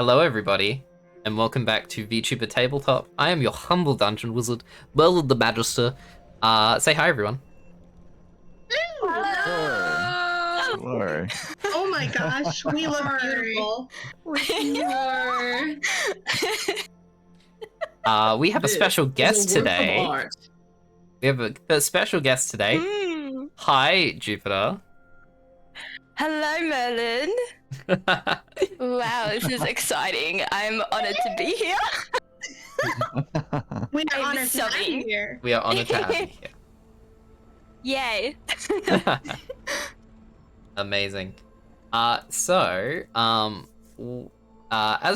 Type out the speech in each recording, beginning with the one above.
Hello, everybody, and welcome back to VTuber Tabletop. I am your humble dungeon wizard, Merlin the Magister. Say hi, everyone. Hello! Hello. Oh my gosh, we look beautiful. We have a special guest Is a work of today. art. We have a special guest today. Hi, Jupiter. Hello, Merlin. Wow, this is exciting. I'm honored to be here. We are I'm honored to have you sobbing. here. We are honored to have you Yay. here. Amazing. As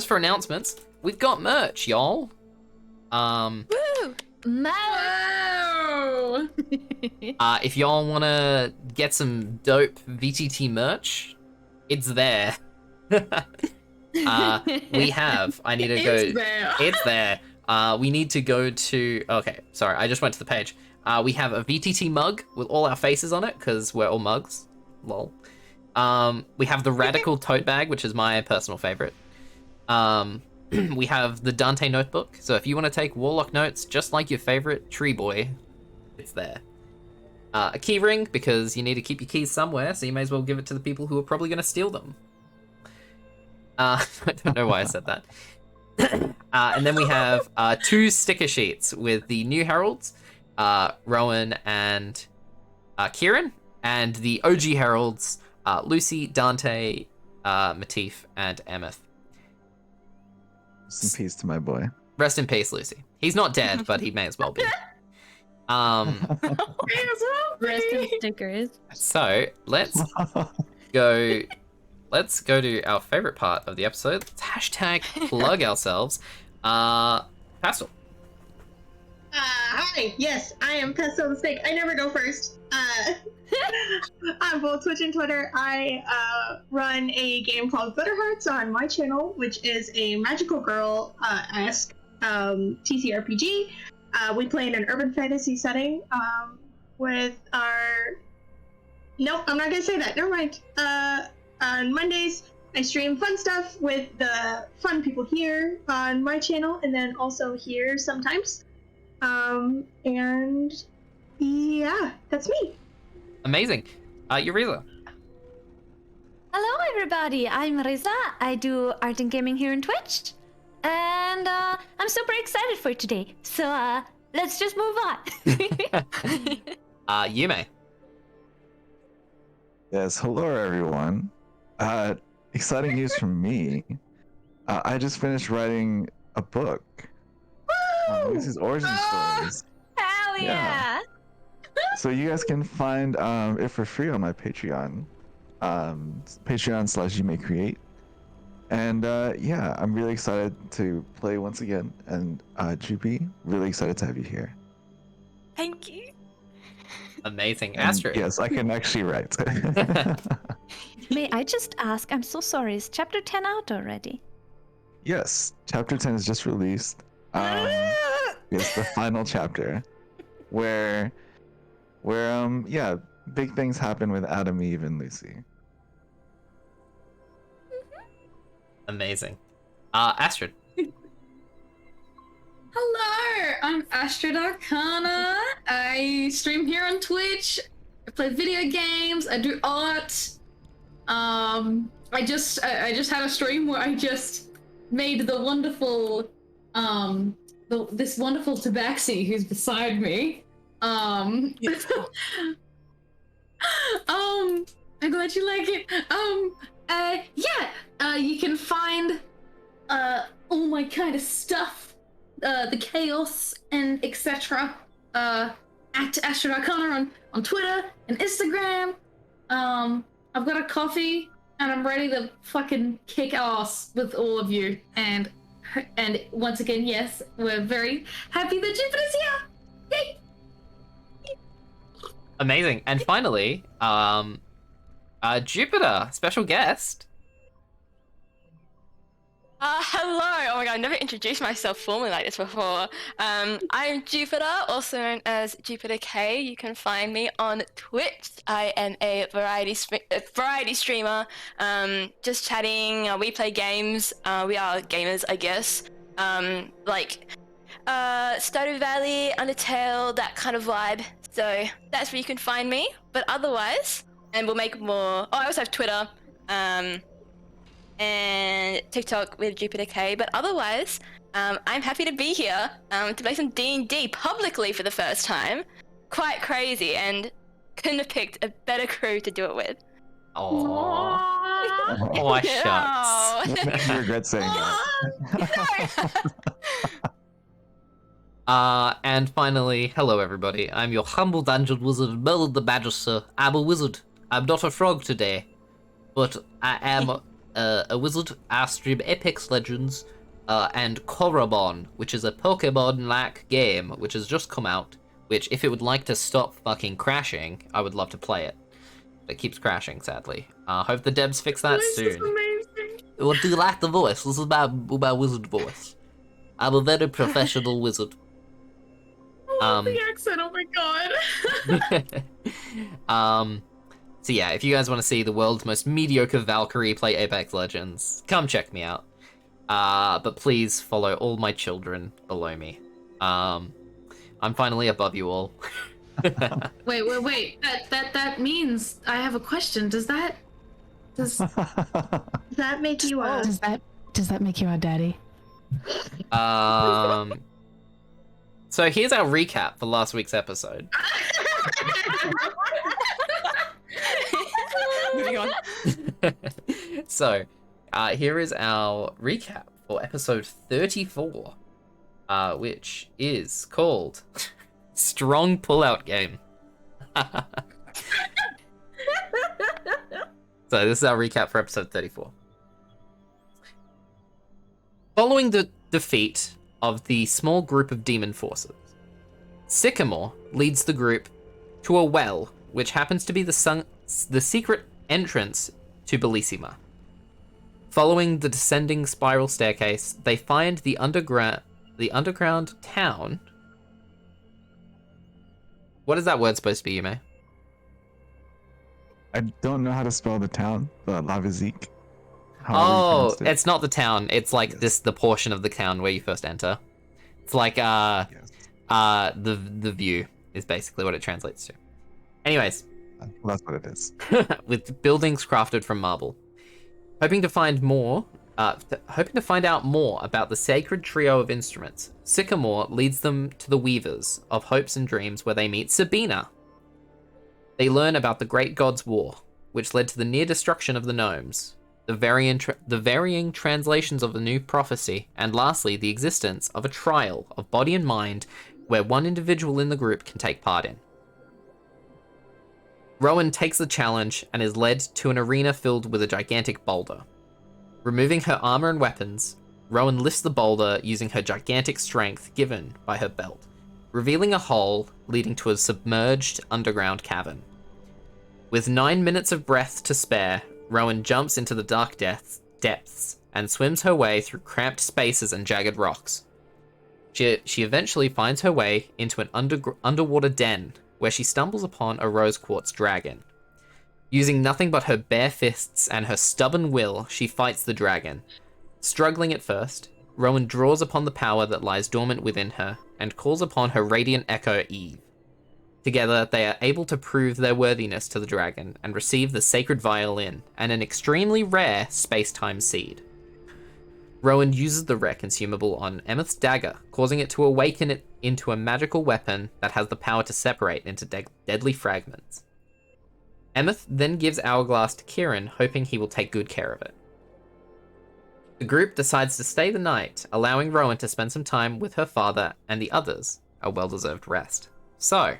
for announcements, we've got merch, y'all. Woo! Wow! If y'all wanna get some dope VTT merch, it's there. We have. I need to go. It's there. It's there. We need to go to. Okay, sorry. I just went to the page. We have a VTT mug with all our faces on it because we're all mugs. Lol. We have the Radical tote bag, which is my personal favorite. We have the Dante notebook. So if you want to take Warlock notes, just like your favorite tree boy, it's there. A key ring, because you need to keep your keys somewhere, so you may as well give it to the people who are probably going to steal them. I don't know why I said that. And then we have 2 sticker sheets with the new Heralds, Rowen and Ciaran, and the OG Heralds, Lucy, Dante, Matif, and Emmyth. Some peace to my boy. Rest in peace, Lucy. He's not dead, but he may as well be. Rest in stickers. So let's go. Let's go to our favorite part of the episode. Let's hashtag plug ourselves. Pastel. Hi, yes, I am PastelTheSnake. I never go first. On both Twitch and Twitter, I run a game called Wildheart on my channel, which is a magical girl-esque TCRPG. We play in an urban fantasy setting with our... Nope, I'm not gonna say that. Never mind. On Mondays, I stream fun stuff with the fun people here on my channel, and then also here sometimes. And yeah, that's me. Amazing. Yereza. Hello everybody, I'm Yereza. I do art and gaming here on Twitch. And I'm super excited for today. So let's just move on. Yume. Yes, hello everyone. Exciting news from me. I just finished writing a book. This is origin stories. Hell yeah! So you guys can find it for free on my Patreon. Patreon/YouMayCreate. And yeah, I'm really excited to play once again. And Jupi, really excited to have you here. Thank you. Amazing. And Astrid. yes, I can actually write. May I just ask, I'm so sorry, is chapter 10 out already? Yes, chapter 10 is just released. It's the final chapter where yeah, big things happen with Adam, Eve, and Lucy. Amazing. Astrid. Hello, I'm Astrid Arcana. I stream here on Twitch. I play video games. I do art. I just had a stream where I just made the wonderful this wonderful tabaxi who's beside me. I'm glad you like it. You can find all my kind of stuff, the chaos and etc. At Astrid Arcana on Twitter and Instagram. I've got a coffee and I'm ready to fucking kick ass with all of you. And once again, yes, we're very happy that Jupiter's here. Yay! Amazing. And finally, Jupiter, special guest. Hello! Oh my god, I've never introduced myself formally like this before. I'm Jupiter, also known as Jupiter K. You can find me on Twitch. I am a variety streamer. Just chatting. We play games. We are gamers, I guess. Like Stardew Valley, Undertale, that kind of vibe. So that's where you can find me. But otherwise, and we'll make more. Oh, I also have Twitter. And TikTok with Jupiter K, but otherwise, I'm happy to be here to play some D&D publicly for the first time. Quite crazy, and couldn't have picked a better crew to do it with. Oh, shucks. I regret saying that. And finally, hello everybody. I'm your humble dungeon wizard, Merlin the Magister. I'm a wizard. I'm not a frog today, but I am a wizard. I stream Apex Legends and Koromon, which is a Pokemon-like game, which has just come out, which, if it would like to stop fucking crashing, I would love to play it. But it keeps crashing, sadly. Hope the devs fix that soon. Well, do you like the voice? This is my wizard voice. I'm a very professional wizard. The accent, oh my god. So yeah, if you guys want to see the world's most mediocre Valkyrie play Apex Legends, come check me out. But please follow all my children below me. I'm finally above you all. Wait. That means I have a question. Does that make you Does that make you our daddy? So here's our recap for last week's episode. Moving on. So, here is our recap for episode 34, which is called Strong Pullout Game. So this is our recap for episode 34. Following the defeat of the small group of demon forces, Sycamore leads the group to a well, which happens to be the secret entrance to Bellissima. Following the descending spiral staircase, they find the underground town. What is that word supposed to be, Yume? I don't know how to spell the town, but Lavizik. Oh, it's not the town. It's like the portion of the town where you first enter. It's like the view is basically what it translates to. Anyways, that's what it is. With buildings crafted from marble, hoping to find out more about the sacred trio of instruments, Sycamore leads them to the Weavers of Hopes and Dreams, where they meet Sabina. They learn about the Great God's War, which led to the near destruction of the gnomes, the varying translations of the new prophecy, and lastly, the existence of a trial of body and mind where one individual in the group can take part in. Rowen takes the challenge and is led to an arena filled with a gigantic boulder. Removing her armor and weapons, Rowen lifts the boulder using her gigantic strength given by her belt, revealing a hole leading to a submerged underground cavern. With 9 minutes of breath to spare, Rowen jumps into the dark depths and swims her way through cramped spaces and jagged rocks. She eventually finds her way into an underwater den where she stumbles upon a rose quartz dragon. Using nothing but her bare fists and her stubborn will, she fights the dragon. Struggling at first, Rowen draws upon the power that lies dormant within her and calls upon her radiant echo Eve. Together, they are able to prove their worthiness to the dragon and receive the sacred violin and an extremely rare space-time seed. Rowen uses the rare consumable on Emmyth's dagger, causing it to awaken it into a magical weapon that has the power to separate into deadly fragments. Emmyth then gives Hourglass to Ciaran, hoping he will take good care of it. The group decides to stay the night, allowing Rowen to spend some time with her father and the others, a well-deserved rest. So,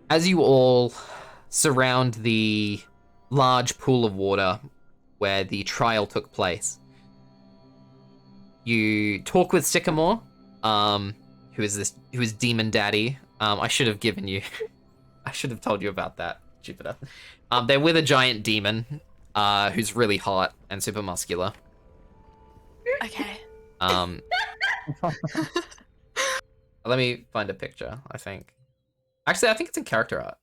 as you all surround the large pool of water where the trial took place, you talk with Sycamore, who is Demon Daddy. I should have given you, I should have told you about that, Jupiter. They're with a giant demon, who's really hot and super muscular. Okay. Let me find a picture, I think. Actually, I think it's in character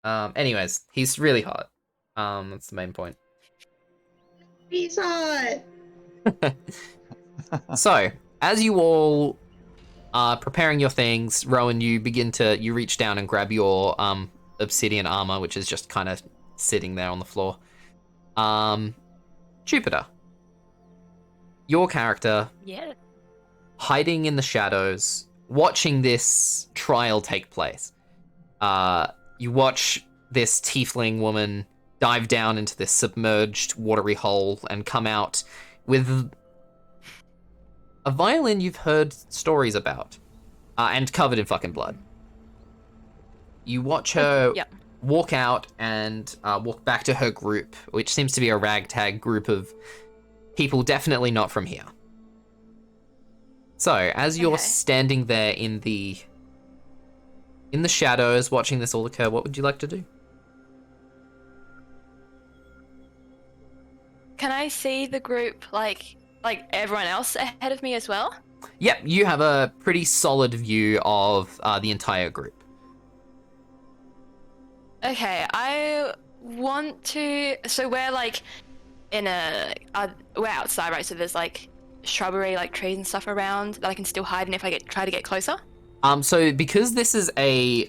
art. Anyways, he's really hot. That's the main point. He's hot. So, as you all are preparing your things, Rowen, you reach down and grab your obsidian armor, which is just kind of sitting there on the floor. Jupiter, your character, hiding in the shadows, watching this trial take place. You watch this tiefling woman dive down into this submerged watery hole and come out with a violin you've heard stories about, and covered in fucking blood. You watch her walk out and walk back to her group, which seems to be a ragtag group of people definitely not from here. So, as you're standing there in the shadows, watching this all occur, what would you like to do? Can I see the group, like everyone else ahead of me as well? Yep, you have a pretty solid view of the entire group. Okay, I want to. So we're like we're outside, right? So there's like shrubbery, like trees and stuff around that I can still hide in if I try to get closer. So because this is a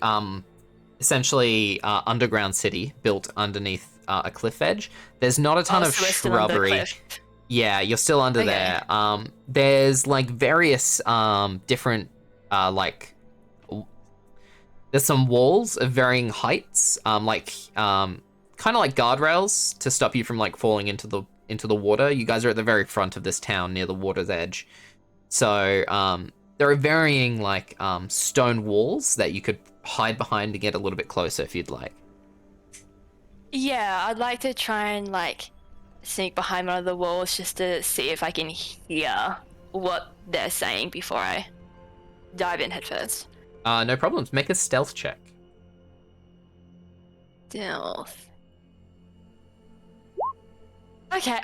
essentially underground city built underneath a cliff edge, there's not a ton of shrubbery. Yeah, you're still under there. There's like various different there's some walls of varying heights, kind of like guardrails to stop you from like falling into the water. You guys are at the very front of this town near the water's edge. So there are varying like stone walls that you could hide behind to get a little bit closer if you'd like. Yeah, I'd like to try and like sneak behind one of the walls just to see if I can hear what they're saying before I dive in headfirst. No problems. Make a stealth check. Stealth. Okay.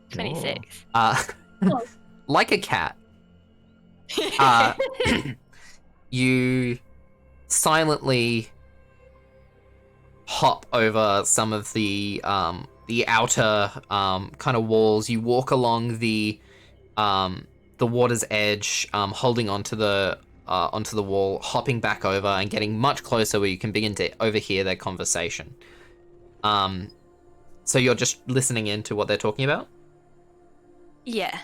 26. Like a cat. You silently hop over some of the outer kind of walls. You walk along the water's edge, holding onto the wall, hopping back over and getting much closer where you can begin to overhear their conversation. So you're just listening in to what they're talking about? Yeah.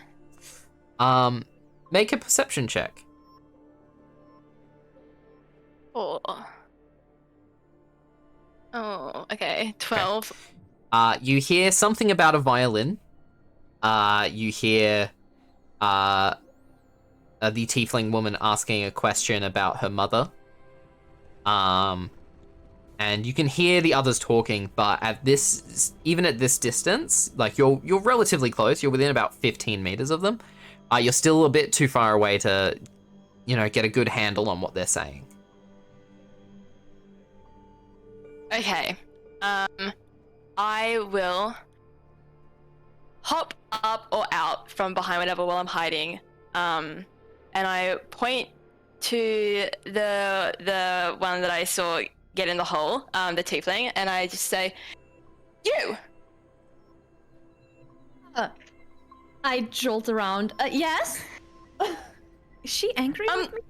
Make a perception check. Oh, okay. 12. You hear something about a violin. You hear the tiefling woman asking a question about her mother. And you can hear the others talking, but even at this distance, like you're relatively close. You're within about 15 meters of them. You're still a bit too far away to, get a good handle on what they're saying. Okay. I will hop up or out from behind whatever while I'm hiding. And I point to the one that I saw get in the hole, the tiefling, and I just say, "You!" I jolt around. Yes? Is she angry with me?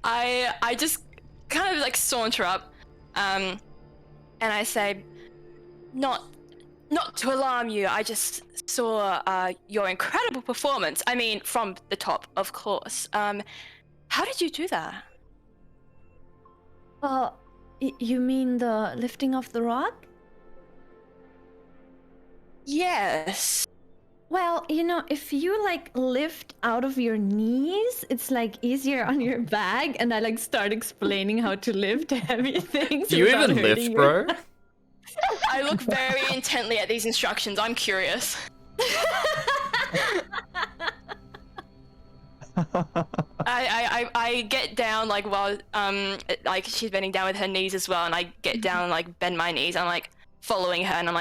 I just kind of like saunter up, and I say, not to alarm you, I just saw your incredible performance. I mean, from the top, of course. How did you do that? You mean the lifting of the rock? Yes. Well, if you lift out of your knees, it's easier on your back, and I start explaining how to lift heavy things. Do you even lift, bro? I look very intently at these instructions. I'm curious. I get down while she's bending down with her knees as well, and I get down and bend my knees. I'm following her, and I'm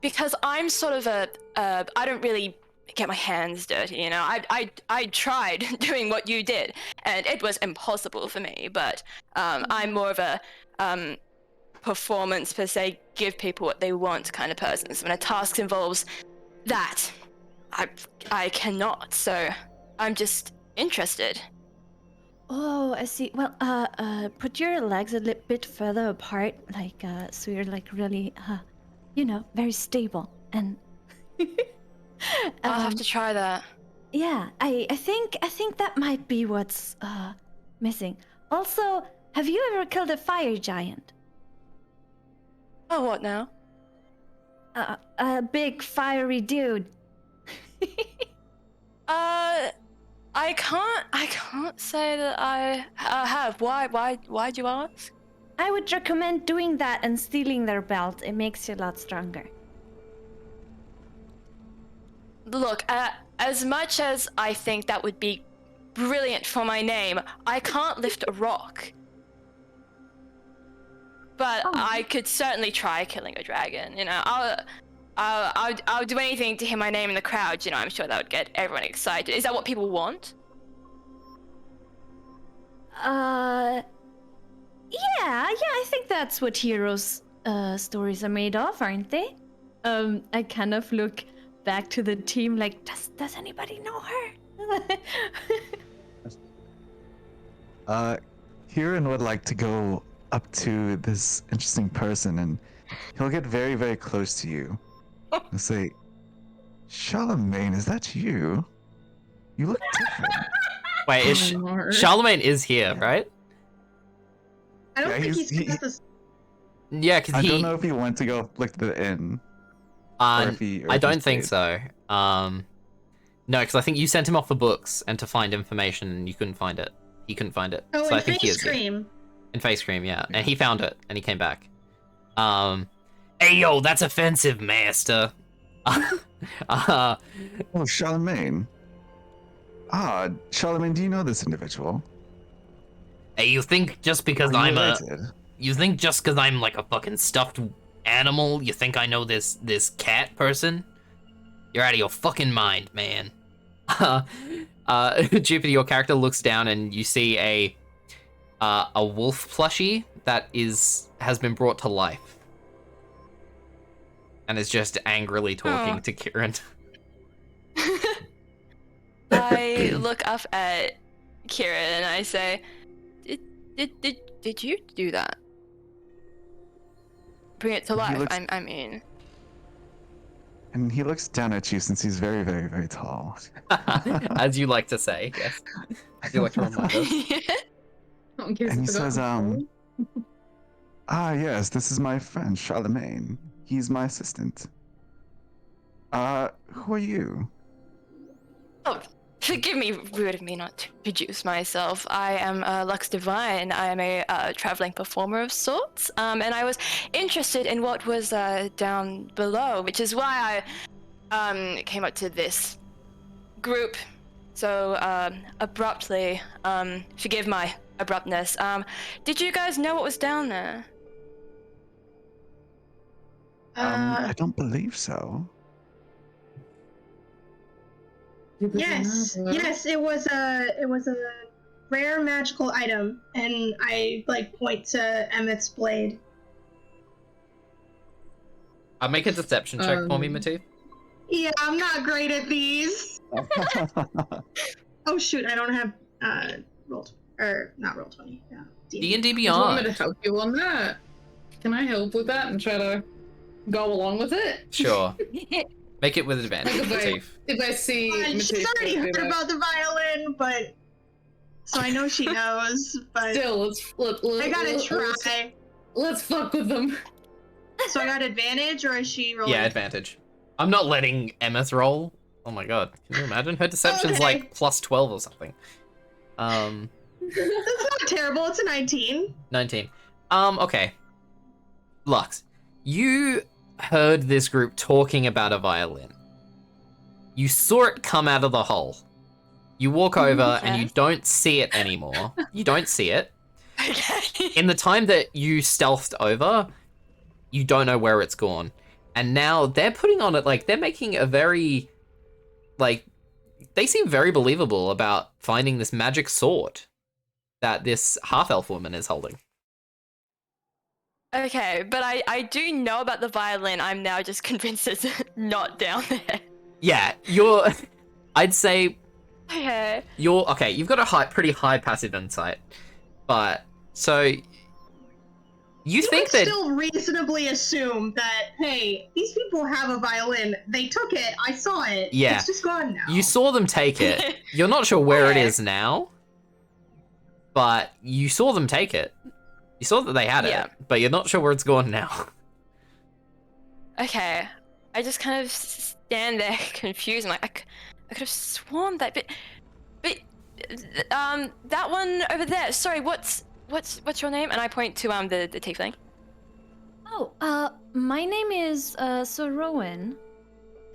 because I'm sort of I don't really get my hands dirty, you know. I tried doing what you did, and it was impossible for me. But I'm more of a performance per se, give people what they want kind of person. So when a task involves that, I cannot. So I'm just interested. Oh, I see. Well, put your legs a little bit further apart, like, so you're like really, very stable. And I'll have to try that. yeah, I think that might be what's missing. Also, have you ever killed a fire giant? Oh, what now? A big fiery dude. I can't say that I have. Why'd you ask? I would recommend doing that and stealing their belt. It makes you a lot stronger. Look, as much as I think that would be brilliant for my name, I can't lift a rock. But I could certainly try killing a dragon. You know, I'll do anything to hear my name in the crowd. You know, I'm sure that would get everyone excited. Is that what people want? Yeah, I think that's what heroes' stories are made of, aren't they? I kind of look back to the team like, does anybody know her? Ciaran would like to go up to this interesting person, and he'll get very, very close to you and say, Charlemagne, is that you? You look different. Wait, Charlemagne is here, right? I don't Yeah, think he's- he's got this. Yeah, because I he. don't know if he went to go flick the inn. Or if he I don't think stayed. so. No, because I think you sent him off for books and to find information, and you couldn't find it. He couldn't find it. Oh, so I and think he face is here. cream. In face cream, yeah. And he found it, and he came back. Hey, yo, that's offensive, master. Oh, Charlemagne. Charlemagne, do you know this individual? Hey, you think just because Are you I'm related? you think just because I'm like a fucking stuffed animal, you think I know this cat person? You're out of your fucking mind, man. Jupiter, your character looks down and you see a wolf plushie that has been brought to life, and is just angrily talking to Ciaran. I look up at Ciaran and I say, Did you do that? Bring it to life, looks- I mean. And he looks down at you since he's very, very, very tall. As you like to say, yes. As you like to remind us. And he says, yes, this is my friend, Charlemagne. He's my assistant. Who are you? Oh, forgive me, rude of me not to introduce myself. I am Lux Divine. I am a traveling performer of sorts, and I was interested in what was down below, which is why I came up to this group so abruptly. Forgive my abruptness. Did you guys know what was down there? I don't believe so. Yes, it was a rare magical item, and I point to Emmyth's blade. Make a deception check for me, Matif. Yeah, I'm not great at these. Oh shoot, I don't have not roll 20. Yeah. D&D Do you want me to Beyond. help you on that? Can I help with that and try to go along with it? Sure. Make it with advantage, Like Matif. if I see She's Matif already do heard that. about the violin, but so I know she knows. But Still, I gotta try. Let's fuck with them. So I got advantage, or is she rolling? Yeah, advantage. I'm not letting Emmyth roll. Oh my god. Can you imagine? Her deception's Okay. like plus 12 or something. That's not terrible. It's a 19. 19. Okay. Lux, you heard this group talking about a violin. You saw it come out of the hole. You walk over and you don't see it anymore. You don't see it. Okay. In the time that you stealthed over, you don't know where it's gone. And now they're putting on it, like, they're making a very, like, they seem very believable about finding this magic sword that this half-elf woman is holding. Okay, but I do know about the violin. I'm now just convinced it's not down there. Yeah, I'd say Okay. okay, you've got a pretty high passive insight. But, so, you think could that... still reasonably assume that, hey, these people have a violin. They took it. I saw it. Yeah. It's just gone now. You saw them take it. You're not sure where it Okay. is now, but you saw them take it. You saw that they had Yeah. it, but you're not sure where it's gone now. Okay. I just kind of stand there confused. I'm like, I could have sworn that, but that one over there. Sorry, what's your name? And I point to the tiefling. Oh, my name is Sir Rowen.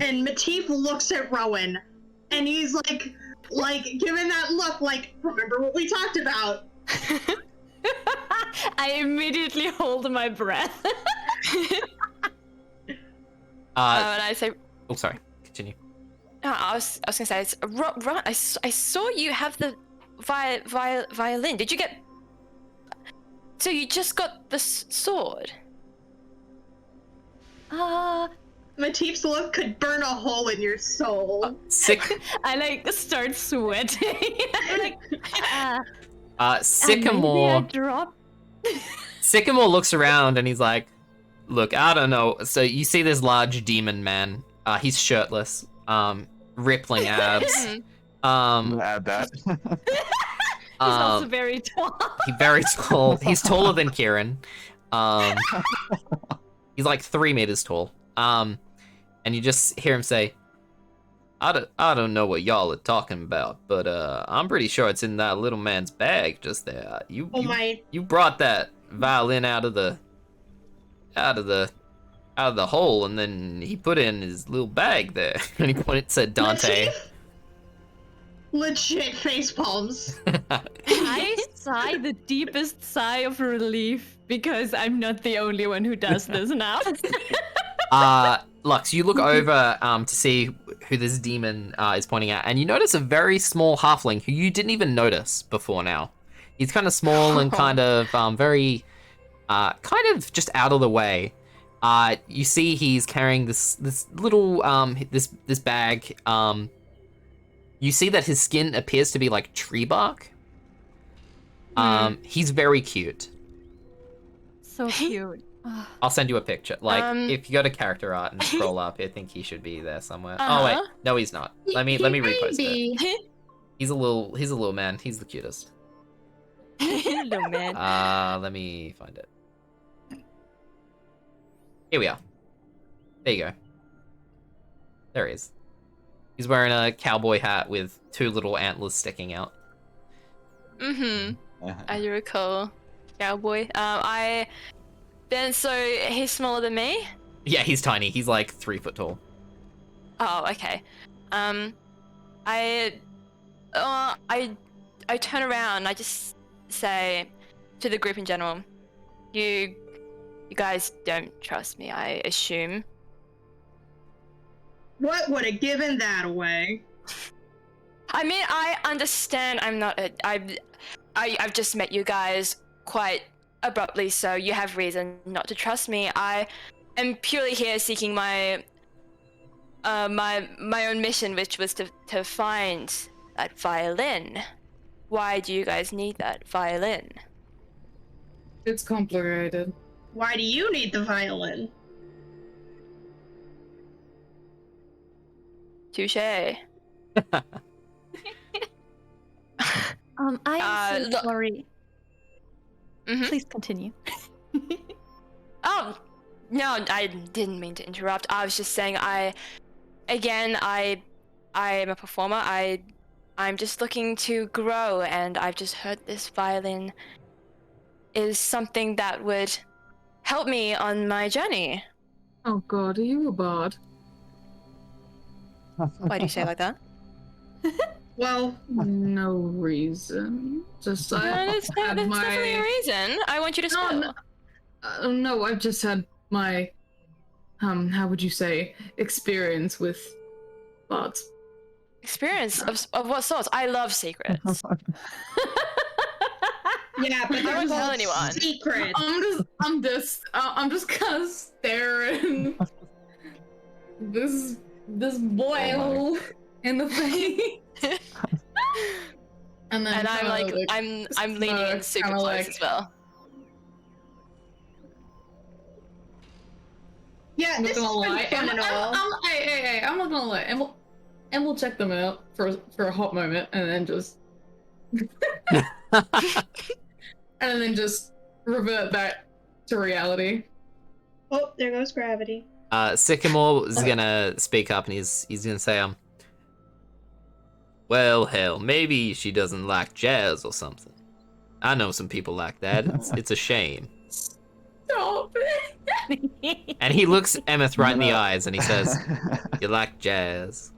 And Matif looks at Rowen, and he's like giving that look, like, remember what we talked about? I immediately hold my breath. And I say, Oh, sorry. Continue. I was gonna say, it's Ron. I saw you have the violin. Did you get? So you just got the sword? Matif's look could burn a hole in your soul. I like start sweating. Sycamore. Sycamore looks around and he's like, "Look, I don't know." So you see this large demon man. He's shirtless, rippling abs. I'll add that. He's also very tall. He's very tall. He's taller than Ciaran. He's like 3 meters tall. And you just hear him say, I don't know what y'all are talking about, but I'm pretty sure it's in that little man's bag just there. You brought that violin out of the hole, and then he put it in his little bag there. And he pointed to Dante. Legit face palms. I sigh the deepest sigh of relief because I'm not the only one who does this now. Lux, you look over to see who this demon is pointing at, and you notice a very small halfling who you didn't even notice before now. He's kind of small and kind of very kind of just out of the way. You see he's carrying this little this bag. You see that his skin appears to be like tree bark. He's very cute. So cute. I'll send you a picture. Like, if you go to character art and scroll up, I think he should be there somewhere. Uh-huh. Oh wait, no, he's not. Let me repost it. He's a little man. He's the cutest. Little man. Let me find it. Here we are. There you go. There he is. He's wearing a cowboy hat with 2 little antlers sticking out. I do recall. Cowboy. So he's smaller than me? Yeah, he's tiny. He's like 3 foot tall. Oh, okay. I turn around. I just say to the group in general, you guys don't trust me, I assume. What would have given that away? I mean, I understand. I'm not. I've just met you guys quite abruptly, so you have reason not to trust me. I am purely here seeking my my own mission, which was to find that violin. Why do you guys need that violin? It's complicated. Why do you need the violin? Touche. I am so sorry. Please continue. Oh, no, I didn't mean to interrupt. I was just saying I am a performer. I'm just looking to grow, and I've just heard this violin is something that would help me on my journey. Oh god, are you a bard? Why do you say it like that? Well, no reason. Just There's definitely a reason. I want you to spill. No, I've just had my how would you say, experience with bards? Experience of what sorts? I love secrets. Yeah, but I they're won't tell called anyone. secrets. I'm just kind of staring this boy Oh my in the face. And then And I'm kinda, like, I'm leaning in super kinda close like- as well. Yeah, I'm not this has gonna been lie. fun and all. Hey, I'm not gonna lie. And we'll check them out for a hot moment, and then just revert back to reality. Oh, there goes gravity. Sycamore is gonna speak up and he's gonna say, well, hell, maybe she doesn't like jazz or something. I know some people like that. It's a shame. Stop it. And he looks Emmyth right in the eyes and he says, you like jazz.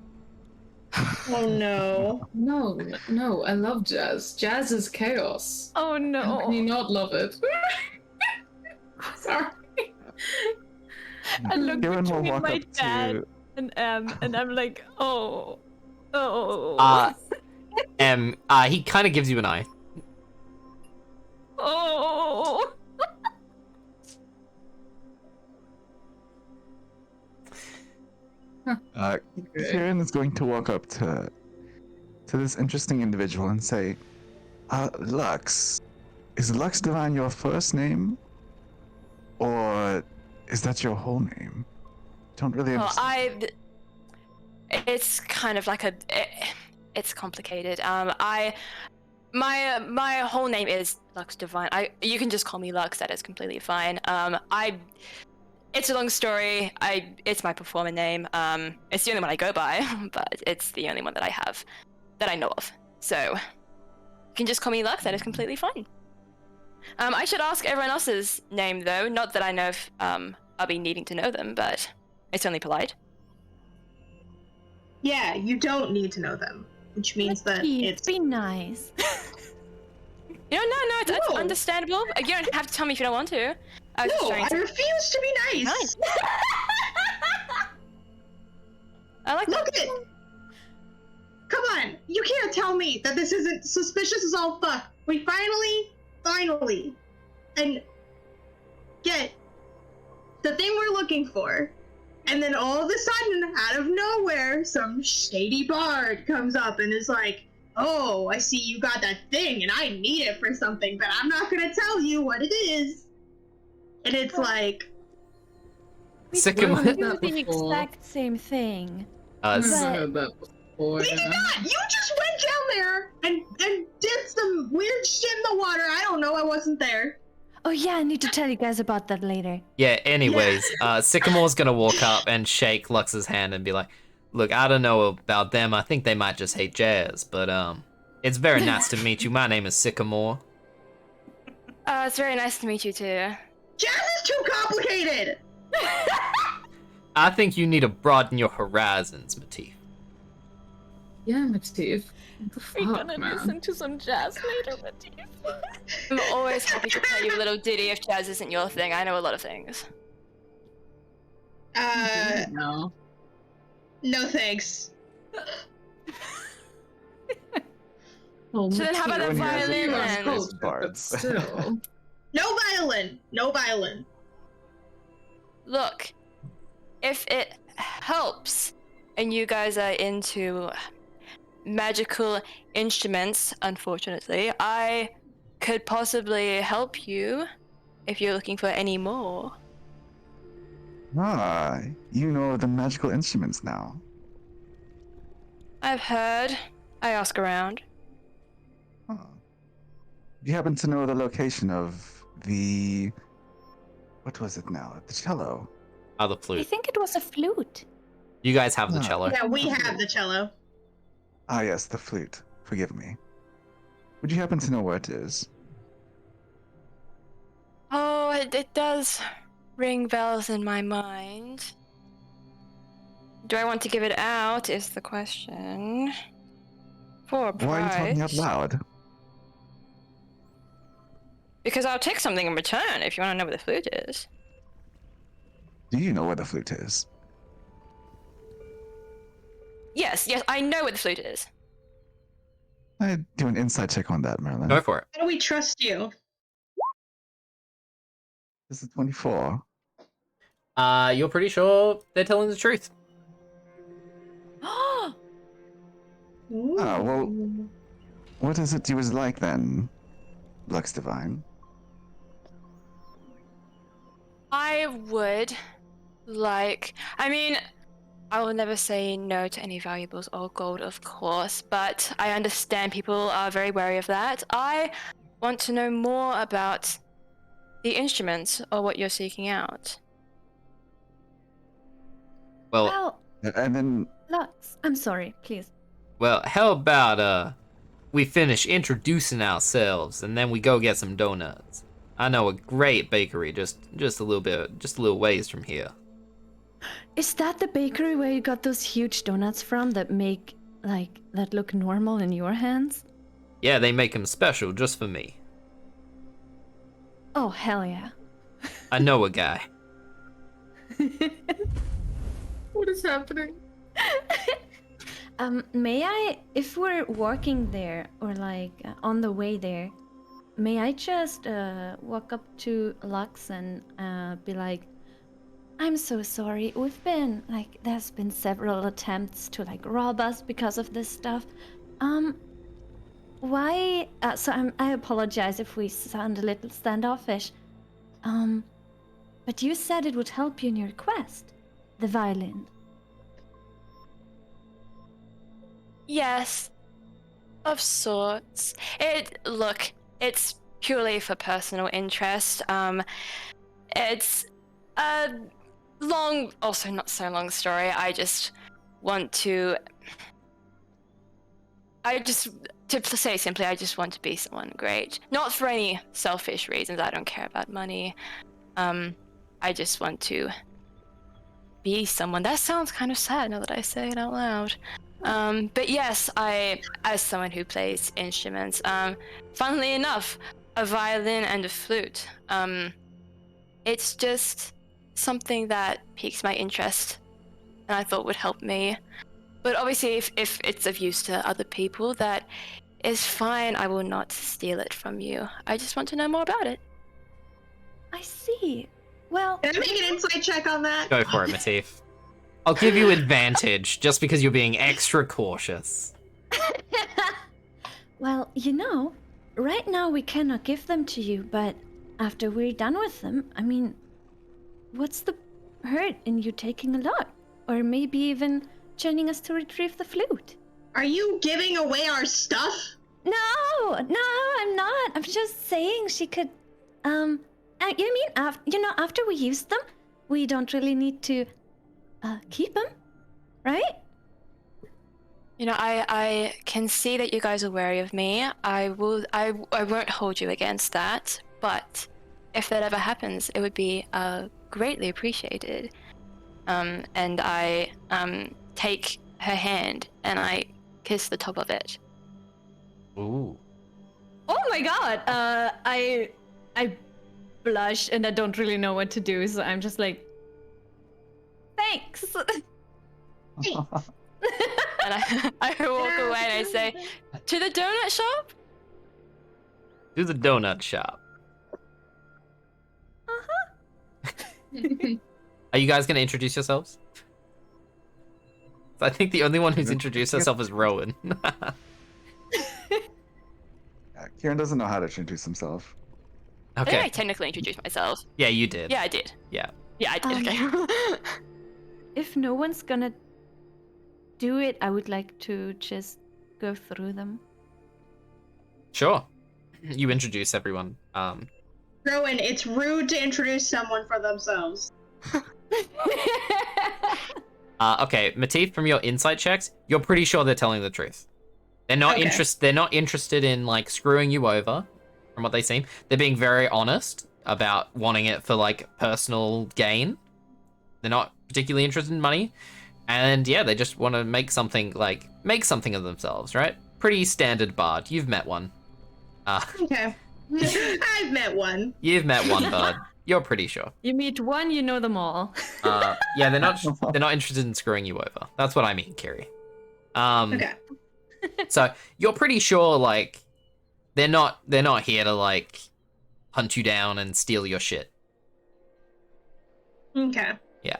Oh no. No, I love jazz. Jazz is chaos. Oh How can you no. not love it? Sorry. I look Ciaran will between walk my up dad to. and I'm like, oh. He kind of gives you an eye. Oh. Ciaran is going to walk up to this interesting individual and say, Lux, is Lux Divine your first name? Or is that your whole name? Don't really Well, understand. it's kind of like it's complicated. My whole name is Lux Divine. You can just call me Lux. That is completely fine. It's a long story. It's my performer name. It's the only one I go by, but it's the only one that I have, that I know of. So, you can just call me Lux. That is completely fine. I should ask everyone else's name though. Not that I know if I'll be needing to know them, but it's only polite. Yeah, you don't need to know them, which means that it's. Be nice. No, it's No. understandable. You don't have to tell me if you don't want to. I was just No, trying I to... refuse to be nice. Nice. I like Look that. at. Come on, you can't tell me that this isn't suspicious as all fuck. We finally, and get the thing we're looking for. And then all of a sudden, out of nowhere, some shady bard comes up and is like, oh, I see you got that thing and I need it for something, but I'm not gonna tell you what it is. And it's like, Sycamore. We I've do heard that the before. exact same thing. I've S- never heard that before. we did not! You just went down there and did some weird shit in the water. I don't know, I wasn't there. Oh yeah, I need to tell you guys about that later. yeah, anyways, Sycamore's gonna walk up and shake Lux's hand and be like, look, I don't know about them. I think they might just hate jazz, but it's very nice to meet you. My name is Sycamore. It's very nice to meet you too. Jazz is too complicated! I think you need to broaden your horizons, Matif. Yeah, Matif. We're Fuck, gonna man. listen to some jazz later, Matif. I'm always happy to tell you a little ditty if jazz isn't your thing. I know a lot of things. No. No thanks. Oh, So then how about the Ciaran has a violin fast then? pace of bards. But still. No violin! No violin. Look, if it helps and you guys are into magical instruments, unfortunately, I could possibly help you if you're looking for any more. Ah, you know the magical instruments now. I've heard. I ask around. Huh. Do you happen to know the location of the... What was it now? The cello? The I flute. think it was a flute. You guys have the Ah. cello. Yeah, we have the cello. Ah, yes, the flute. Forgive me. Would you happen to know where it is? Oh, it does ring bells in my mind. Do I want to give it out is the question. For a price. Why are you talking out loud? Because I'll take something in return if you want to know where the flute is. Do you know where the flute is? Yes, I know where the flute is. I'd do an insight check on that, Merlin. Go for it. How do we trust you? This is 24. You're pretty sure they're telling the truth. Oh, well, what is it you was like then, Lux Divine? I would like. I mean, I will never say no to any valuables or gold, of course, but I understand people are very wary of that. I want to know more about the instruments or what you're seeking out. Well, And then, Lux, I'm sorry, please. well, how about we finish introducing ourselves and then we go get some donuts. I know a great bakery just a little ways from here. Is that the bakery where you got those huge donuts from that make, like, that look normal in your hands? Yeah, they make them special just for me. Oh, hell yeah. I know a guy. What is happening? May I, if we're walking there, or like on the way there, may I just walk up to Lux and be like, I'm so sorry, there's been several attempts to like rob us because of this stuff. I apologize if we sound a little standoffish. But you said it would help you in your quest, the violin. Yes, of sorts. It's purely for personal interest. It's a long, also not so long story. To say it simply, I just want to be someone great. Not for any selfish reasons. I don't care about money. I just want to be someone. That sounds kind of sad now that I say it out loud. But yes, as someone who plays instruments, funnily enough, a violin and a flute, it's just something that piques my interest and I thought would help me. But obviously, if it's of use to other people, that is fine. I will not steal it from you. I just want to know more about it. I see. Well, Can I make an insight check on that? Go for it, Matif. I'll give you advantage just because you're being extra cautious. well, right now we cannot give them to you, but after we're done with them, I mean, what's the hurt in you taking a look? Or maybe even joining us to retrieve the flute? Are you giving away our stuff? No, I'm not. I'm just saying she could, after we use them, we don't really need to, keep them, right? I can see that you guys are wary of me. I won't hold you against that, but if that ever happens, it would be greatly appreciated. And I take her hand and I kiss the top of it. Ooh. Oh my god! I blush and I don't really know what to do, so I'm just like, thanks. And I walk away and I say, to the donut shop? To the donut shop. Are you guys going to introduce yourselves? I think the only one who's introduced herself is Rowen. Ciaran doesn't know how to introduce himself. I think I Okay. technically introduced myself. Yeah, you did. Yeah, I did. Yeah. Yeah, I did. Okay. If no one's gonna do it, I would like to just go through them. Sure. You introduce everyone. Rowen, it's rude to introduce someone for themselves. Okay, Matif, from your insight checks, you're pretty sure they're telling the truth. They're not Okay. They're not interested in like screwing you over, from what they seem. They're being very honest about wanting it for like personal gain. They're not particularly interested in money, and yeah, they just want to make something of themselves, right? Pretty standard bard. You've met one. Okay. I've met one. You've met one, bud. You're pretty sure. You meet one, you know them all. Yeah, they're not interested in screwing you over. That's what I mean, Kiri. Okay. So you're pretty sure, like, they're not here to like hunt you down and steal your shit. Okay. Yeah.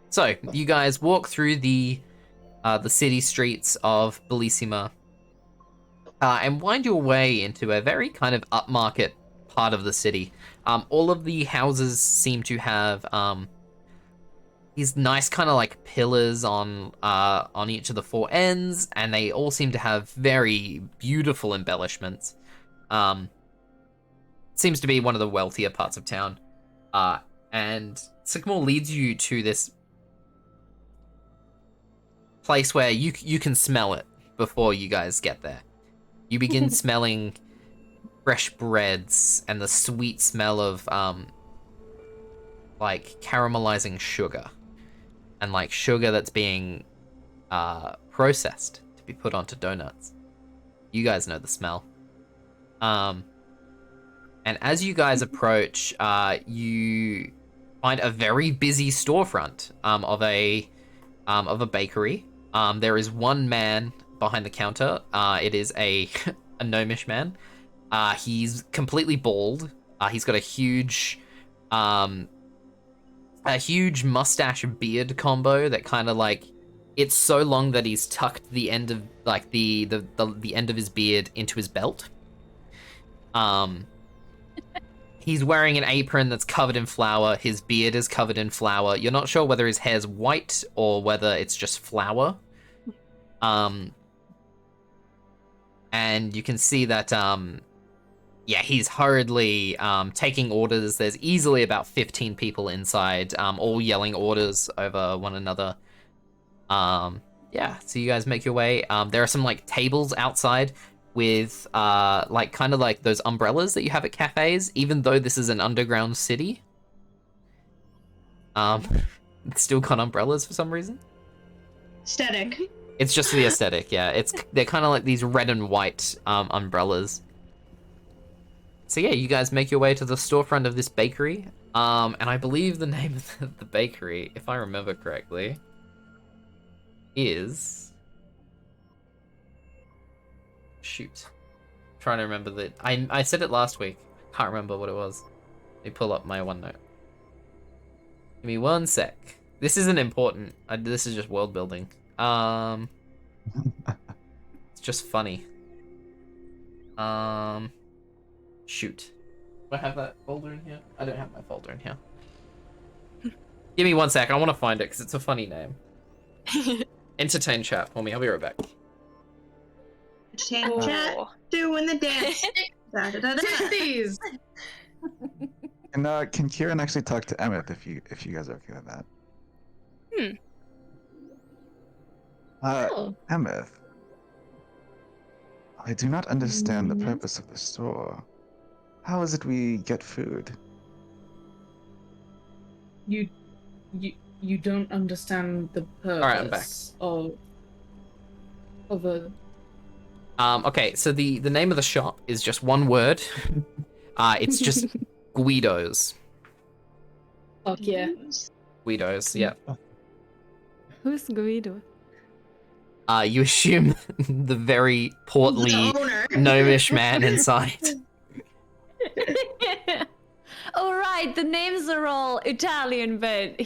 So you guys walk through the city streets of Bellissima, and wind your way into a very kind of upmarket part of the city. All of the houses seem to have these nice kind of like pillars on each of the four ends, and they all seem to have very beautiful embellishments. Seems to be one of the wealthier parts of town. And Sycamore leads you to this place where you can smell it before you guys get there. You begin smelling fresh breads and the sweet smell of like caramelizing sugar, and like sugar that's being processed to be put onto donuts. You guys know the smell. And as you guys approach, you find a very busy storefront of a bakery. There is one man behind the counter. It is a gnomish man. He's completely bald. He's got a huge mustache and beard combo that kind of like, it's so long that he's tucked the end of like the end of his beard into his belt. He's wearing an apron that's covered in flour. His beard is covered in flour. You're not sure whether his hair's white or whether it's just flour. And you can see that, yeah, he's hurriedly taking orders. There's easily about 15 people inside, all yelling orders over one another. Yeah, so you guys make your way. There are some like tables outside with like kind of like those umbrellas that you have at cafes, even though this is an underground city. It's still got umbrellas for some reason. Aesthetic. It's just the aesthetic, yeah. They're kind of like these red and white umbrellas. So yeah, you guys make your way to the storefront of this bakery. And I believe the name of the bakery, if I remember correctly, is... Shoot. I'm trying to remember that. I said it last week. Can't remember what it was. Let me pull up my OneNote. Give me one sec. This isn't important. This is just world building. It's just funny. Shoot. Do I have that folder in here? I don't have my folder in here. Give me one sec. I want to find it because it's a funny name. Entertain chat for me. I'll be right back. Entertain chat. Doing the dance. Da, da, da, da. Titties! And can Ciaran actually talk to Emmyth if you guys are okay with that? Oh. Emmyth, I do not understand the purpose of the store. How is it we get food? You don't understand the purpose Alright, I'm back. of a... Okay, so the name of the shop is just one word. It's just Guido's. Fuck yeah. Guido's, yeah. Who's Guido? You assume the very portly The owner. gnomish man inside. Oh right, the names are all Italian, but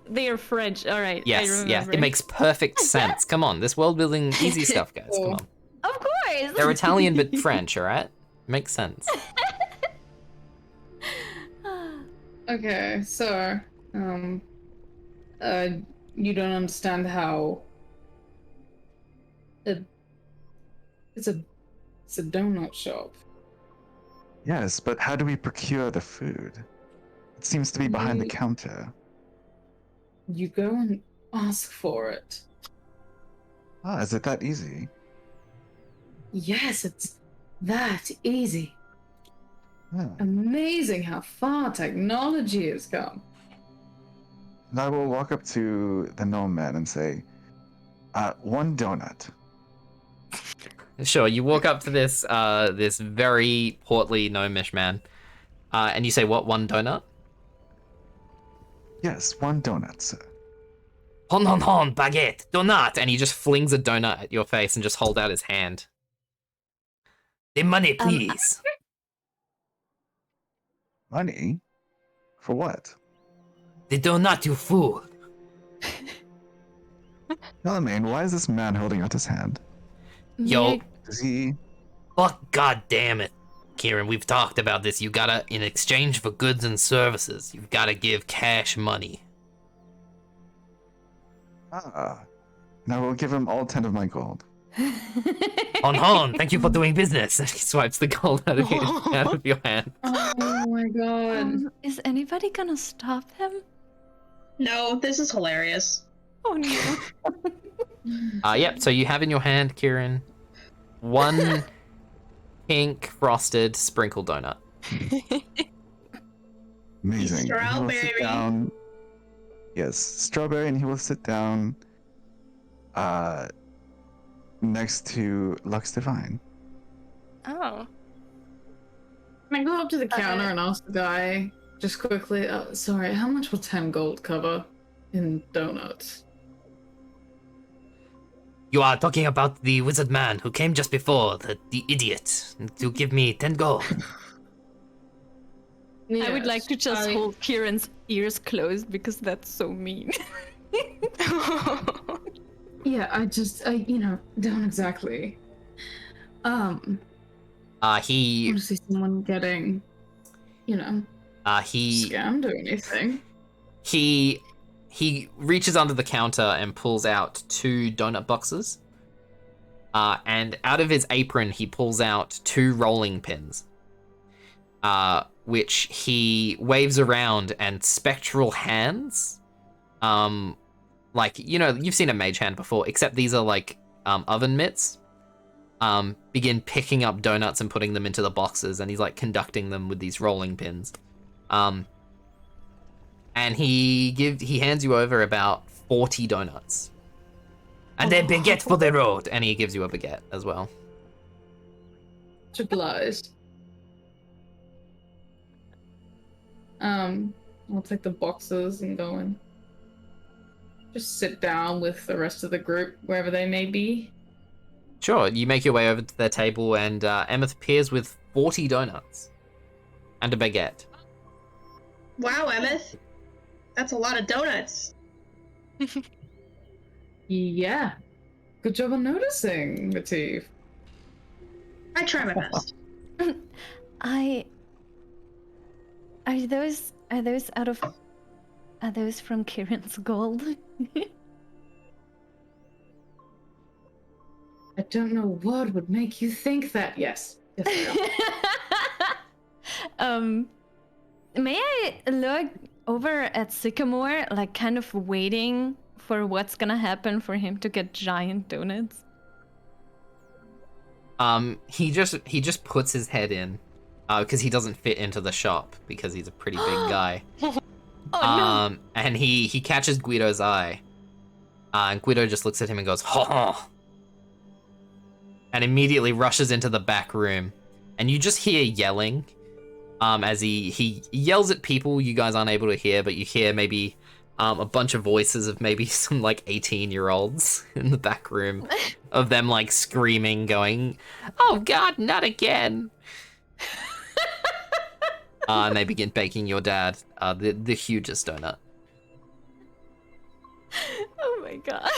they're French. All right. Yes, yeah, it makes perfect sense. Come on, this world building easy stuff, guys. Come on. Of course. They're Italian but French, all right? Makes sense. Okay, so, you don't understand how it's a donut shop. Yes, but how do we procure the food? It seems to be behind the counter. You go and ask for it. Ah, is it that easy? Yes, it's that easy. Ah. Amazing how far technology has come. And I will walk up to the gnome man and say, one donut. Sure. You walk up to this this very portly gnomish man, and you say, "What? One donut?" Yes, one donut, sir. Hon, baguette, donut, and he just flings a donut at your face and just hold out his hand. The money, please. Money? For what? The donut, you fool. Charlemagne, why is this man holding out his hand? Yo, Is he... fuck, god damn it. Ciaran, we've talked about this. You gotta, in exchange for goods and services, you've gotta give cash money. Ah. Now we'll give him all 10 of my gold. Hon, thank you for doing business. And he swipes the gold out of your hand. Oh my god. Is anybody gonna stop him? No, this is hilarious. Oh no. Yep, so you have in your hand, Ciaran, one pink frosted sprinkle donut. Amazing. He will Strawberry. sit down. Yes, strawberry, and he will sit down next to Lux Divine. Oh. Can I go up to the counter and ask the guy just quickly, sorry, how much will 10 gold cover in donuts? You are talking about the wizard man who came just before, the idiot, to give me 10 gold. I would like to just I- hold Kieran's ears closed because that's so mean. Yeah, I don't exactly. He want to see someone getting, he scammed or anything. he reaches under the counter and pulls out 2 donut boxes. And out of his apron, he pulls out 2 rolling pins, which he waves around, and spectral hands, like, you know, you've seen a mage hand before, except these are like oven mitts, begin picking up donuts and putting them into the boxes, and he's like conducting them with these rolling pins. And he hands you over about 40 donuts. And then baguette for the road. And he gives you a baguette as well. Obliged. I'll take the boxes and go and just sit down with the rest of the group, wherever they may be. Sure, you make your way over to their table, and Emmyth appears with 40 donuts. And a baguette. Wow, Emmyth. That's a lot of donuts. Yeah. Good job on noticing, Matif. I try my best. Are those from Kieran's gold? I don't know what would make you think that. Yes. Yes, May I look over at Sycamore, like kind of waiting for what's gonna happen for him to get giant donuts? He just puts his head in, because he doesn't fit into the shop because he's a pretty big guy. Oh no! And he catches Guido's eye, and Guido just looks at him and goes, "Ha!" and immediately rushes into the back room, and you just hear yelling, as he yells at people you guys aren't able to hear, but you hear maybe a bunch of voices of maybe some like 18-year-olds in the back room of them like screaming, going, "Oh God, not again!" And they begin baking your dad the hugest donut. Oh my God!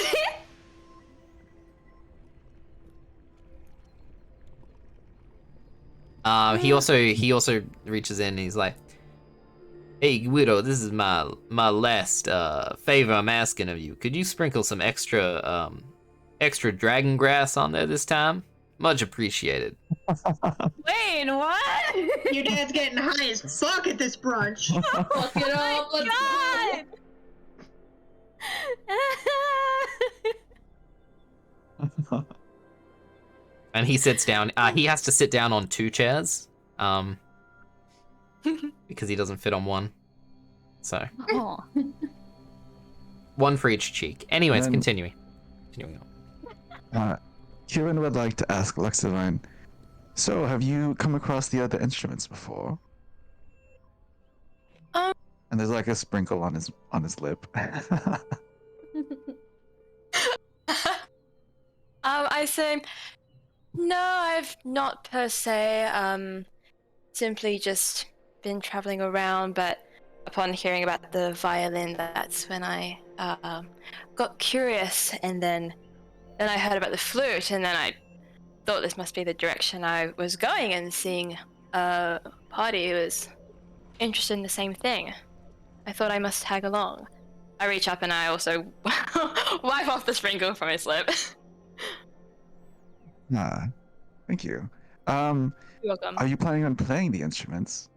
He also reaches in and he's like, "Hey Guido, this is my last favor I'm asking of you. Could you sprinkle some extra dragon grass on there this time? Much appreciated." Wait, what? Your dad's getting high as fuck at this brunch. Fuck it up, let's God! And he sits down. He has to sit down on 2 chairs, because he doesn't fit on one. So Oh. one for each cheek. Anyways, Then- continuing on. Ciaran would like to ask Luxavine, so have you come across the other instruments before? Um. And there's like a sprinkle on his lip. I say, no, I've not per se. Simply just been traveling around, but upon hearing about the violin, that's when I got curious, and then I heard about the flute, and then I thought this must be the direction I was going, and seeing a party who was interested in the same thing, I thought I must tag along. I reach up and I also wipe off the sprinkle from his lip. Thank you. You're welcome. Are you planning on playing the instruments?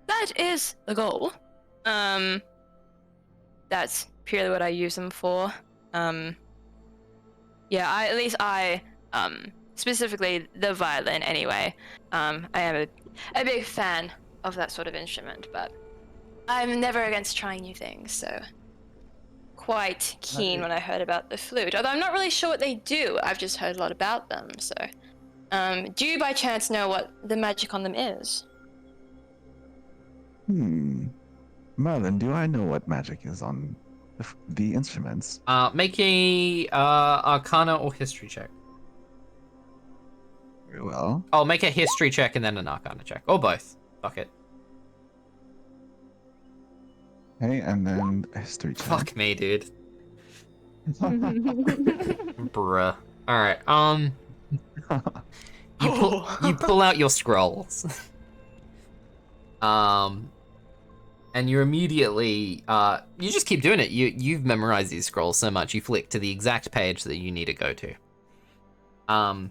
That is the goal. That's purely what I use them for. Yeah, specifically the violin anyway. I am a big fan of that sort of instrument, but I'm never against trying new things, so quite keen when I heard about the flute. Although I'm not really sure what they do, I've just heard a lot about them, so. Do you by chance know what the magic on them is? Merlin, do I know what magic is on the instruments? Make a Arcana or History check. Very well. Oh, make a History check and then an Arcana check, or both. Fuck it. Okay, and then a history check. Fuck me, dude. Bruh. All right. You pull out your scrolls. And you immediately you just keep doing it. You've memorized these scrolls so much you flick to the exact page that you need to go to. And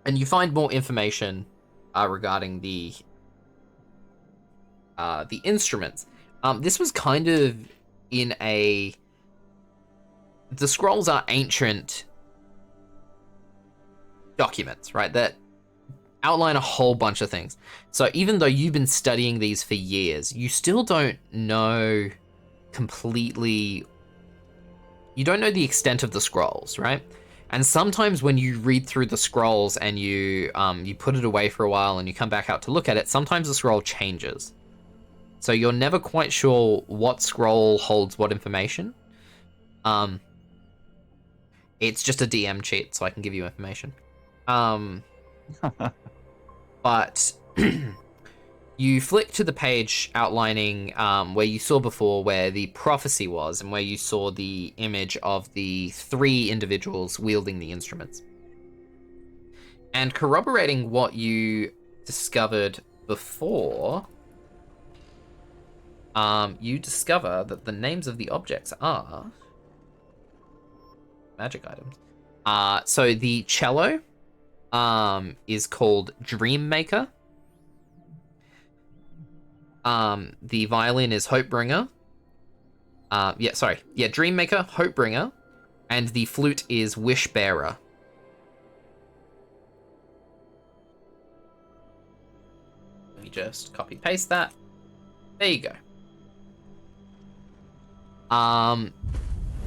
you find more information regarding the instruments. This was kind of in a... The scrolls are ancient documents, right? That outline a whole bunch of things. So even though you've been studying these for years, you still don't know completely... You don't know the extent of the scrolls, right? And sometimes when you read through the scrolls and you put it away for a while and you come back out to look at it, sometimes the scroll changes. So you're never quite sure what scroll holds what information. It's just a DM cheat, so I can give you information. But you flick to the page outlining where you saw before where the prophecy was and where you saw the image of the 3 individuals wielding the instruments. And corroborating what you discovered before, you discover that the names of the objects are magic items. So the cello is called Dreammaker. The violin is Hopebringer. Dreammaker, Hopebringer, and the flute is Wishbearer. Let me just copy paste that. There you go.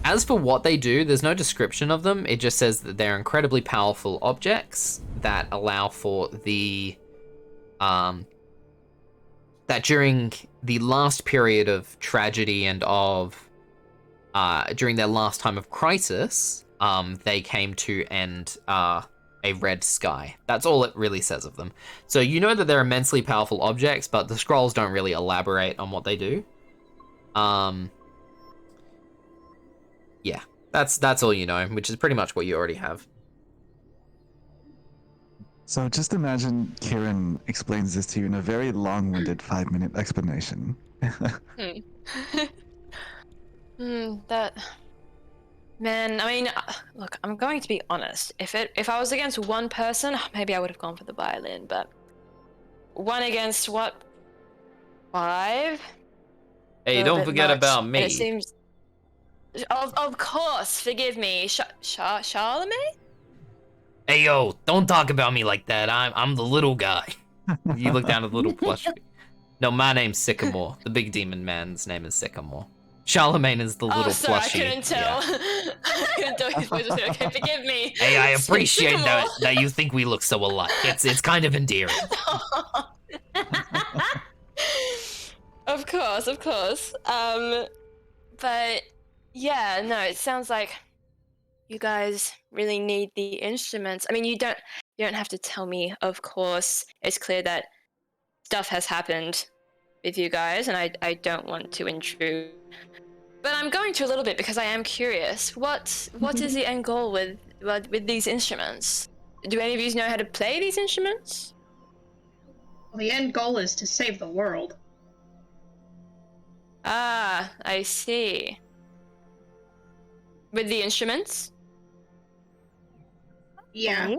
As for what they do, there's no description of them. It just says that they're incredibly powerful objects that allow for the, that during the last period of tragedy and of, during their last time of crisis, they came to end, a red sky. That's all it really says of them. So you know that they're immensely powerful objects, but the scrolls don't really elaborate on what they do. Yeah, that's all you know, which is pretty much what you already have. So just imagine Ciaran explains this to you in a very long-winded 5-minute explanation. That... Man, I mean, look, I'm going to be honest. If I was against one person, maybe I would have gone for the violin, but... One against, what? 5? Hey, don't forget about me. It seems... Of course, forgive me. Charlemagne? Hey, yo, don't talk about me like that. I'm the little guy. You look down at the little plush. No, my name's Sycamore. The big demon man's name is Sycamore. Charlemagne is the little sorry, plushie. I couldn't tell. Yeah. I couldn't tell his voice. Okay, forgive me. Hey, I appreciate Sycamore. that you think we look so alike. It's kind of endearing. Of course. But yeah, no, it sounds like you guys really need the instruments. I mean, you don't have to tell me, of course. It's clear that stuff has happened with you guys, and I don't want to intrude. But I'm going to a little bit because I am curious. What is the end goal with these instruments? Do any of you know how to play these instruments? Well, the end goal is to save the world. Ah, I see. With the instruments? Yeah. Okay.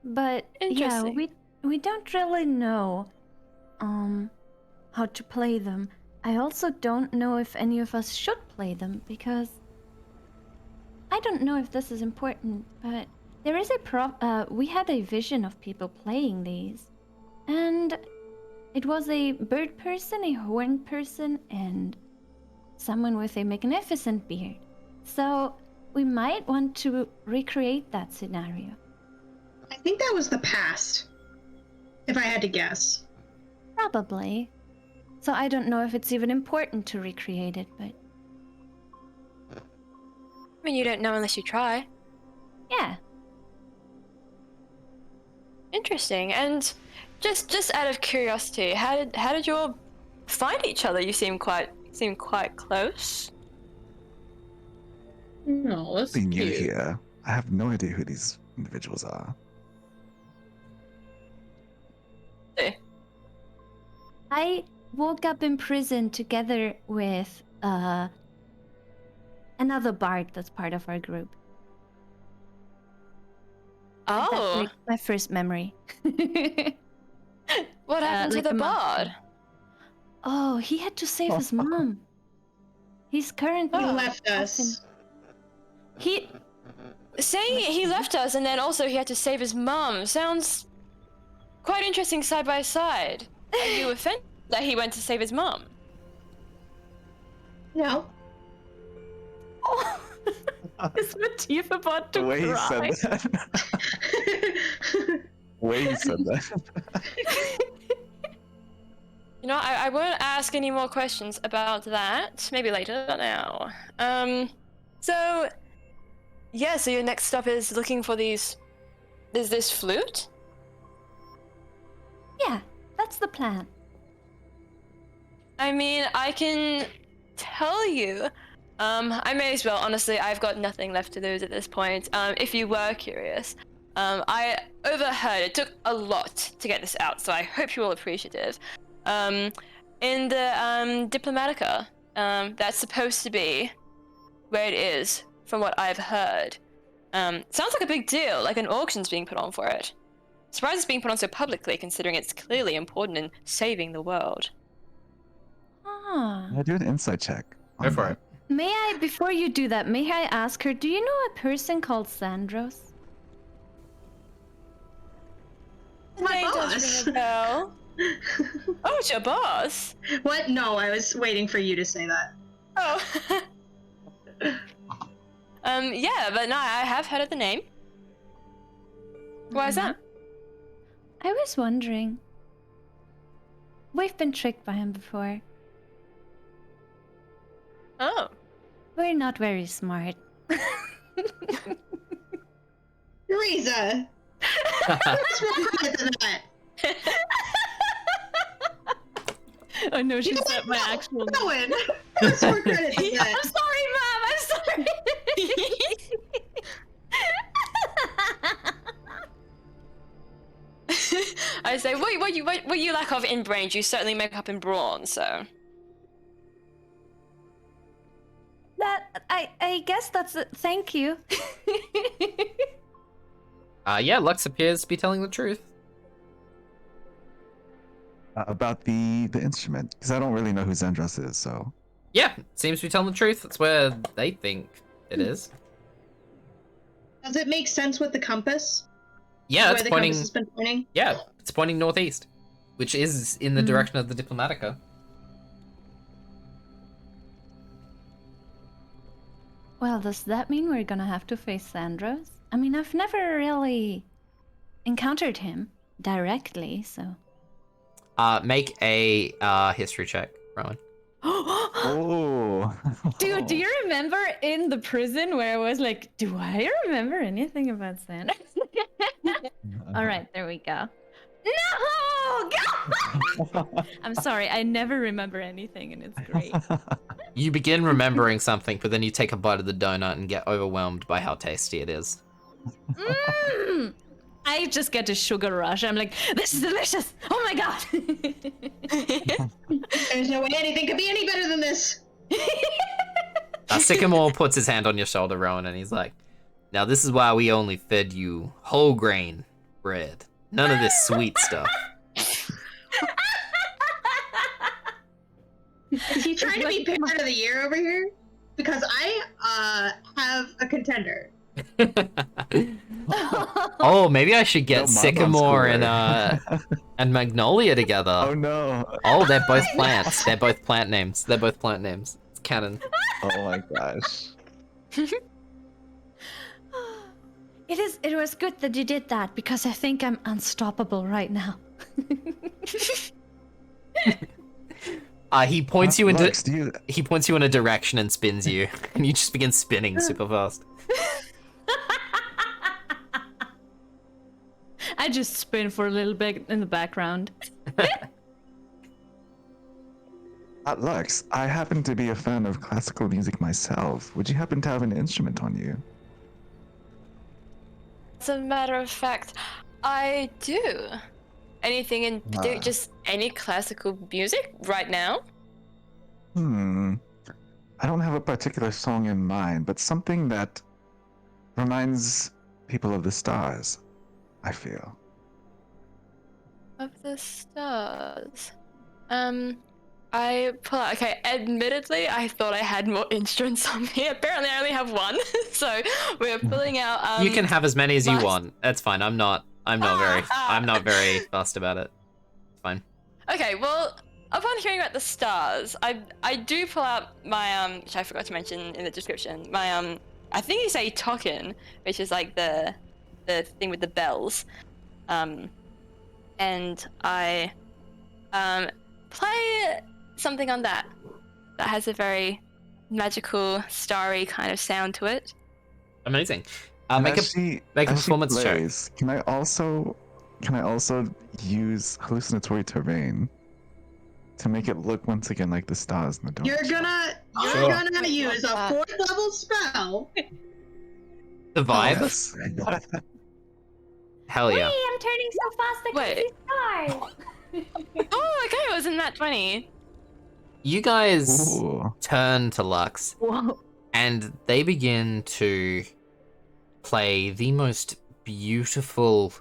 But yeah, Interesting. we don't really know how to play them. I also don't know if any of us should play them because I don't know if this is important, but there is we had a vision of people playing these, and it was a bird person, a horn person, and someone with a magnificent beard. So we might want to recreate that scenario. I think that was the past, if I had to guess. Probably. So I don't know if it's even important to recreate it, but I mean, you don't know unless you try. yeah. Interesting. And just out of curiosity, how did you all find each other? You seem quite close. No, that's Being new cute. here, I have no idea who these individuals are. I woke up in prison together with another bard that's part of our group. That's Oh, like my first memory. what happened to like the a month bard? ago. Oh, he had to save his mom. He's currently He Oh. left us. He Saying he left us and then also he had to save his mum sounds quite interesting side by side. Are you offended that he went to save his mum? No. Oh, is Matif about to The way he cry? said that. The way he said that. You know, I won't ask any more questions about that. Maybe later, not now. So yeah, so your next stop is looking for these. Is this flute? Yeah, that's the plan. I mean, I can tell you. I may as well. Honestly, I've got nothing left to lose at this point. If you were curious, I overheard. It took a lot to get this out, so I hope you're all appreciative. In the Diplomatica, that's supposed to be where it is, from what I've heard. Sounds like a big deal, like an auction's being put on for it. Surprised it's being put on so publicly, considering it's clearly important in saving the world. Ah. Can I do an insight check? Go on for that? it. May I, before you do that, may I ask her, do you know a person called Sandros? My Name does boss. ring a bell. Oh, it's your boss. What? No, I was waiting for you to say that. Oh. Yeah, but no, I have heard of the name. Why is that? I was wondering. We've been tricked by him before. Oh. We're not very smart. Yereza! That's more credit than that. Oh no, You she know said what? my No, actual name. Rowen. That's more credit than I'm that. sorry, Mom. I'm sorry. I say, what you lack of in brains, you certainly make up in brawn, so. That I guess that's it. Thank you. Yeah, Lux appears to be telling the truth. About the instrument, because I don't really know who Zandros is, so. Yeah, seems to be telling the truth. That's where they think it is. Does it make sense with the compass? Yeah, Where it's the pointing. compass has been pointing? Yeah, it's pointing northeast, which is in the direction of the Diplomatica. Well, does that mean we're gonna have to face Sandros? I mean, I've never really encountered him directly, so. Make a history check, Rowan. Oh. Dude, do you remember in the prison where I was like, do I remember anything about Sandros? All right, there we go. No! God! I'm sorry, I never remember anything, and it's great. You begin remembering something, but then you take a bite of the donut and get overwhelmed by how tasty it is. I just get a sugar rush. I'm like, this is delicious! Oh my god! There's no way anything could be any better than this. Sycamore puts his hand on your shoulder, Rowan, and he's like, now this is why we only fed you whole grain bread. None of this sweet stuff. Is he trying to be parent of the year over here? Because I have a contender. Oh, maybe I should get No, my Sycamore mom's and Magnolia together. Oh no. Oh, they're both plants. They're both plant names. They're both plant names. It's canon. Oh my gosh. It was good that you did that, because I think I'm unstoppable right now. He points you into Lux, he points you in a direction and spins you, and you just begin spinning super fast. I just spin for a little bit in the background. Lux, I happen to be a fan of classical music myself. Would you happen to have an instrument on you? As a matter of fact, I do. Anything in just any classical music right now? I don't have a particular song in mind, but something that reminds people of the stars, I feel. Of the stars. I pull out. Okay, admittedly, I thought I had more instruments on me. Apparently, I only have one. So we're pulling out. You can have as many as you want. That's fine. I'm not very fussed about it. It's fine. Okay, well, upon hearing about the stars, I do pull out my which I forgot to mention in the description. My I think you say token, which is like the thing with the bells. And I play something on that has a very magical, starry kind of sound to it. Amazing. And Make as a performance check. plays, Can I also use hallucinatory terrain to make it look once again like the stars in the dark? You're gonna use a 4th level spell. The vibe. Yes. Hell yeah. I'm turning so fast I Wait. can see stars. Oh, okay, it was in that 20. You guys Ooh. turn to Lux, Whoa. and they begin to play the most beautiful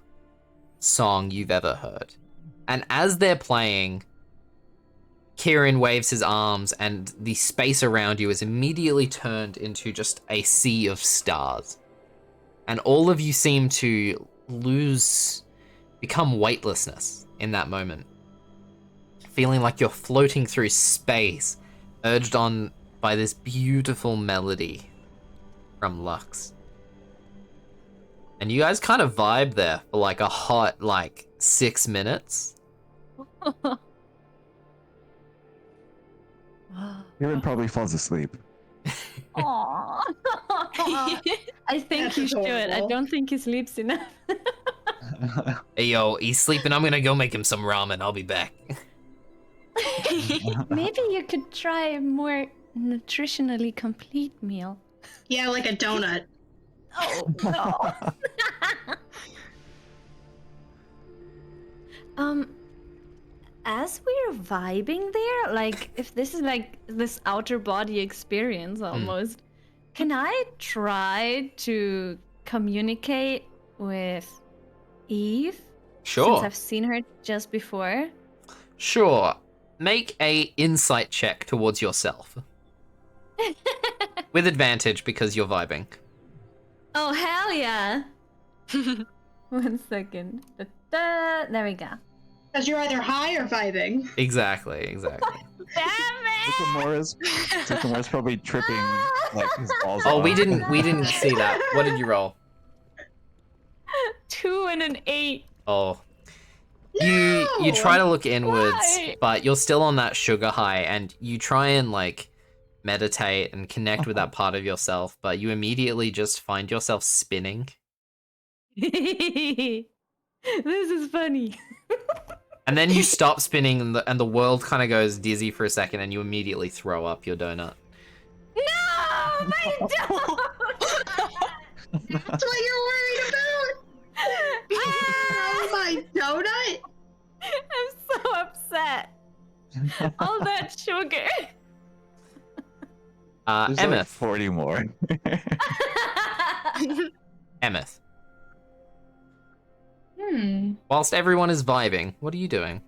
song you've ever heard. And as they're playing, Ciaran waves his arms, and the space around you is immediately turned into just a sea of stars. And all of you seem to become weightlessness in that moment. Feeling like you're floating through space, urged on by this beautiful melody from Lux. And you guys kind of vibe there for like a hot, 6 minutes. Ciaran probably falls asleep. Aww. I think That's he should. I adorable. don't think he sleeps enough. Hey yo, he's sleeping, I'm gonna go make him some ramen, I'll be back. Maybe you could try a more nutritionally complete meal. Yeah, like a donut. Oh no. As we're vibing there, like if this is like this outer body experience almost, can I try to communicate with Eve? Sure. Since I've seen her just before. Sure. Make a insight check towards yourself. With advantage because you're vibing. Oh hell yeah! 1 second. There we go. Because you're either high or vibing. Exactly. Damn Sycamore's probably tripping like his balls Oh, off. we didn't see that. What did you roll? 2 and an 8. Oh. You try to look inwards, Why? but you're still on that sugar high, and you try and like meditate and connect with that part of yourself, but you immediately just find yourself spinning. This is funny. And then you stop spinning, and the world kind of goes dizzy for a second, and you immediately throw up your donut. No, my dog! That's what you're worried about. Oh, my donut. I'm so upset. All that sugar. There's Emmyth. like 40 more. Emmyth. Whilst everyone is vibing, what are you doing?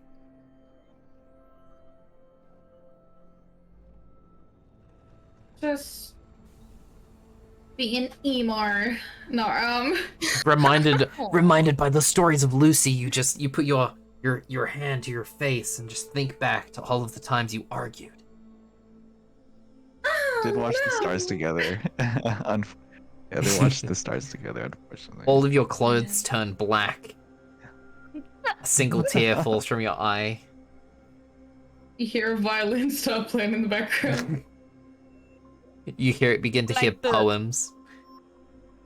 Just being emo. No, Reminded by the stories of Lucy, you put your hand to your face and just think back to all of the times you argued. Did watch the stars together. Yeah, they watched the stars together, unfortunately. All of your clothes turn black. A single tear falls from your eye. You hear a violin start playing in the background. You begin to hear poems.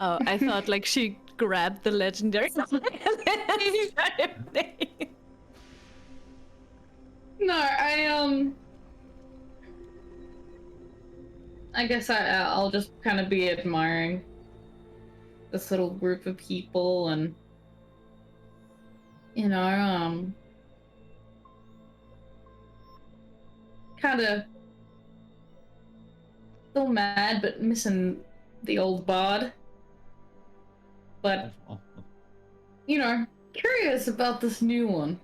Oh, I thought like she grabbed the legendary and then started playing. No, I guess I'll just kind of be admiring this little group of people, and kind of still mad but missing the old bard, but curious about this new one.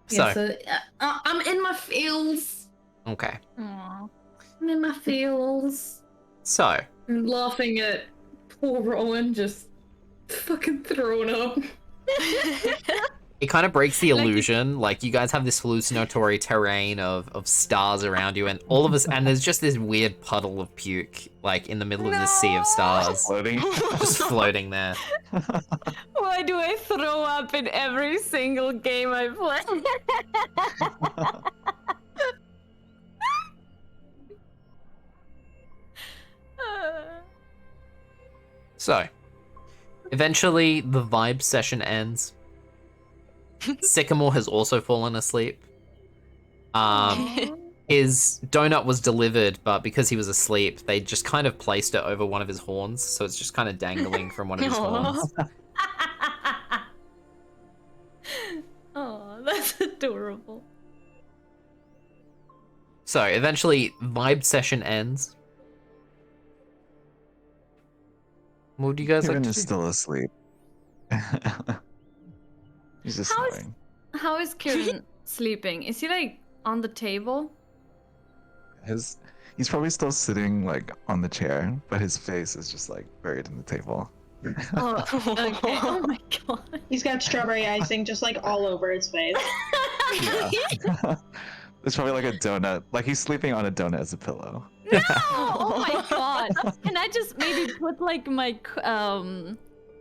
So, I'm in my feels. okay. Aww. I'm in my feels. So, I'm laughing at poor Rowen just fucking throwing up. it kind of breaks the illusion. Like, you guys have this hallucinatory terrain of stars around you, and all of us, and there's just this weird puddle of puke, like, in the middle of this sea of stars. Floating. Just floating there. Why do I throw up in every single game I play? So, eventually, the vibe session ends. Sycamore has also fallen asleep. His donut was delivered, but because he was asleep, they just kind of placed it over one of his horns, so it's just kind of dangling from one of his horns. Oh, that's adorable. So, eventually, vibe session ends. What do you guys like Ciaran to is do? still asleep. He's just snoring. How is Ciaran sleeping? Is he like on the table? He's probably still sitting like on the chair, but his face is just like buried in the table. Oh, okay. Oh my god. He's got strawberry icing just like all over his face. Yeah. It's probably like a donut. Like he's sleeping on a donut as a pillow. No! Oh my god. Can I just maybe put like my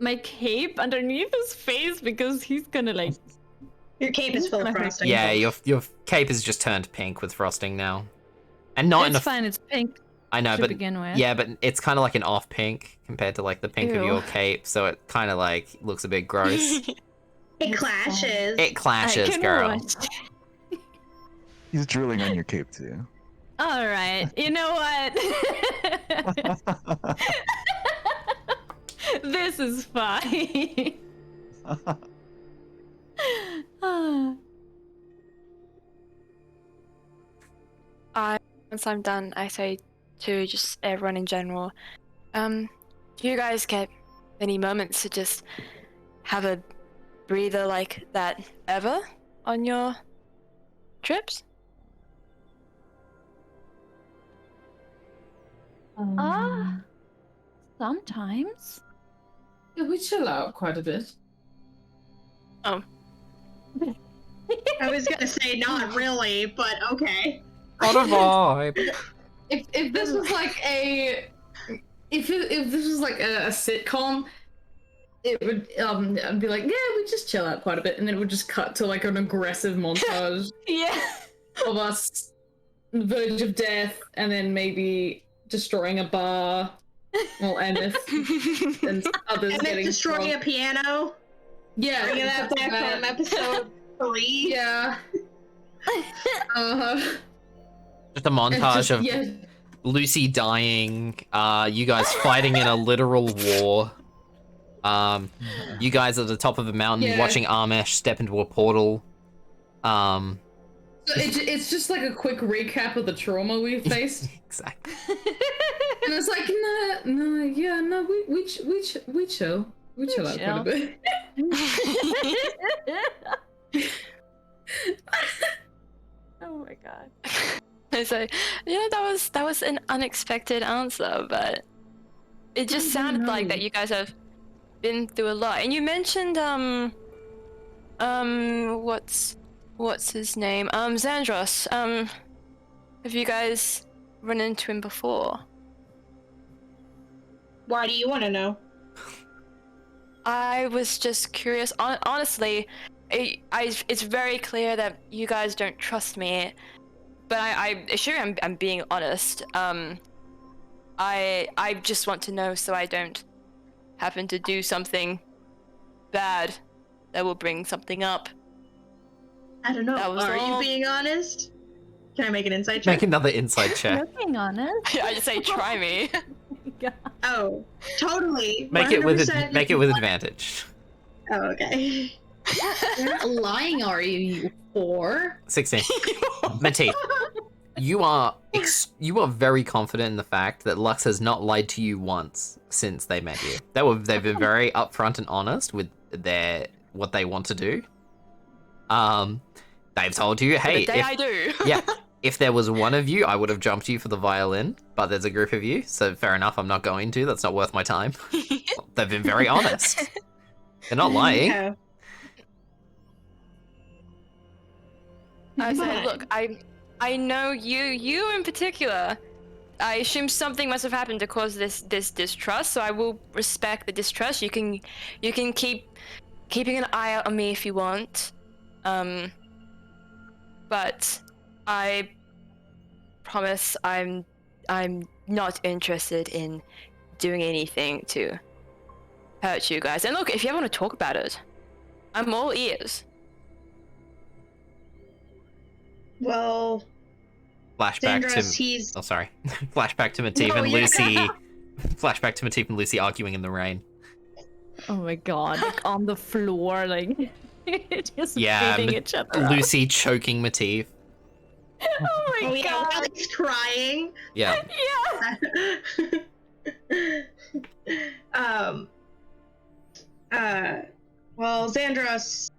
my cape underneath his face because he's gonna like. Your cape is full of frosting. Yeah, your cape is just turned pink with frosting now. And not in It's a fine. It's pink. I know, to but begin with. yeah, but it's kind of like an off pink compared to like the pink of Ew. your cape, so it kind of like looks a bit gross. It clashes. It clashes, I can girl. watch. He's drooling on your cape too. All right. You know what? This is fine. Once I'm done, I say to just everyone in general, do you guys get any moments to just have a breather like that ever on your trips? Sometimes. Yeah, we chill out quite a bit. I was gonna say not really, but okay. What a vibe. If this was like a if this was like a sitcom, it would I'd be like, yeah, we just chill out quite a bit, and then it would just cut to like an aggressive montage Yeah. of us on the verge of death, and then maybe destroying a bar. Well, Emmyth and others And then getting destroying a drunk. piano. Yeah, Bringing that stuff back like from that. episode 3. Yeah. Just a montage of yeah. Lucy dying, you guys fighting in a literal war. You guys at the top of a mountain Yeah. watching Armesh step into a portal. So it's just like a quick recap of the trauma we faced. Exactly. And it's like, no, we chill. We chill out quite a bit. Oh my god. So, yeah, that was an unexpected answer, but it just sounded like that you guys have been through a lot. And you mentioned what's his name? Xandros. Have you guys run into him before? Why do you want to know? I was just curious. Honestly, it's very clear that you guys don't trust me, but I assure you I'm being honest. I just want to know so I don't happen to do something bad that will bring something up. I don't know. That was Are all. you being honest? Can I make an insight check? Make another inside check. Looking honest. I just say try me. Oh, totally. Make it with 100% advantage. Oh, okay. You're not lying, are you, you whore? 16. Matif, you are very confident in the fact that Lux has not lied to you once since they met you. They've been very upfront and honest with what they want to do. They've told you, hey, The day I do. yeah, if there was one of you, I would have jumped you for the violin, but there's a group of you, so fair enough, I'm not going to. That's not worth my time. They've been very honest. They're not lying. Yeah. I said, look, I know you in particular. I assume something must have happened to cause this distrust, so I will respect the distrust. You can keep keeping an eye out on me if you want. But I promise I'm not interested in doing anything to hurt you guys. And look, if you ever want to talk about it, I'm all ears. Well, Flashback Xandros, to he's... oh sorry, flashback to Matif and yeah. Lucy. Flashback to Matif and Lucy arguing in the rain. Oh my god, like on the floor, like just Yeah, beating each other up. Lucy choking Matif. Oh my Oh, yeah, god. while he's crying. Yeah. Well, Xandros,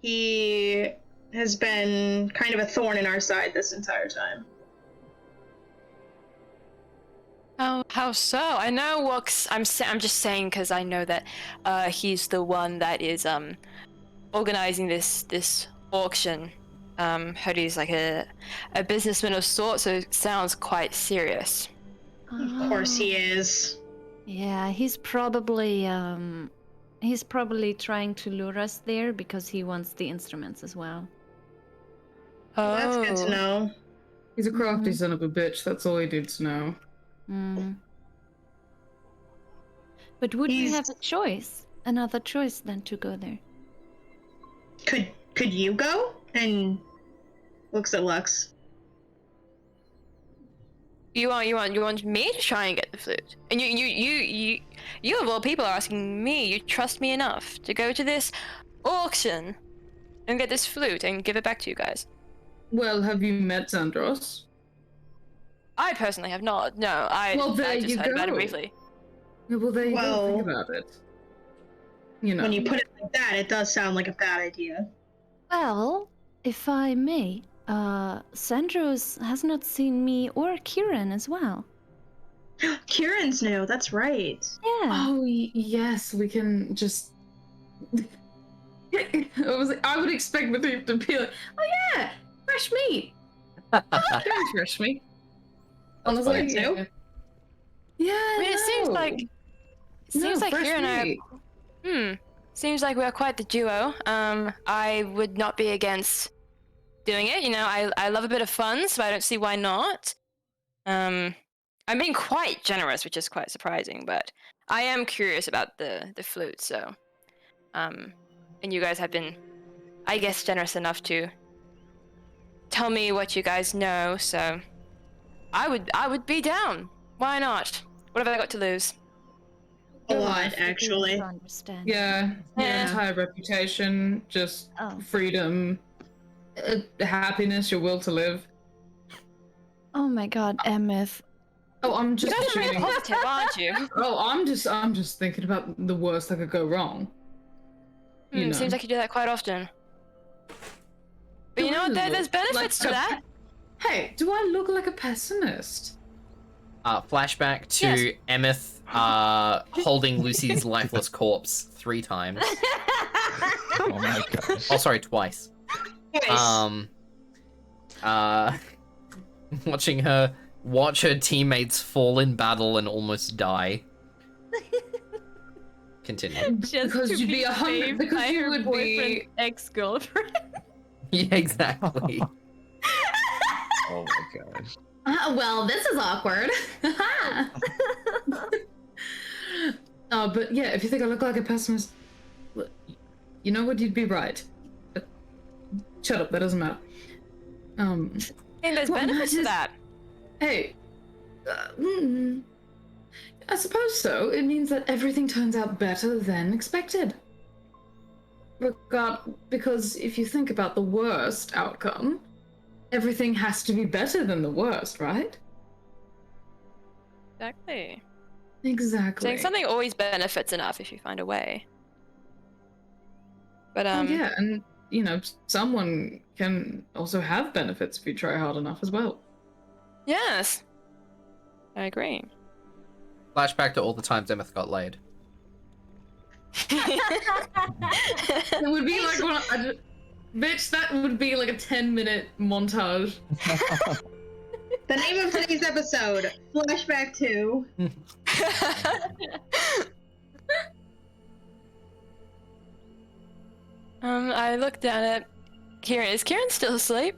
he has been kind of a thorn in our side this entire time. How so? I know Wox. I'm just saying because I know that he's the one that is organizing this auction. Heard he's like a businessman of sorts, so it sounds quite serious. Of course he is. Yeah, he's probably trying to lure us there because he wants the instruments as well. Oh, That's good to know. He's a crafty son of a bitch, that's all he needs to know. Mm. But would we have a choice? Another choice than to go there? Could you go? And looks at Lux. You want me to try and get the flute? And you of all people are asking me. You trust me enough to go to this auction and get this flute and give it back to you guys? Well, have you met Xandros? I personally have not. No, Well, there I just you heard about it go. briefly. Yeah, well, there you go. Well, Think about it. You know. When you put it like that, it does sound like a bad idea. Well, if I may, Sandros has not seen me or Ciaran as well. Ciaran's new, that's right. Yeah. Oh, yes, we can just... I would expect Matif to be like, oh yeah, fresh meat. Doing fresh meat. Honestly, funny. yeah. I mean, it seems like fresh here and I. meat. Seems like we're quite the duo. I would not be against doing it. You know, I love a bit of fun, so I don't see why not. I'm being quite generous, which is quite surprising, but I am curious about the flute. So, and you guys have been, I guess, generous enough to tell me what you guys know. So, I would be down. Why not? What have I got to lose? A lot, actually. Understand. Yeah, your Yeah. entire reputation, just Oh. freedom, happiness, your will to live. Oh my God, Emmyth. Oh, I'm You just guys are really assuming. positive, aren't you? Oh, I'm just thinking about the worst that could go wrong. You know. Seems like you do that quite often. But you know what? There's benefits to that. Hey, do I look like a pessimist? Flashback to Emmyth holding Lucy's lifeless corpse 3 times. Oh my gosh. Oh, sorry, twice. Watching her watch her teammates fall in battle and almost die. Continue. Because you'd be 100. Because you would be ex-girlfriend. Yeah, exactly. Oh my gosh. Well, this is awkward. But yeah, if you think I look like a pessimist, you know what? You'd be right. Shut up. That doesn't matter. And there's Well, benefits to just- that. Hey, I suppose so. It means that everything turns out better than expected. Because if you think about the worst outcome, everything has to be better than the worst, right? Exactly. Exactly. Saying something always benefits enough if you find a way. But Oh, yeah, and you know, someone can also have benefits if you try hard enough as well. yes, I agree. Flashback to all the times Emmyth got laid. It would be like bitch, that would be like a 10-minute montage. The name of today's episode, Flashback to... I looked at it. Ciaran, is Ciaran still asleep?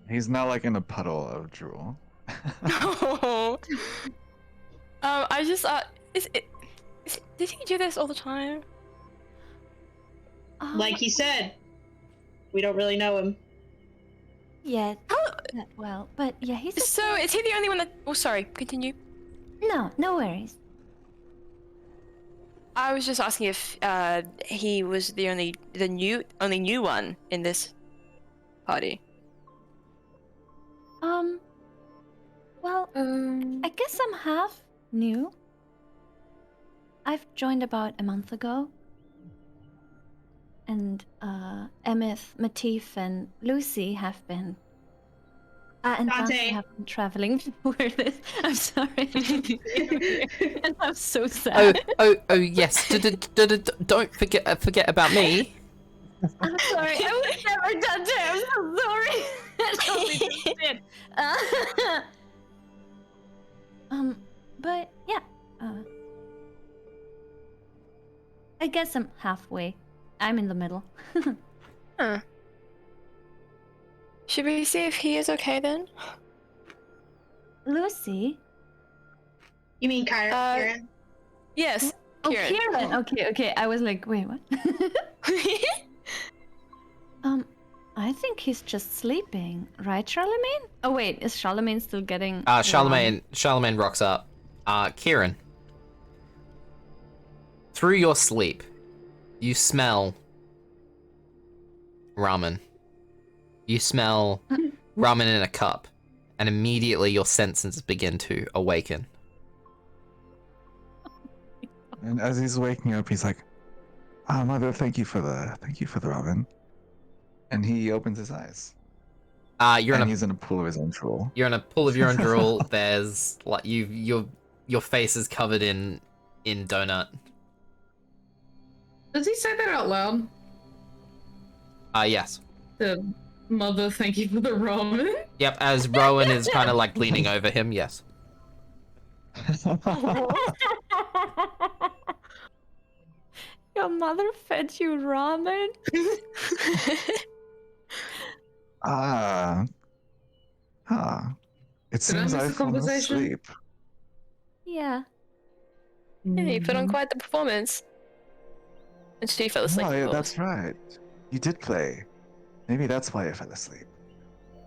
He's now like in a puddle of drool. No. I just thought, did he do this all the time? Like he said, we don't really know him. Yeah, How? that well, but yeah, he's So is he the only one that? Oh, sorry. Continue. no worries. I was just asking if he was the only new one in this party. Well, I guess I'm half new. I've joined about a month ago. And Emmyth, Matif, and Lucy have been. And Dante Dante. have been traveling for this. I'm sorry. And I'm so sad. Oh yes. Don't forget about me. I'm sorry. I was never Dante. I'm so sorry. I totally just did. But yeah. I guess I'm halfway. I'm in the middle. Huh. Should we see if he is okay then? Lucy? You mean Ciaran? Yes. Oh, Ciaran. Ciaran. Okay. I was like, wait, what? I think he's just sleeping, right, Charlemagne? Oh wait, is Charlemagne still getting? Charlemagne rocks up. Ciaran. Through your sleep, you smell ramen. You smell ramen in a cup, and immediately your senses begin to awaken. And as he's waking up, he's like, "Ah, mother, thank you for the ramen." And he opens his eyes. He's in a pool of his own drool. You're in a pool of your own drool. There's like your face is covered in donut. Does he say that out loud? Yes. The mother, thank you for the ramen. Yep, as Rowen is kind of like leaning over him, yes. Your mother fed you ramen? Ah. Huh. It Did I seems miss the I've fallen conversation? asleep. Yeah. Yeah, you put on quite the performance. And she fell asleep. Oh, of yeah, course. that's right. You did play. Maybe that's why I fell asleep.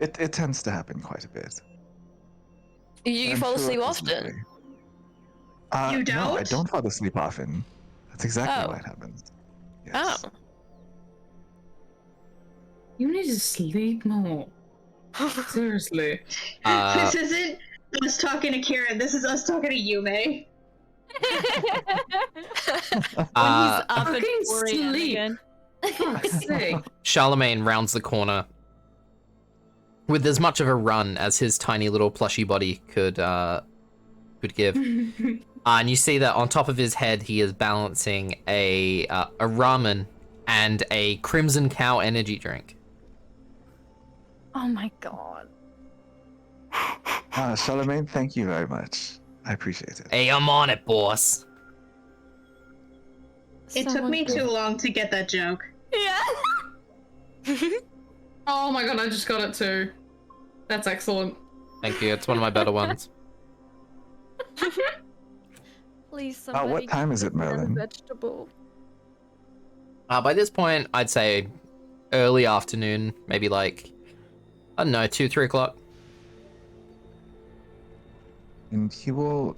It tends to happen quite a bit. You I'm fall sure asleep it is often. lovely. You No, I don't? don't fall asleep often. That's exactly Oh. why it happens. Yes. Oh. You need to sleep more. Seriously. Uh, This isn't us talking to Ciaran. This is us talking to Yume. When he's up at Fucking 4 a.m. sleep. again. Fuck's sake. Charlemagne rounds the corner with as much of a run as his tiny little plushy body could give. And you see that on top of his head, he is balancing a ramen and a Crimson Cow energy drink. Oh my god. Charlemagne, thank you very much. I appreciate it. Hey, I'm on it, boss. It took Someone me give- too long to get that joke. Yeah. Oh my god, I just got it too. That's excellent. Thank you. It's one of my better ones. Please, somebody what time give is it, this man a Merlin? Vegetable. By this point, I'd say early afternoon, maybe like, I don't know, 2, 3 o'clock. And he will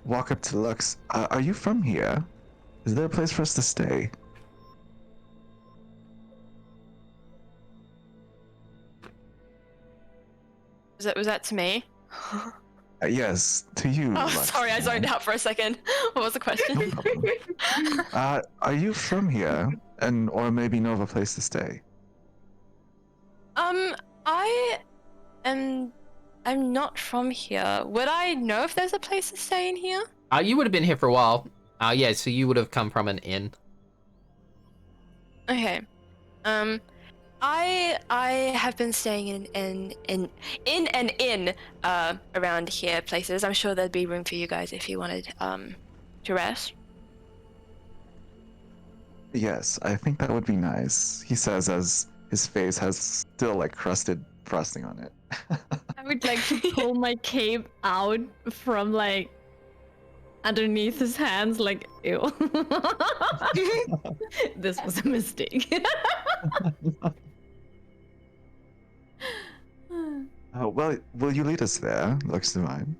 walk up to Lux. Are you from here? Is there a place for us to stay? Was that to me? Yes, to you. Oh, Lux. sorry, I zoned out for a second. What was the question? No problem. Are you from here? Or maybe know of a place to stay? I'm not from here. Would I know if there's a place to stay in here? You would have been here for a while. Yeah, so you would have come from an inn. Okay. I have been staying in around here places. I'm sure there'd be room for you guys if you wanted to rest. Yes, I think that would be nice. He says as his face has still like crusted frosting on it. I would like to pull my cape out from like underneath his hands, like, ew. This was a mistake. Oh, well, will you lead us there, Lux Divine?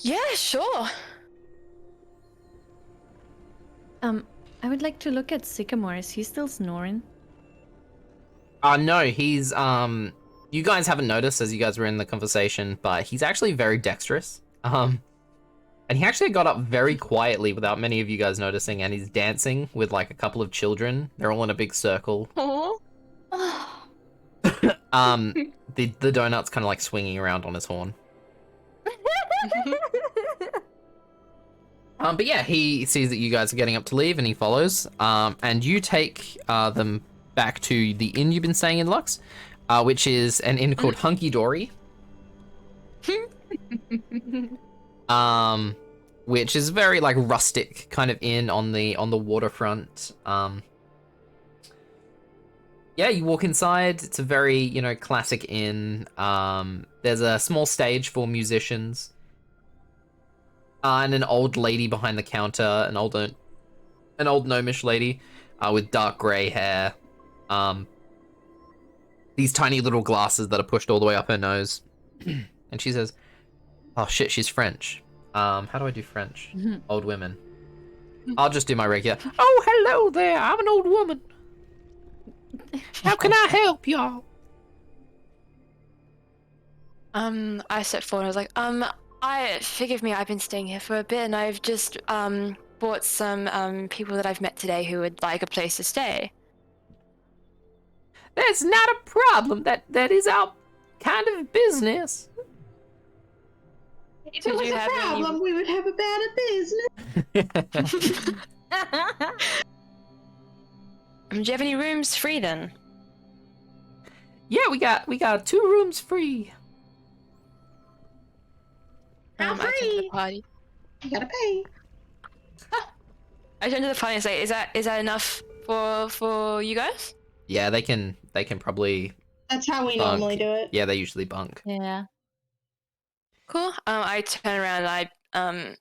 Yeah, sure. I would like to look at Sycamore. Is he still snoring? No, he's, you guys haven't noticed as you guys were in the conversation, but he's actually very dexterous. And he actually got up very quietly without many of you guys noticing, and he's dancing with like a couple of children. They're all in a big circle. Oh. The donut's kind of like swinging around on his horn. But yeah, he sees that you guys are getting up to leave, and he follows. And you take them back to the inn you've been staying in, Lux, which is an inn called Hunky Dory. Which is very like rustic kind of inn on the waterfront. Yeah, you walk inside. It's a very, you know, classic inn. There's a small stage for musicians. And an old lady behind the counter, an old gnomish lady with dark grey hair. These tiny little glasses that are pushed all the way up her nose. And she says, oh shit, she's French. How do I do French? Old women. I'll just do my regular. Oh, hello there, I'm an old woman. How can I help y'all? I stepped forward. I was like, forgive me. I've been staying here for a bit, and I've just brought some people that I've met today who would like a place to stay. That's not a problem. That is our kind of business. If it was a problem, we would have a bad business. Do you have any rooms free then? Yeah, we got 2 rooms free. How I turn to free? the party. You gotta pay. I turn to the party and say, "Is that enough for you guys?" Yeah, they can probably That's how we bunk. normally do it. Yeah, they usually bunk. Yeah. Cool. I turn around and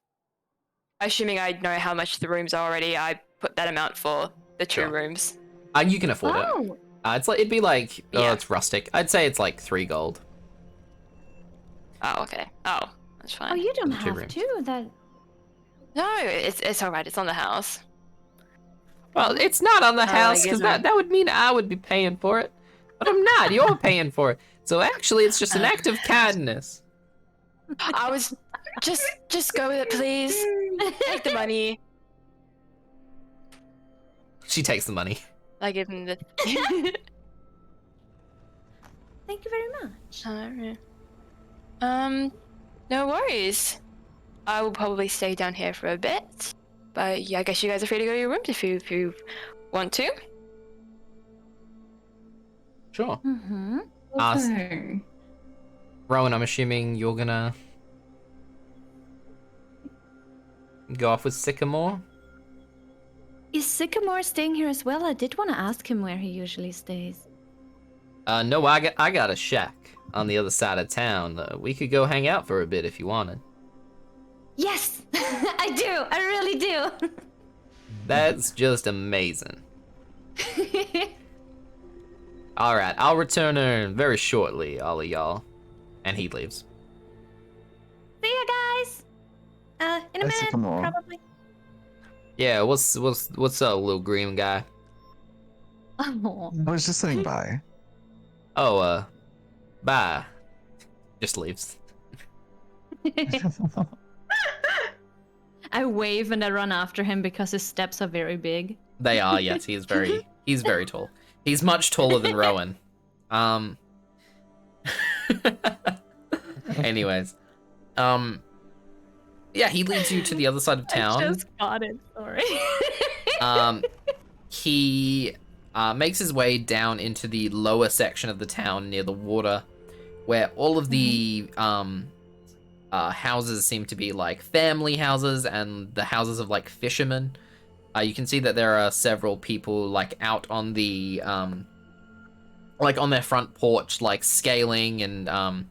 assuming I know how much the rooms are already, I put that amount for the 2 Sure. rooms. You can afford it. Oh. It'd be like Yeah. it's rustic. I'd say it's like 3 gold. Oh, okay. Oh, that's fine. Oh, you don't The 2 have rooms. to. That. No, it's all right. It's on the house. Well, it's not on the I house guess because not. that would mean I would be paying for it, but I'm not. You're paying for it. So actually, it's just an act of kindness. I was just go with it, please. Take the money. She takes the money. I give him the. Thank you very much. Alright. No worries. I will probably stay down here for a bit, but yeah, I guess you guys are free to go to your rooms if you want to. Sure. Mm-hmm. Okay. Rowan, I'm assuming you're gonna go off with Sycamore. Is Sycamore staying here as well? I did want to ask him where he usually stays. No, I got a shack on the other side of town. We could go hang out for a bit if you wanted. Yes, I do. I really do. That's just amazing. All right, I'll return very shortly, all of y'all. And he leaves. See ya, guys. In a Hi, minute, Sycamore. probably. Yeah, what's up, little green guy? Oh. I was just saying bye. Oh, bye. Just leaves. I wave and I run after him because his steps are very big. They are, yes. He's very tall. He's much taller than Rowan. Anyways, yeah, he leads you to the other side of town. I just got it. Sorry. He makes his way down into the lower section of the town near the water, where all of the houses seem to be like family houses and the houses of like fishermen. You can see that there are several people like out on the like on their front porch, like scaling and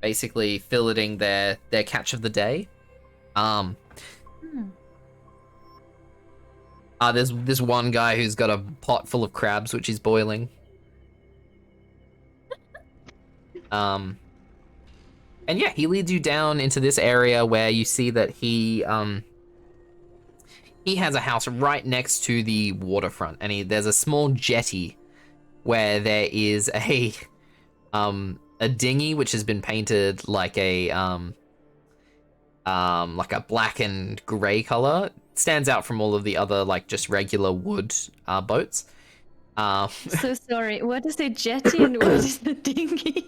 basically filleting their catch of the day. There's this one guy who's got a pot full of crabs which he's boiling. And yeah, he leads you down into this area where you see that he has a house right next to the waterfront, and there's a small jetty where there is a dinghy which has been painted like a black and gray color. It stands out from all of the other like just regular wood boats. So sorry. What is a jetty and what is the dinghy?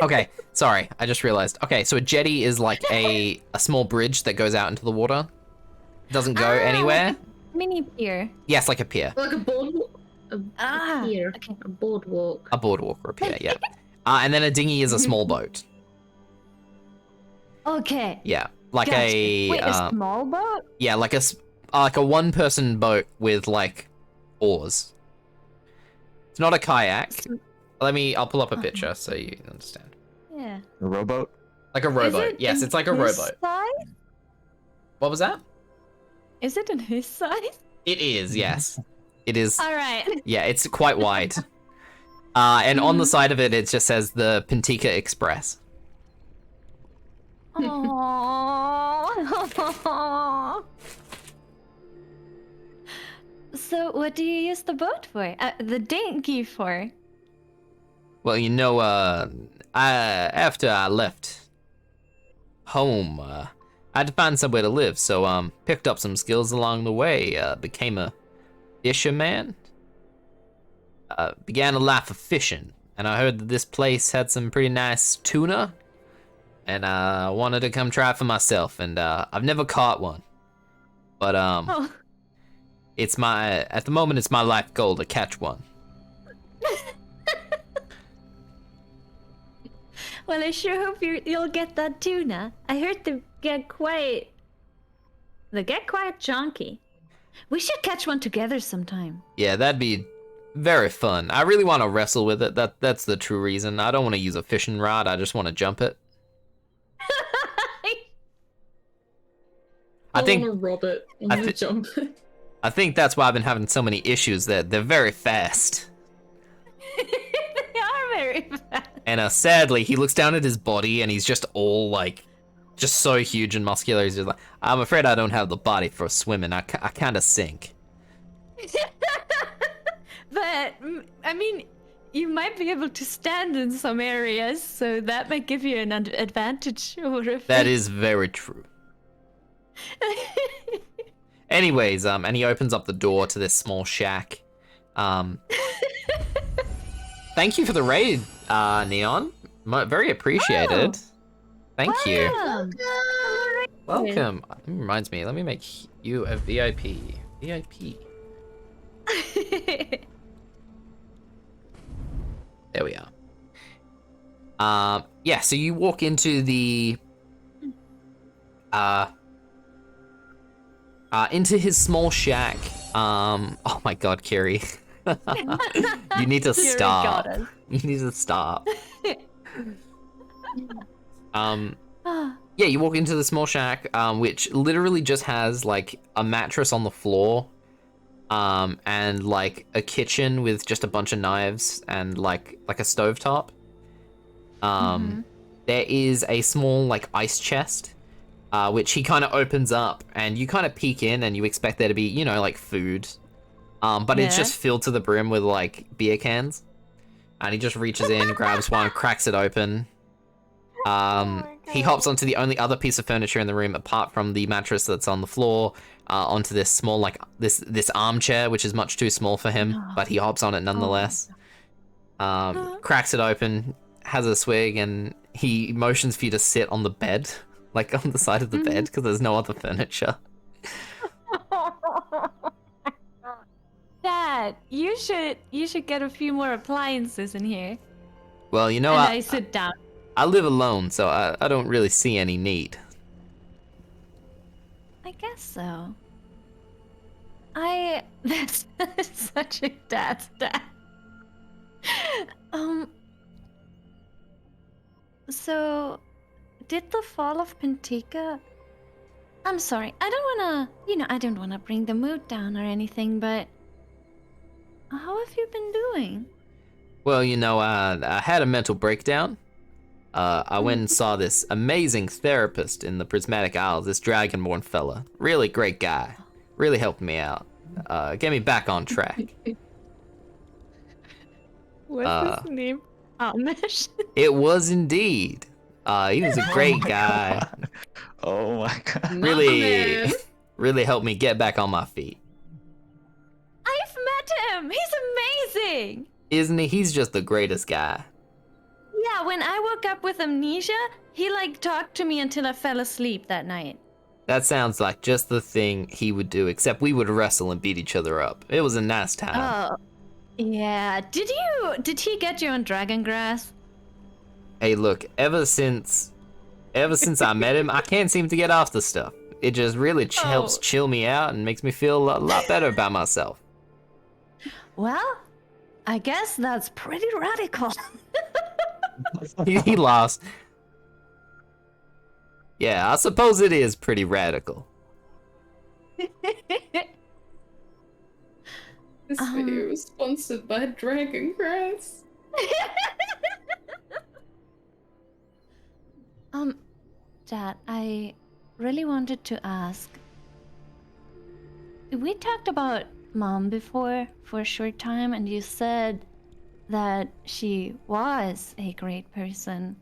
Okay, sorry, I just realized. Okay, so a jetty is like a small bridge that goes out into the water. It doesn't go anywhere. Mini pier. Yes, like a pier. Like a boardwalk. A pier. Okay. A boardwalk. A boardwalk or a pier, yeah. And then a dinghy is a small boat. Okay. Yeah, like Gotcha. a Wait, a small boat? yeah, like a one-person boat with like oars. It's not a kayak. I'll pull up a picture so you understand. Yeah. A rowboat? Like a rowboat. Yes, it's like a his rowboat. Size? What was that? Is it in his size? It is, yes. It is. All right. Yeah, it's quite wide. And on the side of it, it just says the Pentica Express. Aww. So, what do you use the boat for? The dinghy for? Well, after I left home, I had to find somewhere to live, so picked up some skills along the way. Became a fisherman. Began a life of fishing, and I heard that this place had some pretty nice tuna, and I wanted to come try it for myself. And I've never caught one, but at the moment it's my life goal to catch one. Well, I sure hope you'll get that tuna. I heard they get quite chunky. We should catch one together sometime. Yeah, that'd be very fun. I really want to wrestle with it. That's the true reason. I don't want to use a fishing rod. I just want to jump it. I want to rob it. I want to jump it. I think that's why I've been having so many issues. They're very fast. They are very fast. And sadly, he looks down at his body and he's just all like, just so huge and muscular. He's just like, I'm afraid I don't have the body for swimming. I kind of sink. But, I mean, you might be able to stand in some areas, so that might give you an advantage over a fish. That is very true. Anyways, and he opens up the door to this small shack. Thank you for the raid, Neon. Very appreciated. Oh. Thank you. Welcome. Welcome. It reminds me, let me make you a VIP. VIP. There we are. Yeah, so you walk into the into his small shack. Oh my god, Kiri. You need to stop. You need to stop. Yeah, you walk into the small shack, which literally just has like a mattress on the floor, and like a kitchen with just a bunch of knives and like a stovetop. There is a small like ice chest, which he kind of opens up, and you kind of peek in, and you expect there to be, you know, like food, but it's just filled to the brim with like beer cans, and he just reaches in, grabs one, cracks it open. He hops onto the only other piece of furniture in the room apart from the mattress that's on the floor, onto this small like this armchair, which is much too small for him, but he hops on it nonetheless. Cracks it open, has a swig, and he motions for you to sit on the bed, like on the side of the bed, because there's no other furniture. Dad, you should get a few more appliances in here. Well, you know, And I sit down. I live alone, so I don't really see any need. I guess so. That's such a dad's dad. So, did the fall of Pentica... I'm sorry, I don't wanna bring the mood down or anything, but... How have you been doing? Well, you know, I had a mental breakdown. I went and saw this amazing therapist in the Prismatic Isles, this Dragonborn fella. Really great guy. Really helped me out. Get me back on track. What's his name? Amish? It was indeed. He was a great guy. Oh my god. Really helped me get back on my feet. I've met him! He's amazing! Isn't he? He's just the greatest guy. Yeah, when I woke up with amnesia, he like talked to me until I fell asleep that night. That sounds like just the thing he would do, except we would wrestle and beat each other up. It was a nice time. Oh, yeah. Did he get you on Dragon Grass? Hey, look, ever since I met him, I can't seem to get off the stuff. It just really helps chill me out and makes me feel a lot better about myself. Well, I guess that's pretty radical. He lost. Yeah, I suppose it is pretty radical. This video was sponsored by Dragon Grass. Dad, I really wanted to ask. We talked about Mom before for a short time, and you said that she was a great person.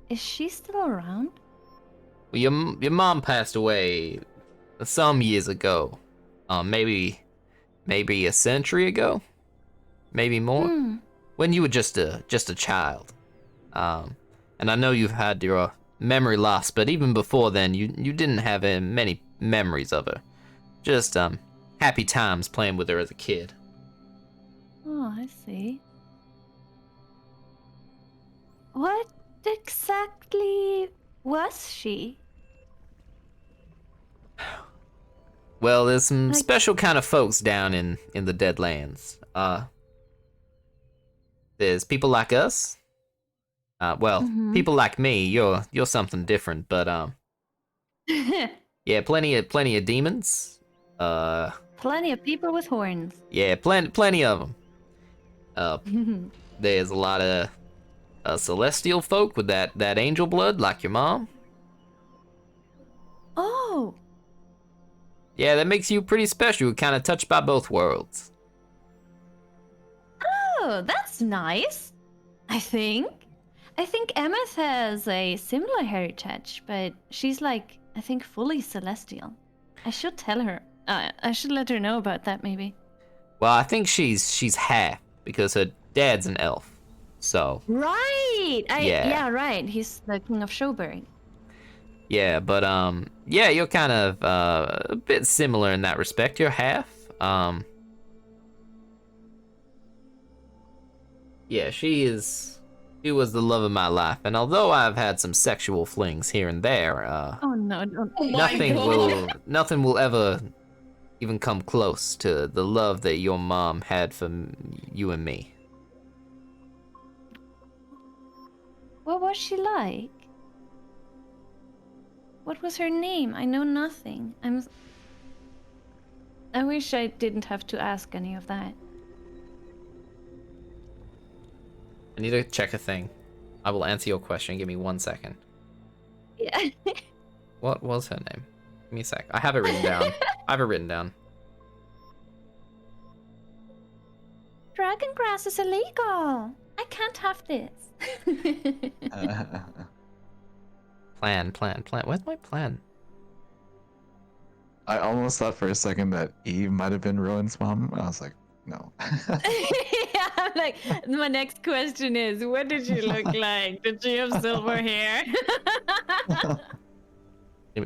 Is she still around? Well, your mom passed away some years ago. Maybe a century ago, maybe more. When you were just a child. And I know you've had your memory loss, but even before then, you didn't have many memories of her. Just happy times playing with her as a kid. Oh, I see. What exactly was she? Well, there's some Like- special kind of folks down in the Deadlands. There's people like us. Mhm. People like me. You're something different, but yeah, plenty of demons. Plenty of people with horns. Yeah, plenty of them. There's a lot of celestial folk with that angel blood, like your mom. Oh, Yeah, that makes you pretty special. Kind of touched by both worlds. oh, that's nice. I think Emmyth has a similar heritage, but she's like, I think, fully celestial. I should tell her. I should let her know about that, maybe. Well, I think she's half because her dad's an elf. So Right. Yeah. Yeah, right. He's the king of Showberry. yeah, but yeah, you're kind of a bit similar in that respect. You're half. Yeah, she was the love of my life, and although I've had some sexual flings here and there, Oh no, don't. Oh my nothing will ever even come close to the love that your mom had for you and me. What was she like? What was her name? I know nothing. I wish I didn't have to ask any of that. I need to check a thing. I will answer your question. Give me 1 second. Yeah. What was her name? Give me a sec. I have it written down. Dragon grass is illegal. I can't have this. Plan. Where's my plan? I almost thought for a second that Eve might have been Rowan's mom. I was like, no. Yeah, I'm like, my next question is, what did she look like? Did she have silver hair?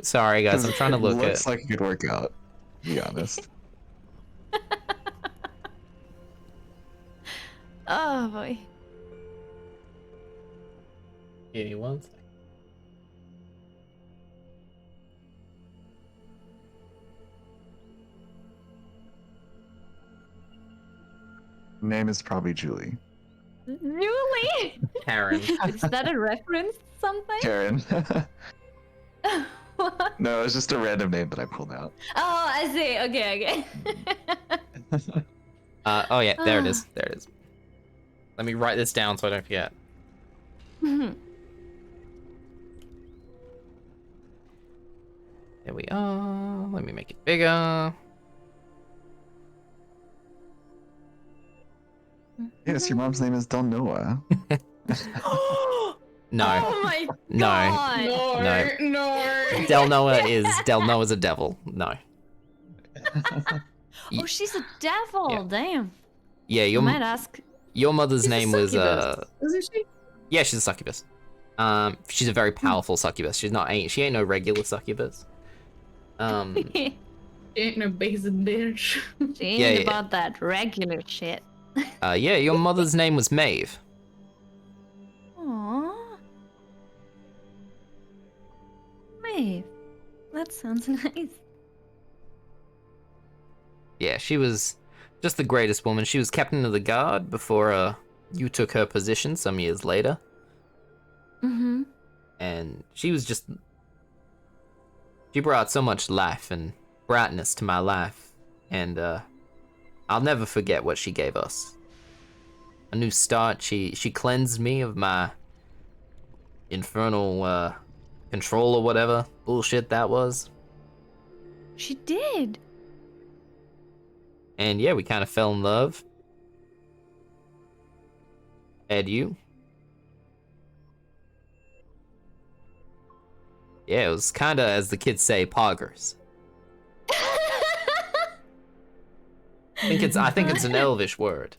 Sorry, guys. I'm trying to look Looks at. like it could work out. To be honest. Oh boy. Give me 1 second. Name is probably Julie. Julie! Karen. Is that a reference to something? Karen. What? No, it's just a random name that I pulled out. Oh, I see. Okay. Oh yeah, there it is. Let me write this down so I don't forget. There we are. Let me make it bigger. Yes, your mom's name is Don Noah. No. Oh my No. god! No. Del Noah's a devil. No. Oh, she's a devil. Yeah. Damn. Yeah, You might ask. your mother's She's a name was succubus, isn't she? yeah, she's a succubus. She's a very powerful succubus. She ain't no regular succubus. She ain't no basic bitch. She ain't Yeah. about that regular shit. Yeah, your mother's name was Maeve. Aww. Maeve. That sounds nice. Yeah, she was just the greatest woman. She was captain of the guard before you took her position some years later. Mm-hmm. And she brought so much life and brightness to my life. And I'll never forget what she gave us. A new start. She cleansed me of my infernal control or whatever bullshit that was. She did. And yeah, we kind of fell in love. Ed, you? Yeah, it was kind of, as the kids say, poggers. I think it's an elvish word.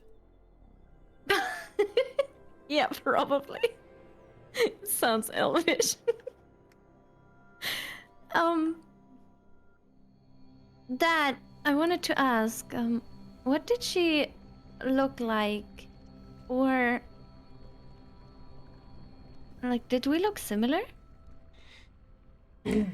Yeah, probably. Sounds elvish. Dad, I wanted to ask, what did she look like? Or, like, did we look similar? Well,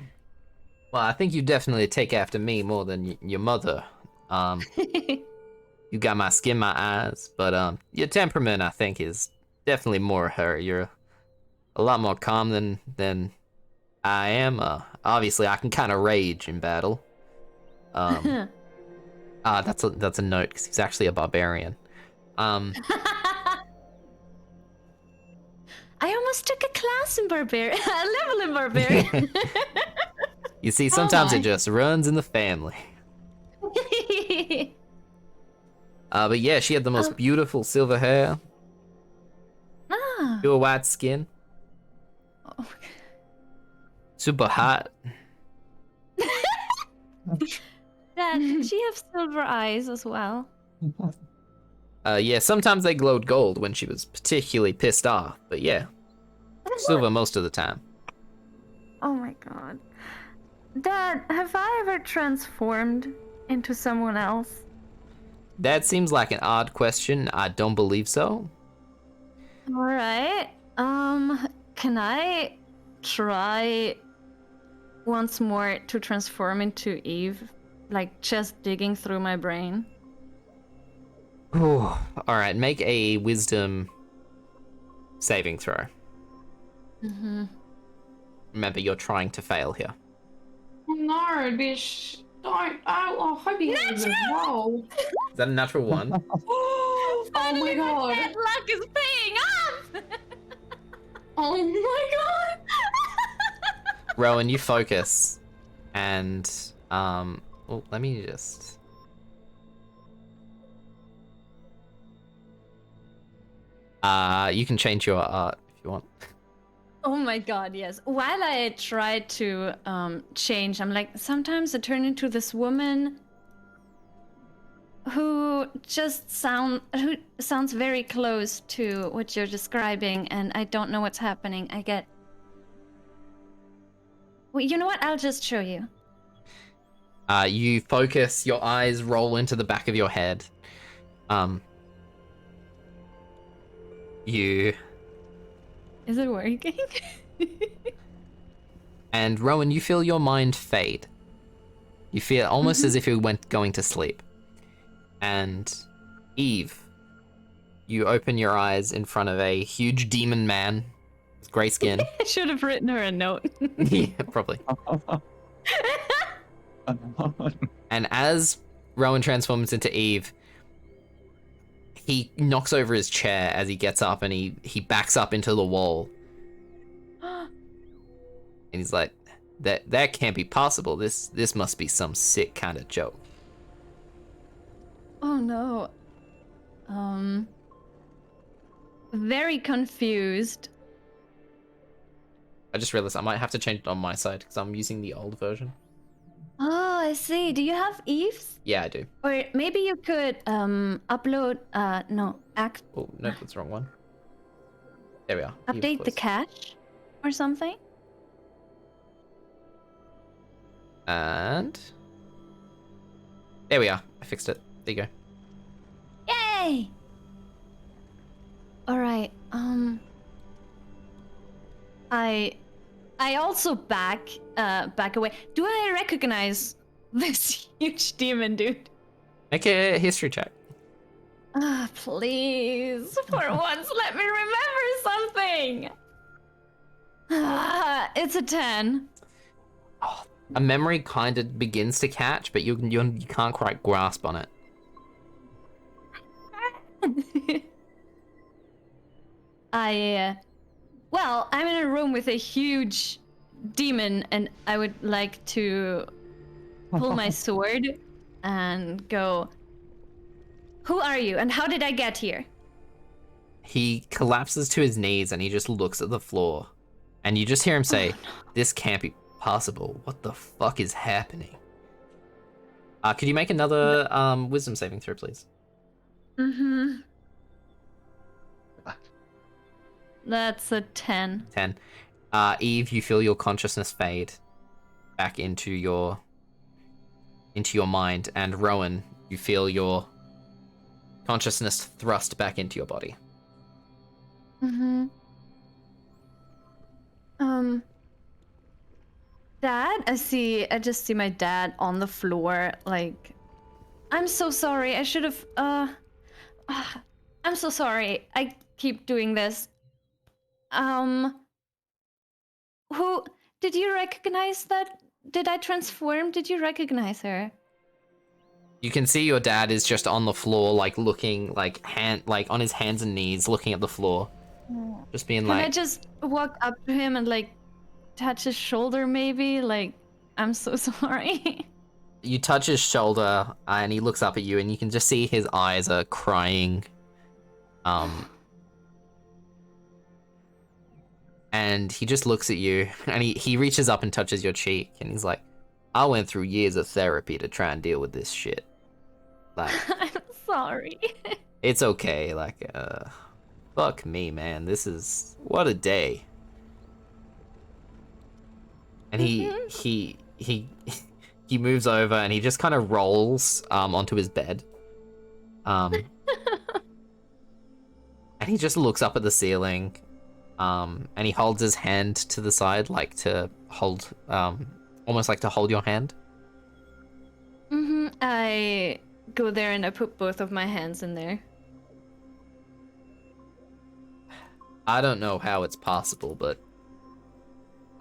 I think you definitely take after me more than your mother. You got my skin, my eyes, but your temperament, I think, is definitely more her. You're a lot more calm than I am. Obviously, I can kind of rage in battle. That's a note because he's actually a barbarian. I almost took a class in barbarian, a level in barbarian. You see, sometimes it just runs in the family. But yeah, she had the most beautiful silver hair, pure white skin, super hot. Dad, did she have silver eyes as well? Yeah, sometimes they glowed gold when she was particularly pissed off, but yeah, silver most of the time. Oh my god. Dad, have I ever transformed into someone else? That seems like an odd question. I don't believe so. Alright. Can I try once more to transform into Eve? Like, just digging through my brain? Alright, make a wisdom saving throw. Mm-hmm. Remember, you're trying to fail here. Oh no, bitch. Don't. I hope he has a roll. Is that a natural one? Oh my god. luck is paying off! Oh my god. Rowen, you focus, and well, let me just. You can change your art if you want. Oh my god, yes. While I try to change, I'm like, sometimes I turn into this woman who just sounds very close to what you're describing, and I don't know what's happening. I get. Well, you know what? I'll just show you. You focus, your eyes roll into the back of your head. You. Is it working? And Rowen, you feel your mind fade. You feel almost as if you went going to sleep. And Eve, you open your eyes in front of a huge demon man with grey skin. I should have written her a note. Yeah, probably. And as Rowen transforms into Eve, he knocks over his chair as he gets up, and he backs up into the wall. And he's like, that can't be possible. This must be some sick kind of joke. Oh no. Very confused. I just realized I might have to change it on my side because I'm using the old version. Oh, I see. Do you have Eve's? Yeah, I do. Or maybe you could upload no, act Oh, no, that's the wrong one. There we are. Eve, update the please. cache or something? And there we are. I fixed it. There you go. Yay! All right. I also back away. Do I recognize this huge demon dude? Make a history check. Ah, please. For once, let me remember something. It's a 10. A memory kind of begins to catch, but you can't quite grasp on it. Well, I'm in a room with a huge demon, and I would like to pull my sword and go, who are you, and how did I get here? He collapses to his knees and he just looks at the floor. And you just hear him say, this can't be possible. What the fuck is happening? Could you make another wisdom saving throw, please? Mm-hmm. That's a 10. 10. Eve, you feel your consciousness fade back into your into your mind, and Rowen, you feel your consciousness thrust back into your body. Mm-hmm. Dad, I just see my dad on the floor, like, I'm so sorry, I should have, I'm so sorry, I keep doing this. Who, did you recognize that? Did I transform? Did you recognize her? You can see your dad is just on the floor, like, looking, like, on his hands and knees, looking at the floor. Just being Can like... I just walk up to him and, like, touch his shoulder, maybe? Like, I'm so sorry. You touch his shoulder, and he looks up at you, and you can just see his eyes are crying. And he just looks at you, and he reaches up and touches your cheek, and he's like, I went through years of therapy to try and deal with this shit. Like, I'm sorry. it's okay, like, fuck me, man, what a day. And he moves over, and he just kind of rolls, onto his bed. And he just looks up at the ceiling, and he holds his hand to the side, like to hold, almost like to hold your hand. Mm-hmm. I go there and I put both of my hands in there. I don't know how it's possible, but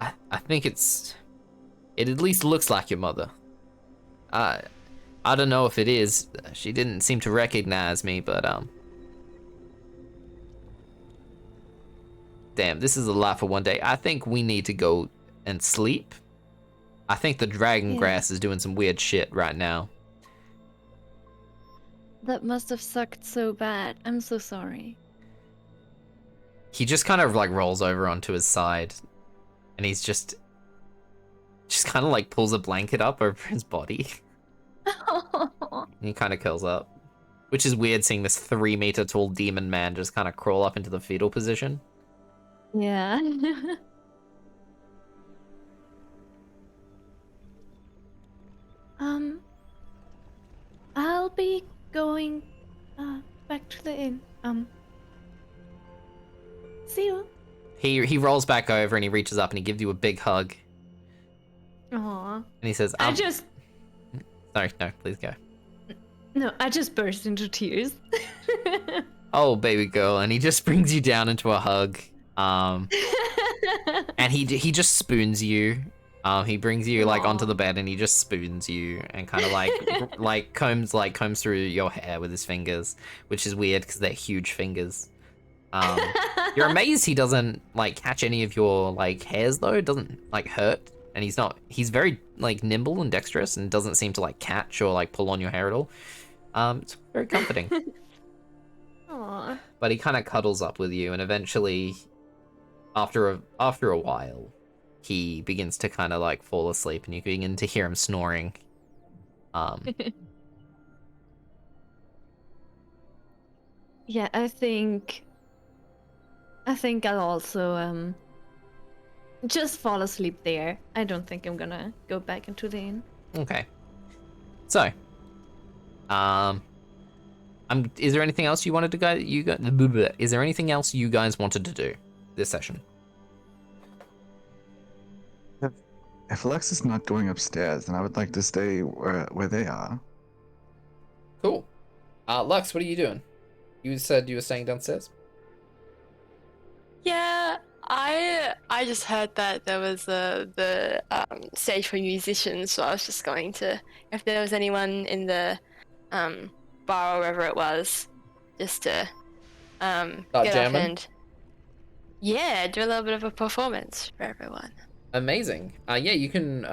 I think it at least looks like your mother. I don't know if it is. She didn't seem to recognize me, but damn, this is a lot for one day. I think we need to go and sleep. I think the dragon grass is doing some weird shit right now. That must have sucked so bad. I'm so sorry. He just kind of like rolls over onto his side, and he's just kind of like pulls a blanket up over his body. And he kind of curls up, which is weird seeing this 3-meter tall demon man just kind of crawl up into the fetal position. Yeah. I'll be going back to the inn. See you. He rolls back over and he reaches up and he gives you a big hug. Aww. And he says, Sorry, no, please go. No, I just burst into tears. Oh, baby girl. And he just brings you down into a hug. And he just spoons you. He brings you like onto the bed and he just spoons you and kind of like combs through your hair with his fingers, which is weird because they're huge fingers. You're amazed he doesn't like catch any of your like hairs though. It doesn't like hurt, and he's very like nimble and dexterous and doesn't seem to like catch or like pull on your hair at all. It's very comforting. Aww. But he kind of cuddles up with you, and eventually, after a while, he begins to kind of like fall asleep, and you begin to hear him snoring. Yeah, I think I'll also just fall asleep there. I don't think I'm gonna go back into the inn. Okay. So, is there anything else you wanted to go? Is there anything else you guys wanted to do this session? If Lex is not going upstairs, then I would like to stay where they are. Cool. Lux, what are you doing? You said you were staying downstairs? Yeah, I just heard that there was the stage for musicians, so I was just going to, if there was anyone in the bar or wherever it was, just to get up and do a little bit of a performance for everyone. Amazing. Yeah, you can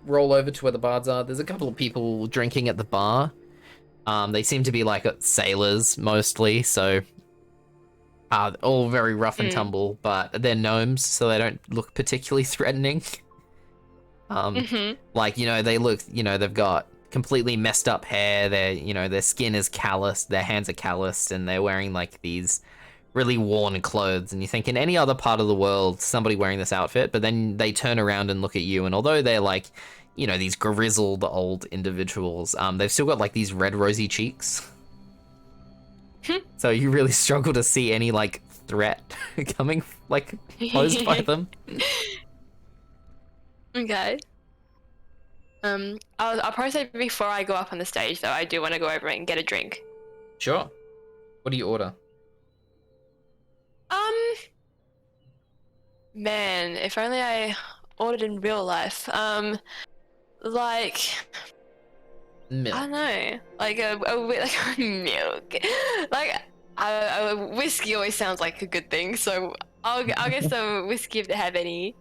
roll over to where the bars are. There's a couple of people drinking at the bar. They seem to be like sailors mostly, so all very rough and tumble, but they're gnomes, so they don't look particularly threatening. Like, they look, they've got completely messed up hair, their skin is calloused, their hands are calloused, and they're wearing like these really worn clothes, and you think in any other part of the world somebody wearing this outfit, but then they turn around and look at you, and although they're like, you know, these grizzled old individuals. They've still got like these red rosy cheeks. So you really struggle to see any like threat coming like posed by them. Okay. I'll probably say before I go up on the stage though, I do want to go over and get a drink. Sure. What do you order? Man, if only I ordered in real life. Like Milk. I don't know, like like milk. Like whiskey always sounds like a good thing, so I'll get some whiskey if they have any.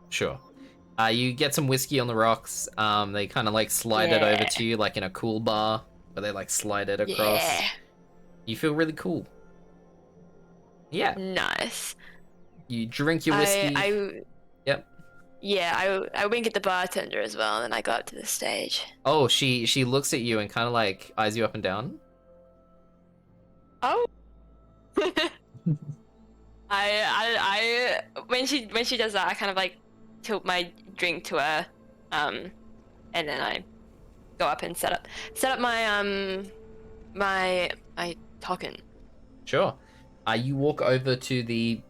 Sure. You get some whiskey on the rocks. They kind of like slide it over to you like in a cool bar where they like slide it across. Yeah. You feel really cool. Yeah. Nice. You drink your whiskey. Yep. Yeah, I wink at the bartender as well, and then I go up to the stage. Oh, she looks at you and kind of like eyes you up and down. Oh. I when she does that, I kind of like tilt my drink to her, and then I go up and set up my my token. Sure. You walk over to the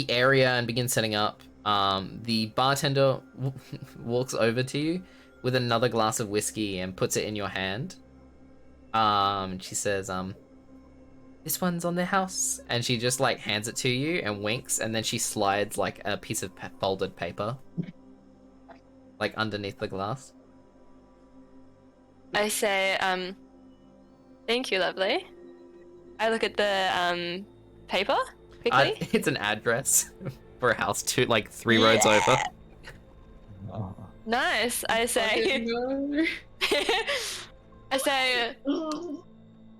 area and begin setting up. The bartender walks over to you with another glass of whiskey and puts it in your hand. She says, this one's on the house. And she just like hands it to you and winks, and then she slides like a piece of folded paper like underneath the glass. I say, thank you, lovely. I look at the paper quickly. It's an address for a house like 3 roads over. Nice. I say,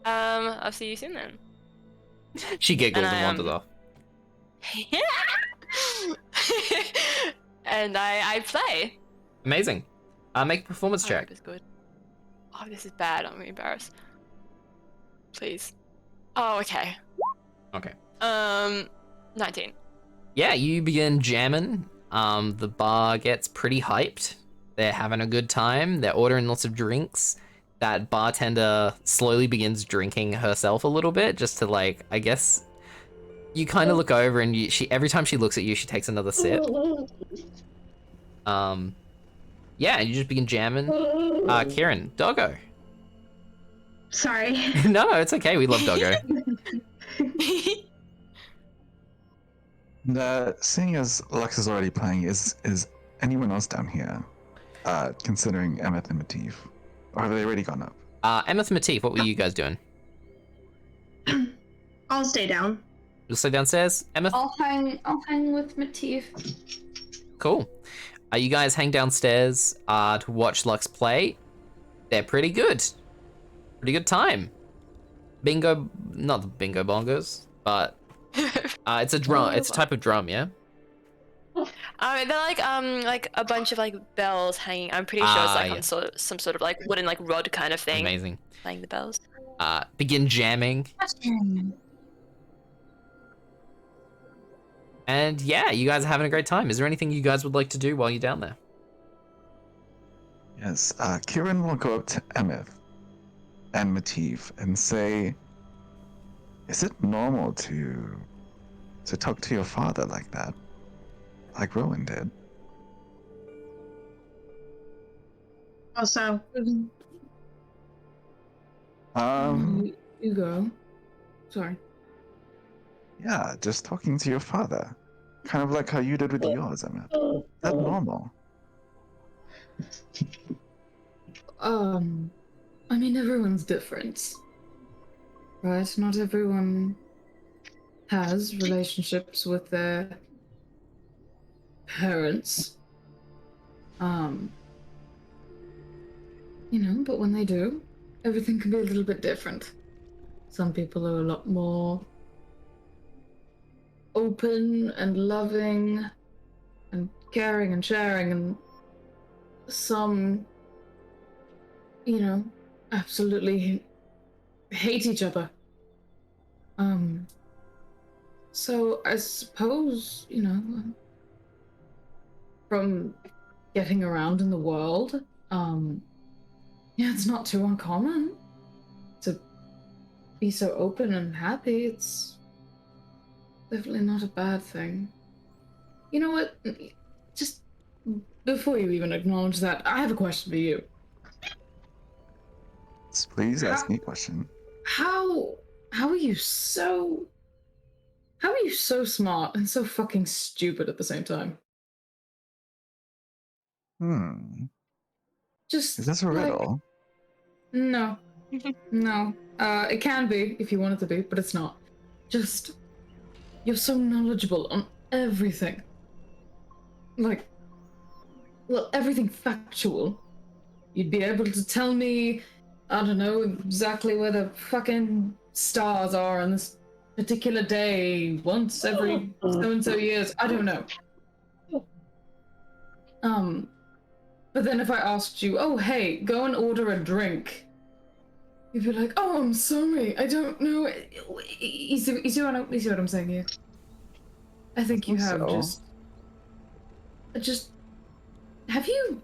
I'll see you soon then. She giggles and wanders off. And I play. Amazing. Make a performance I check. hope it's good. Oh, this is bad. I'm embarrassed. Please. Oh, okay. Okay. 19. Yeah, you begin jamming. The bar gets pretty hyped. They're having a good time. They're ordering lots of drinks. That bartender slowly begins drinking herself a little bit, just to like, I guess, you kind of look over and she every time she looks at you, she takes another sip. Yeah, and you just begin jamming. Ciaran, Doggo. Sorry. No, it's okay. We love Doggo. Seeing as Lux is already playing, is anyone else down here? Considering Emmyth and Matif, or have they already gone up? Emmyth and Matif, what were you guys doing? I'll stay down. You'll stay downstairs, Emmyth? I'll hang with Matif. Cool. You guys hang downstairs to watch Lux play. They're pretty good. Pretty good time. Bingo, not the bingo bongos, but it's a drum. It's a type of drum, yeah. They're like a bunch of like bells hanging. I'm pretty sure it's like yeah. on some sort of like wooden like rod kind of thing. Amazing. Playing the bells. Begin jamming. And yeah, you guys are having a great time. Is there anything you guys would like to do while you're down there? Yes, Ciaran will go up to Emmyth and Matif and say, is it normal to talk to your father like that? Like Rowen did? Also, You go. Sorry. Yeah, just talking to your father. Kind of like how you did with yours, Emmyth. Is that normal? I mean, everyone's different. Right? Not everyone has relationships with their parents. You know, but when they do, everything can be a little bit different. Some people are a lot more open and loving and caring and sharing, and some, you know, absolutely hate each other. So I suppose, you know, from getting around in the world. Yeah, it's not too uncommon to be so open and happy. It's definitely not a bad thing. You know what? Just before you even acknowledge that, I have a question for you. Please ask me a question. How are you so smart and so fucking stupid at the same time? Just Is this a riddle? No. No. It can be if you want it to be, but it's not. Just you're so knowledgeable on everything. Like, well, everything factual. You'd be able to tell me, I don't know, exactly where the fucking stars are on this particular day once every so-and-so years. I don't know. But then if I asked you, oh, hey, go and order a drink, you'd be like, oh, I'm sorry, I don't know. You see what I'm saying here? I think you have just... Have you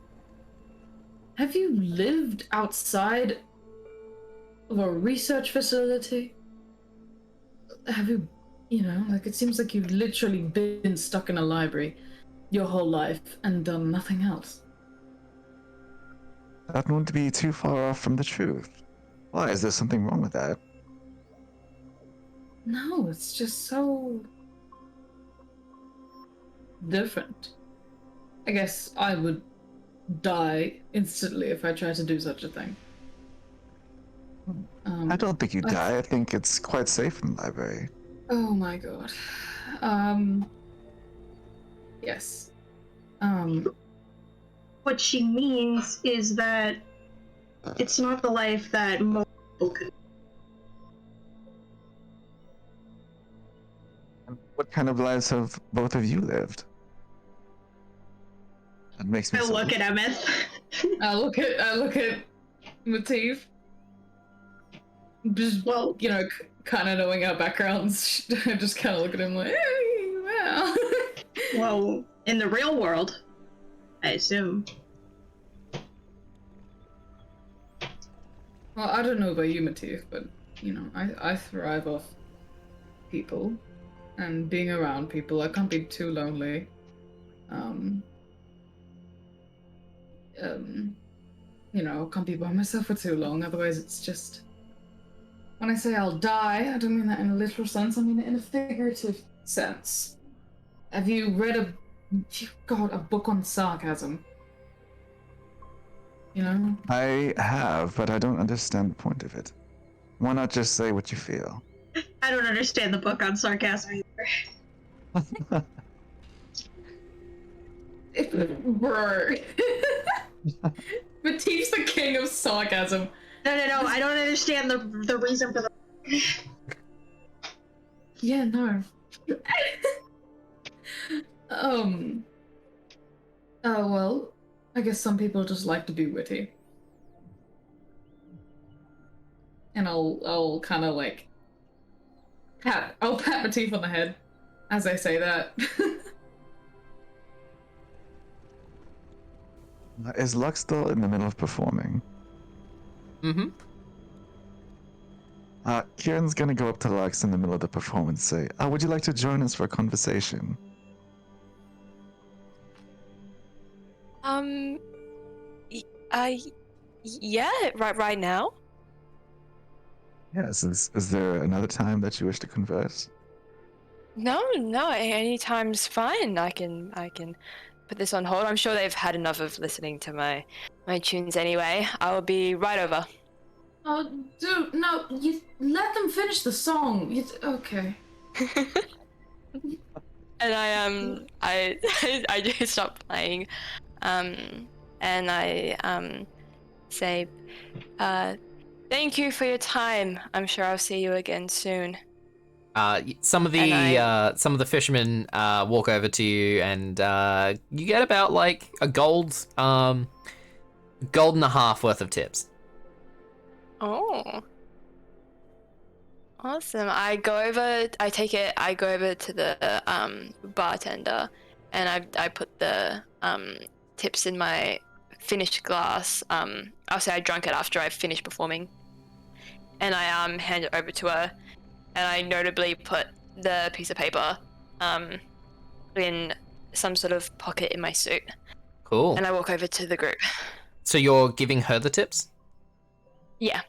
lived outside of a research facility? Have you, like, it seems like you've literally been stuck in a library your whole life and done nothing else. That wouldn't be too far off from the truth. Why? Is there something wrong with that? No, it's just so different. I guess I would die instantly if I tried to do such a thing. I don't think you die. I think it's quite safe in the library. Oh my god. Yes. What she means is that it's not the life that most people could. What kind of lives have both of you lived? That makes me I so look at Emmyth. I look at Matif. Just, well, kind of knowing our backgrounds, I just kind of look at him like, hey, wow. Well, in the real world, I assume. Well, I don't know about you, Matif, but, I thrive off people and being around people. I can't be too lonely. I can't be by myself for too long, otherwise it's just... When I say I'll die, I don't mean that in a literal sense, I mean it in a figurative sense. Have you read a book on sarcasm? I have, but I don't understand the point of it. Why not just say what you feel? I don't understand the book on sarcasm either. Bro. Matif's the king of sarcasm. No, I don't understand the reason for the... Yeah, no. Well, I guess some people just like to be witty. And I'll kind of like I'll pat Matif on the head as I say that. Is Lux still in the middle of performing? Mm-hmm. Ciaran's gonna go up to Lux in the middle of the performance and say, would you like to join us for a conversation? Yeah, right now? Yes, is there another time that you wish to converse? No, anytime's fine. I can put this on hold. I'm sure they've had enough of listening to my tunes anyway. I will be right over. Oh, dude, no, you let them finish the song. Okay. And I do stop playing, and I say, thank you for your time. I'm sure I'll see you again soon. Some of the fishermen walk over to you, and you get about like a gold and a half worth of tips. Oh, awesome! I go over to the bartender, and I put the tips in my finished glass. I'll say I drank it after I finished performing, and I hand it over to her, and I notably put the piece of paper in some sort of pocket in my suit, Cool. and I walk over to the group. So you're giving her the tips? Yeah.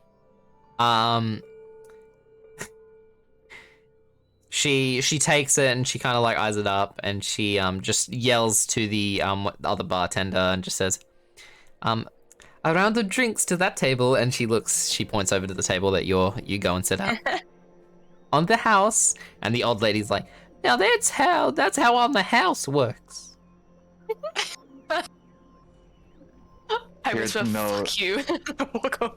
She takes it and she kind of like eyes it up, and she just yells to the other bartender and just says, a round of drinks to that table, and she points over to the table that you go and sit at. On the house. And the old lady's like, now that's how on the house works. I whisper, fuck you. Walk away.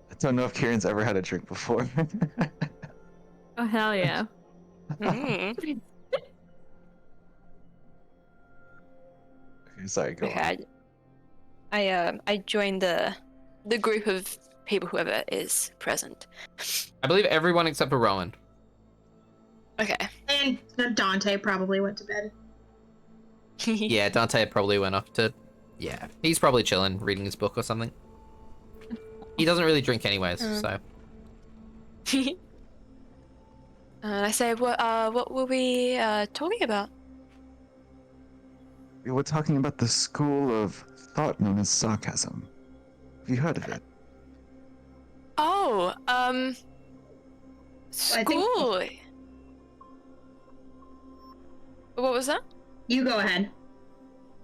I don't know if Ciaran's ever had a drink before. Oh, hell yeah. Mm. Okay, sorry, go on. Okay, I joined the group of people, whoever is present. I believe everyone except for Rowen. Okay. And Dante probably went to bed. Yeah, Dante probably went off to... Yeah, he's probably chilling, reading his book or something. He doesn't really drink anyways, so... I say, what were we talking about? We were talking about the school of thought known as sarcasm. Have you heard of it? Oh, school. What was that? You go ahead.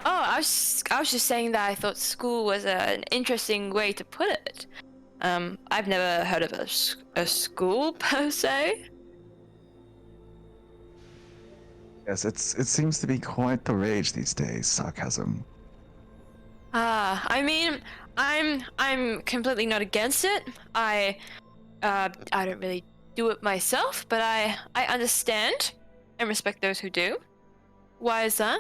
Oh, I was just saying that I thought school was an interesting way to put it. I've never heard of a school per se. Yes, it seems to be quite the rage these days, sarcasm. I mean, I'm completely not against it. I don't really do it myself, but I understand and respect those who do. Why is that?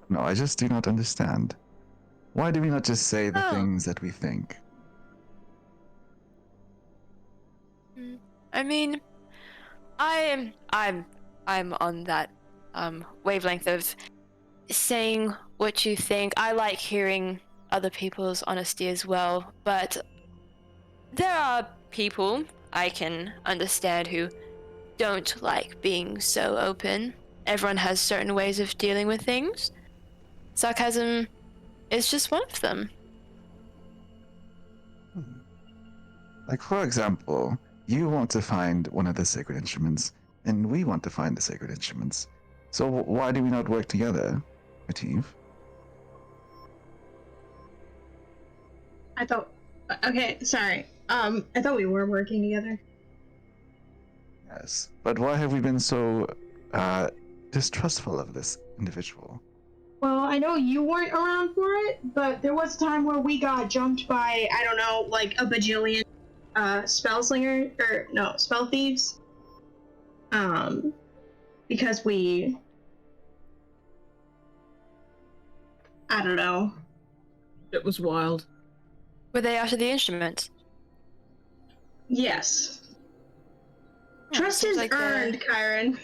No, I just do not understand. Why do we not just say the Oh. things that we think? I mean, I'm on that wavelength of saying what you think. I like hearing other people's honesty as well, but there are people I can understand who don't like being so open. Everyone has certain ways of dealing with things. Sarcasm is just one of them. Like, for example, you want to find one of the sacred instruments, and we want to find the sacred instruments. So why do we not work together, Matif? I thought. Okay, sorry. I thought we were working together. Yes, but why have we been so distrustful of this individual? Well, I know you weren't around for it, but there was a time where we got jumped by, I don't know, like a bajillion spell thieves. Because we... I don't know. It was wild. Were they after the instrument? Yes. Oh, Trust seems is like earned, Ciaran.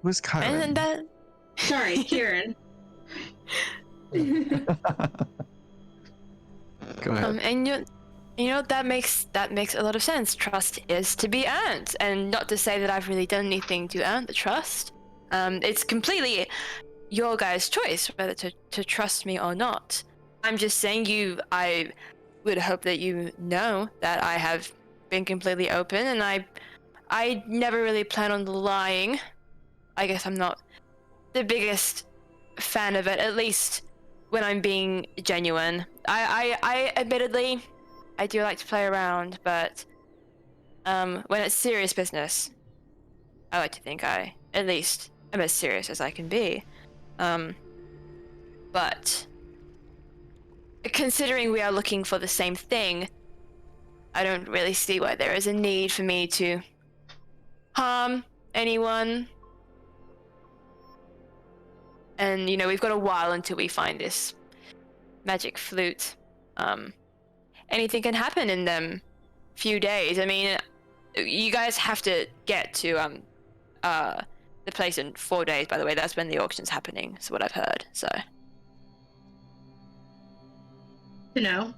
Who's Ciaran? And that. Sorry, Ciaran. Go ahead. And you know that makes a lot of sense. Trust is to be earned, and not to say that I've really done anything to earn the trust. It's completely your guys' choice whether to trust me or not. I'm just saying I would hope that you know that I have been completely open, and I never really plan on lying. I guess I'm not the biggest fan of it, at least when I'm being genuine. I admittedly, I do like to play around, but when it's serious business, I like to think I, at least, am as serious as I can be. But considering we are looking for the same thing, I don't really see why there is a need for me to harm anyone. And, we've got a while until we find this magic flute. Anything can happen in them few days. I mean, you guys have to get to the the place in 4 days, by the way. That's when the auction's happening, is what I've heard, so. To know.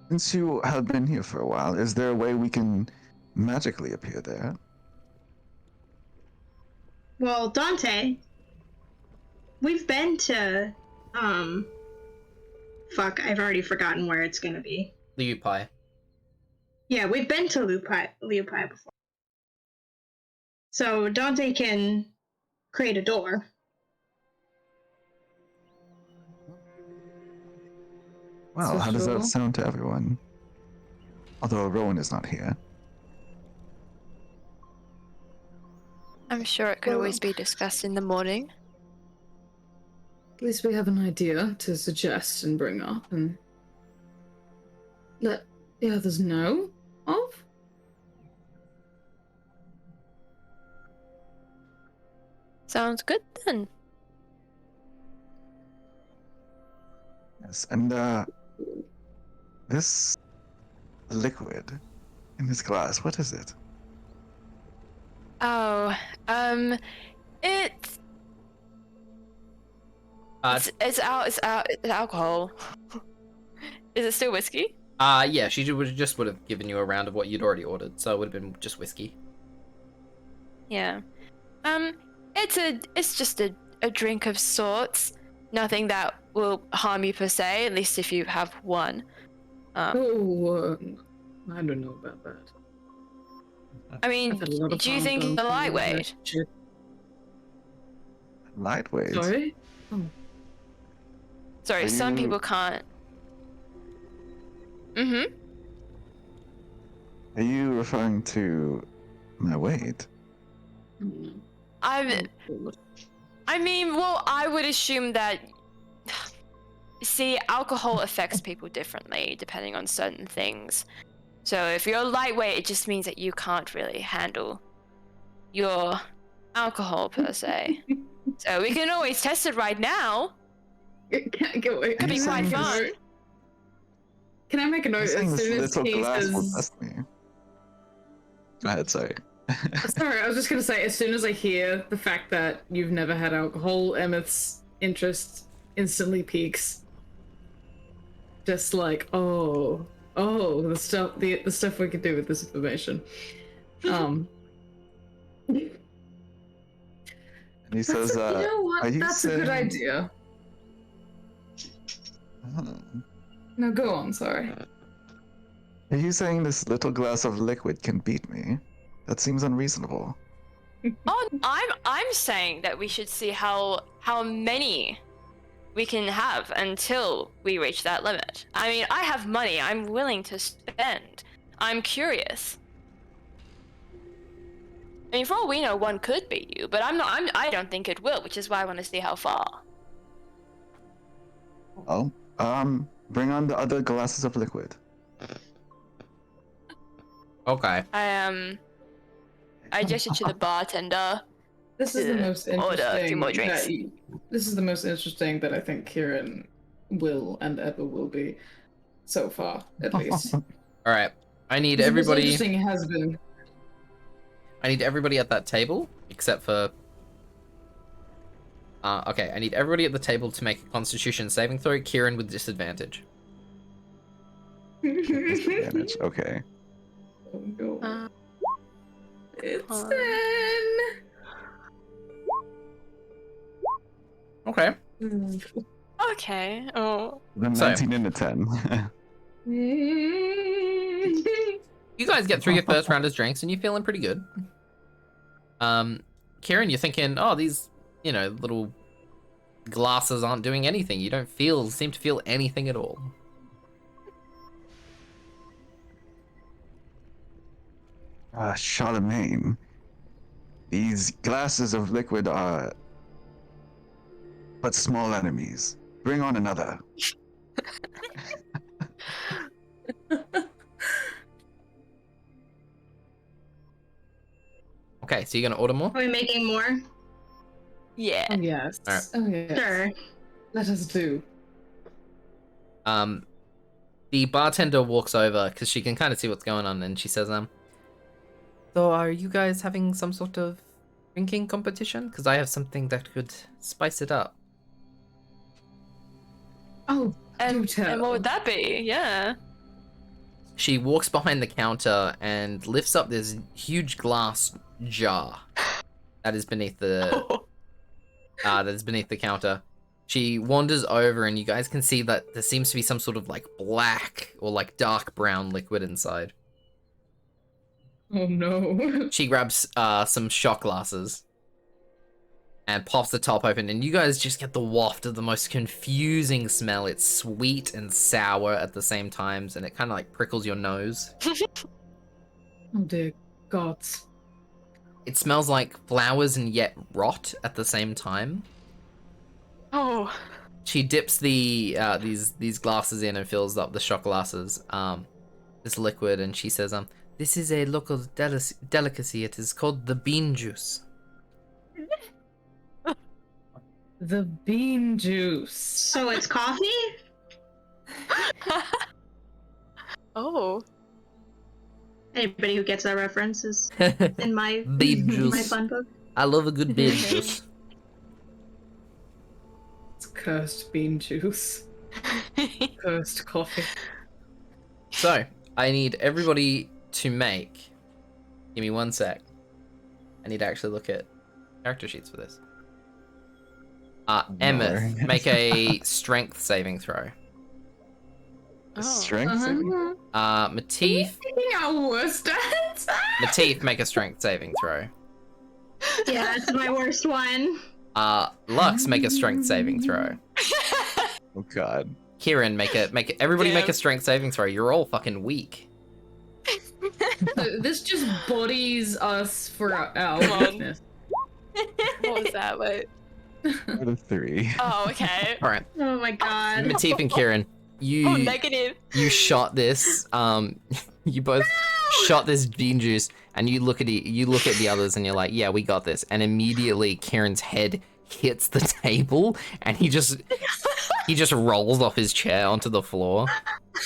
Since you have been here for a while, is there a way we can magically appear there? Well, Dante, we've been to, fuck, I've already forgotten where it's gonna be. Liupai. Yeah, we've been to Liupai before. So Dante can create a door. Well, So how does that sure. sound to everyone? Although Rowen is not here. I'm sure it could Well- always be discussed in the morning. At least we have an idea to suggest and bring up and let the others know of. Sounds good then. Yes, and this liquid in this glass, what is it? Oh, it's alcohol. Is it still whiskey? Yeah, she would have given you a round of what you'd already ordered, so it would have been just whiskey. Yeah. It's just a drink of sorts. Nothing that will harm you per se, at least if you have one. I don't know about that. I mean, I've had a lot of do you harm think done the to me with lightweight? that shit. Lightweight. Sorry? Sorry, Are some you- people can't. Mm-hmm. Are you referring to my weight? I mean, well, I would assume that. See, alcohol affects people differently depending on certain things. So if you're lightweight, it just means that you can't really handle your alcohol per se. So we can always test it right now. Could be Could be quite fun. Can I make a You're note saying as this soon as little he glass will says... test me. Go ahead, sorry. Sorry, I was just gonna say, as soon as I hear the fact that you've never had alcohol, Emmyth's interest instantly peaks. Just like, oh, the stuff we could do with this information. And he says, you know what? are you That's a good saying- idea. Oh. No, go on, sorry. Are you saying this little glass of liquid can beat me? That seems unreasonable. Oh, I'm saying that we should see how many we can have until we reach that limit. I mean, I have money I'm willing to spend. I'm curious. I mean, for all we know, one could beat you, but I don't think it will, which is why I want to see how far. Well, bring on the other glasses of liquid. Okay. I gesture to the bartender. This is the most Order a few interesting. more drinks. This is the most interesting that I think Ciaran will and ever will be, so far, at least. All right. I need This is the most everybody. interesting it has been. I need everybody at that table, except for. Okay. I need everybody at the table to make a Constitution saving throw. Ciaran with disadvantage. Disadvantage. Okay. Oh no. It's 10. Okay. Okay. Oh. Then So- 19 and a 10. You guys get through your first round of drinks, and you're feeling pretty good. Ciaran, you're thinking, oh, these, little glasses aren't doing anything. You don't seem to feel anything at all. Charlemagne. These glasses of liquid are but small enemies. Bring on another. Okay, so you're gonna order more? Are we making more? Yeah. Oh yes. Alright. Oh yes. Sure. Let us do. The bartender walks over because she can kind of see what's going on, and she says, So are you guys having some sort of drinking competition? Because I have something that could spice it up. Oh, And, do tell. and what would that be? Yeah. She walks behind the counter and lifts up this huge glass jar that is beneath the counter. She wanders over and you guys can see that there seems to be some sort of like black or like dark brown liquid inside. Oh no. She grabs some shot glasses and pops the top open, and you guys just get the waft of the most confusing smell. It's sweet and sour at the same times, and it kind of like prickles your nose. Oh dear gods. It smells like flowers and yet rot at the same time. Oh. She dips the these glasses in and fills up the shot glasses, this liquid, and she says, this is a local delicacy. It is called the bean juice. The bean juice. So it's coffee? Oh. Anybody who gets that reference is in my Bean my juice. fun book. I love a good bean juice. It's cursed bean juice. Cursed coffee. So, I need everybody to make... Give me 1 sec. I need to actually look at character sheets for this. Emmyth, make a strength saving throw. Oh. Strength saving? Matif, Our worst stats. Matif, make a strength saving throw. Yeah, it's my worst one. Lux, make a strength saving throw. Oh god. Ciaran, everybody make a Damn. strength saving throw. You're all fucking weak. So this just bodies us for our Come on. weakness. What was that? Wait. Out of 3. Oh, okay. All right, Oh my god. Matif and Ciaran, Oh, you negative. shot this. You both shot this bean juice, and you look at the others, and you're like, yeah, we got this. And immediately, Kieran's head hits the table, and he just rolls off his chair onto the floor.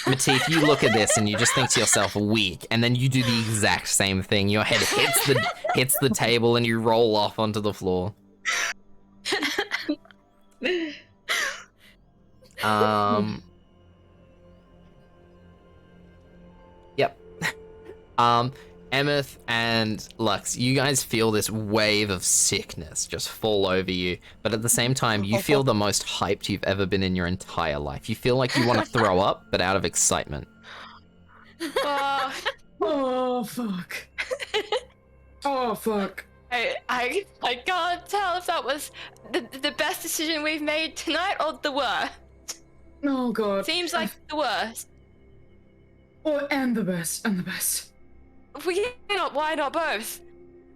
Matif, you look at this, and you just think to yourself, weak. And then you do the exact same thing. Your head hits the table, and you roll off onto the floor. Yep. Emmyth and Lux, you guys feel this wave of sickness just fall over you, but at the same time, you feel the most hyped you've ever been in your entire life. You feel like you want to throw up, but out of excitement. Oh, Oh fuck. Oh fuck. I can't tell if that was the best decision we've made tonight or the worst. Oh god. Seems like the worst. Oh, and the best. And the best. Why not both?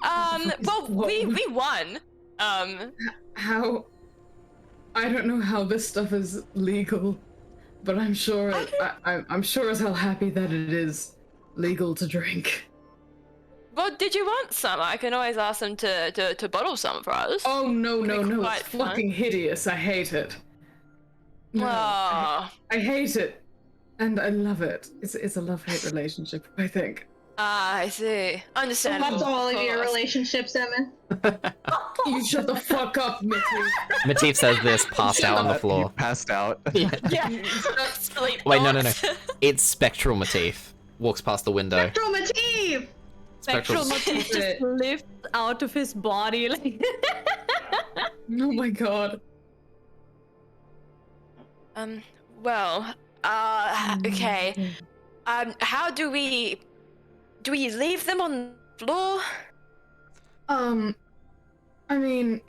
Well, we won. How? I don't know how this stuff is legal, but I'm sure I'm sure as hell happy that it is legal to drink. Well, did you want some? I can always ask them to bottle some for us. Oh no no Be no! quite It's fun. fucking hideous. I hate it. No, I hate it, and I love it. It's a love-hate relationship, I think. I see. Understandable. That's all of your course. relationships, Emma. You shut the fuck up, Mitty. Matif says this, passed out on the You floor. passed out. Yeah. Sleep Wait, no. thoughts. It's Spectral Matif. Walks past the window. Spectral Matif! Spectral. Motif just lifts out of his body like. Oh my god. Well, okay. How do we leave them on the floor? I mean,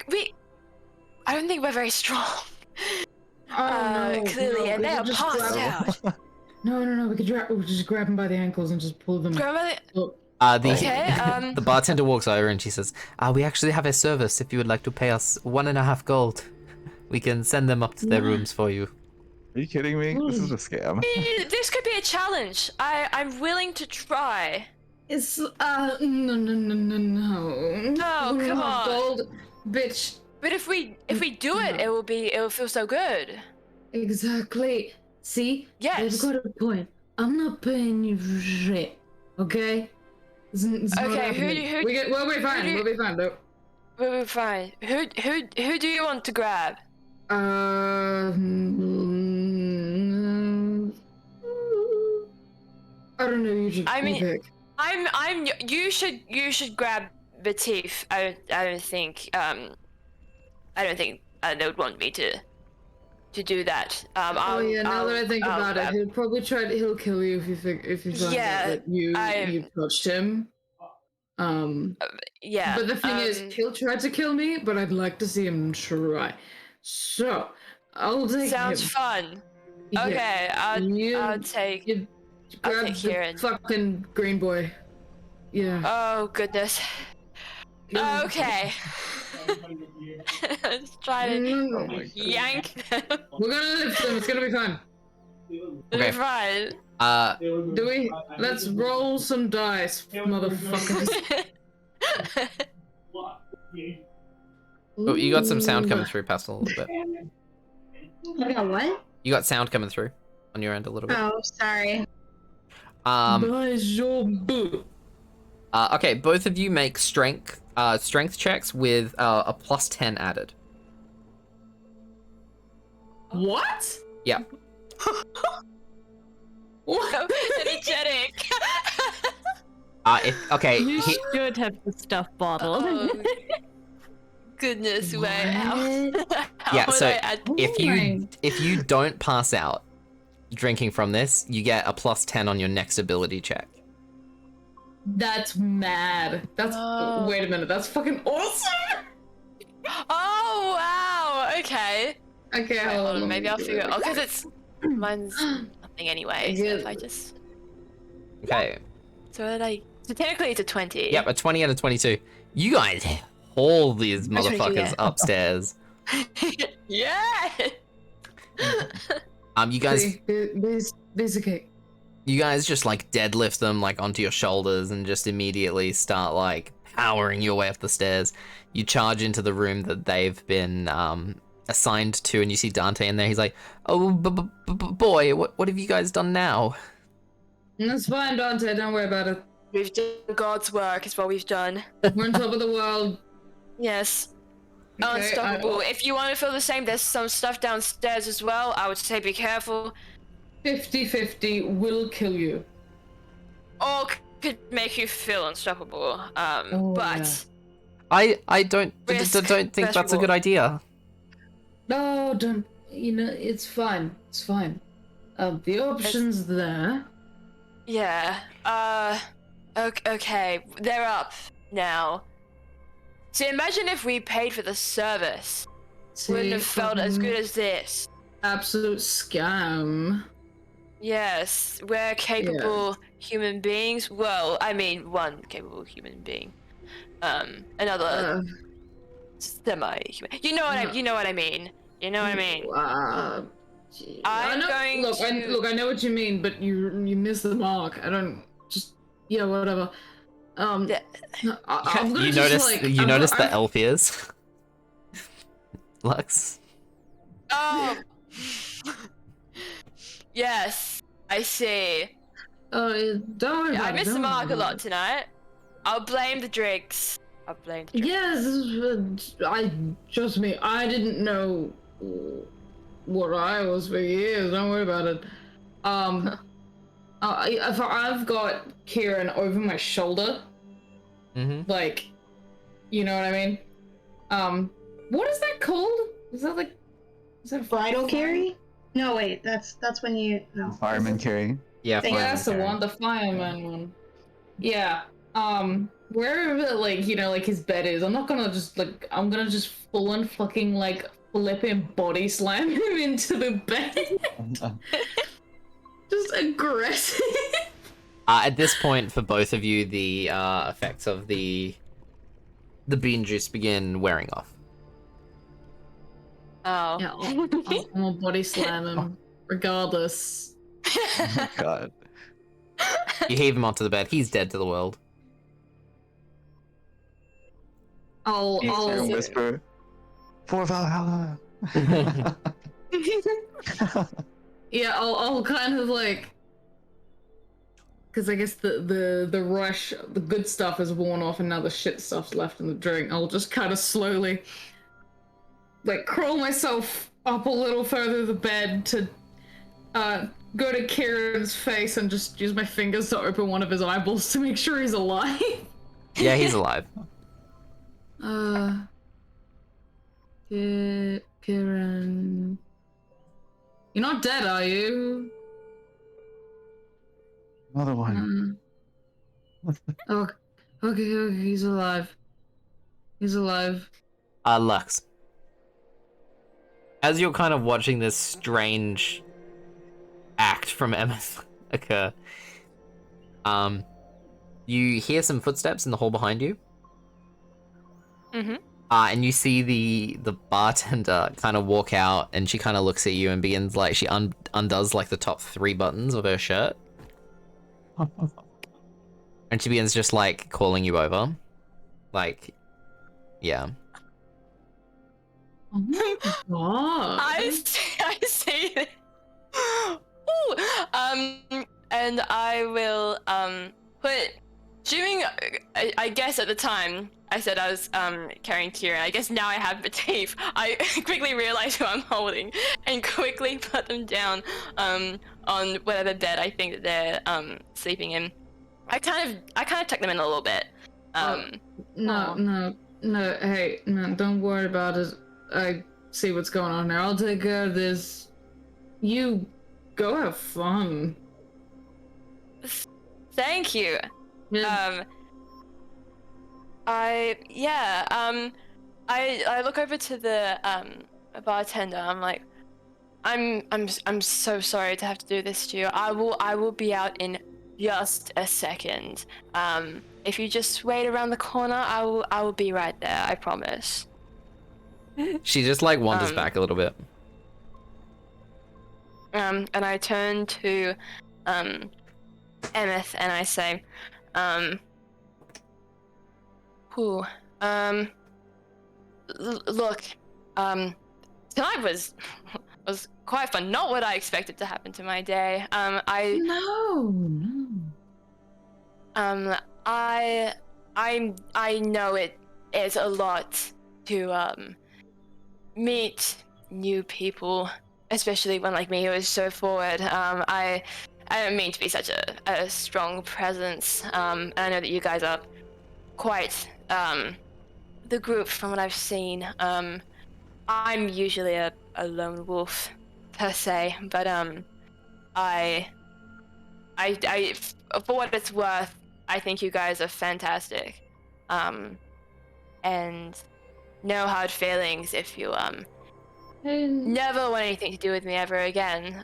I don't think we're very strong. no, Clearly, no, and we they are could just passed grab- out. No, we could just grab them by the ankles and just pull them. Grandmother, Look. okay, The bartender walks over and she says, we actually have a service if you would like to pay us 1.5 gold. We can send them up to their rooms for you. Are you kidding me? This is a scam. this could be a challenge. I'm willing to try. It's no. No, come on. Gold, bitch. But if we do it, it will feel so good. Exactly. See? Yes. They've got a point. I'm not paying you for shit. Okay? Okay, We'll be fine. who- We'll be fine. Though. We're fine. Who do you want to grab? I don't know. You should. I mean- pick. You should grab Matif. I don't think they would want me to do that. Now that I think about it, he'll probably he'll kill you if you find out that you touched him. Yeah. But the thing is, he'll try to kill me, but I'd like to see him try. So I'll take sounds him. fun. Yeah. Okay, I'll take. Grab take the Ciaran. fucking green boy. Yeah. Oh goodness. Okay. Let's try to Oh my God. yank them. We're gonna lift them. It's gonna be fine. Okay. Fine. Do we? Let's roll some dice, motherfuckers. Oh, you got some sound coming through, Pastel, a little bit. I got what? You got sound coming through on your end a little bit. Oh, sorry. Nice job. Okay, both of you make strength checks with a +10 added. What? Yeah. What? Energetic. Okay. You should have the stuff bottle. Oh, goodness, wait. Yeah, so if if you don't pass out drinking from this, you get a +10 on your next ability check. That's mad. That's wait a minute. That's fucking awesome. Oh wow. Okay. Okay, Wait, hold on. Maybe I'll figure. it Oh, because it's mine's nothing anyway. So if I just Okay. so technically it's a 20. Yep, a 20 and a 22. You guys haul these A 22, motherfuckers yeah. upstairs. Yeah. You guys Basically. You guys just like deadlift them like onto your shoulders and just immediately start like powering your way up the stairs. You charge into the room that they've been assigned to, and you see Dante in there. He's like, "Oh, boy, what have you guys done now?" That's fine, Dante. Don't worry about it. We've done God's work. Is what we've done. We're on top of the world. Yes. Okay, Unstoppable. If you want to feel the same, there's some stuff downstairs as well. I would say be careful. 50-50 will kill you. Or could make you feel unstoppable. But I don't Risk think versus that's a good reward. idea. No, don't. You know, it's fine. It's fine. The option's there. yeah. Okay. They're up now. So imagine if we paid for the service. Wouldn't have felt as good as this. Absolute scam. Yes, we're capable human beings. Well, I mean, one capable human being. Another semi-human. You know what I mean. You know what I mean. I'm going look, to... I know what you mean, but you missed the mark. I don't just whatever. I'm gonna You just, noticed the elf ears, Lux. Oh. Yes, I see. Don't worry Yeah, about I it, missed the don't mark worry a lot about it. tonight. I'll blame the drinks. Yes, trust me. I didn't know what I was for years. Don't worry about it. I've got Ciaran over my shoulder. Mm-hmm. Like, you know what I mean? What is that called? Is that a Bridal carry? No, wait. That's when you. No. Fireman carry. Yeah, Yeah, Yeah, that's the carry. one, the fireman one. Yeah. Wherever like his bed is, I'm gonna just full on fucking like flip him, body slam him into the bed. Just aggressive. At this point, for both of you, the effects of the bean juice begin wearing off. Oh. Yeah, I'll body slam him regardless. Oh my God. You heave him onto the bed. He's dead to the world. I'll Ciaran whisper, "For Valhalla." yeah, I'll kind of like, because I guess the rush, the good stuff is worn off, and now the shit stuff's left in the drink. I'll just kind of slowly, like, crawl myself up a little further the bed to go to Ciaran's face and just use my fingers to open one of his eyeballs to make sure he's alive. Yeah, he's alive. Ciaran, you're not dead, are you? Another one. Oh, okay, he's alive. He's alive. Lux. As you're kind of watching this strange act from Emmyth occur, you hear some footsteps in the hall behind you. Mm-hmm. And you see the bartender kind of walk out, and she kind of looks at you and begins, like, she undoes, like, the top 3 buttons of her shirt. And she begins just, like, calling you over. Like, yeah. Oh my god. I see it. Ooh. And I will put, assuming, I guess at the time I said I was carrying Ciaran. I guess now I have Matif. I quickly realize who I'm holding and quickly put them down on whatever bed I think that they're sleeping in. I kind of tuck them in a little bit. No, hey, no, don't worry about it. I see what's going on there. I'll take care of this. You go have fun. Thank you. Yeah. I look over to the bartender. I'm like, I'm so sorry to have to do this to you. I will be out in just a second. If you just wait around the corner, I will be right there. I promise. She just, like, wanders back a little bit. And I turn to Emmyth and I say, look, tonight was quite fun. Not what I expected to happen to my day. I know it is a lot to meet new people, especially one like me who is so forward. I don't mean to be such a strong presence. And I know that you guys are quite the group from what I've seen. I'm usually a lone wolf per se, but I for what it's worth, I think you guys are fantastic. And no hard feelings if you never want anything to do with me ever again.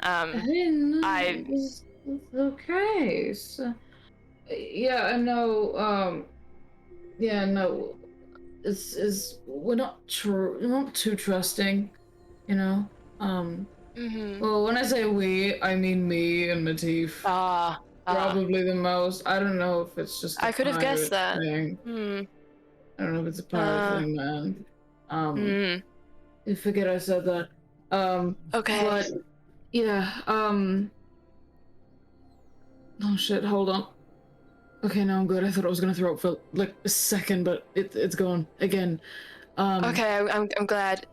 It's okay. So, yeah, I know. Yeah, no. We're not too trusting, you know. Well, when I say we, I mean me and Matif. Probably the most. I don't know if it's just. I could have guessed that. Thing. I don't know if it's a pirate thing, man. You forget I said that. Okay. But yeah. Oh shit! Hold on. Okay, now I'm good. I thought I was gonna throw up for like a second, but it's gone again. Okay, I'm glad.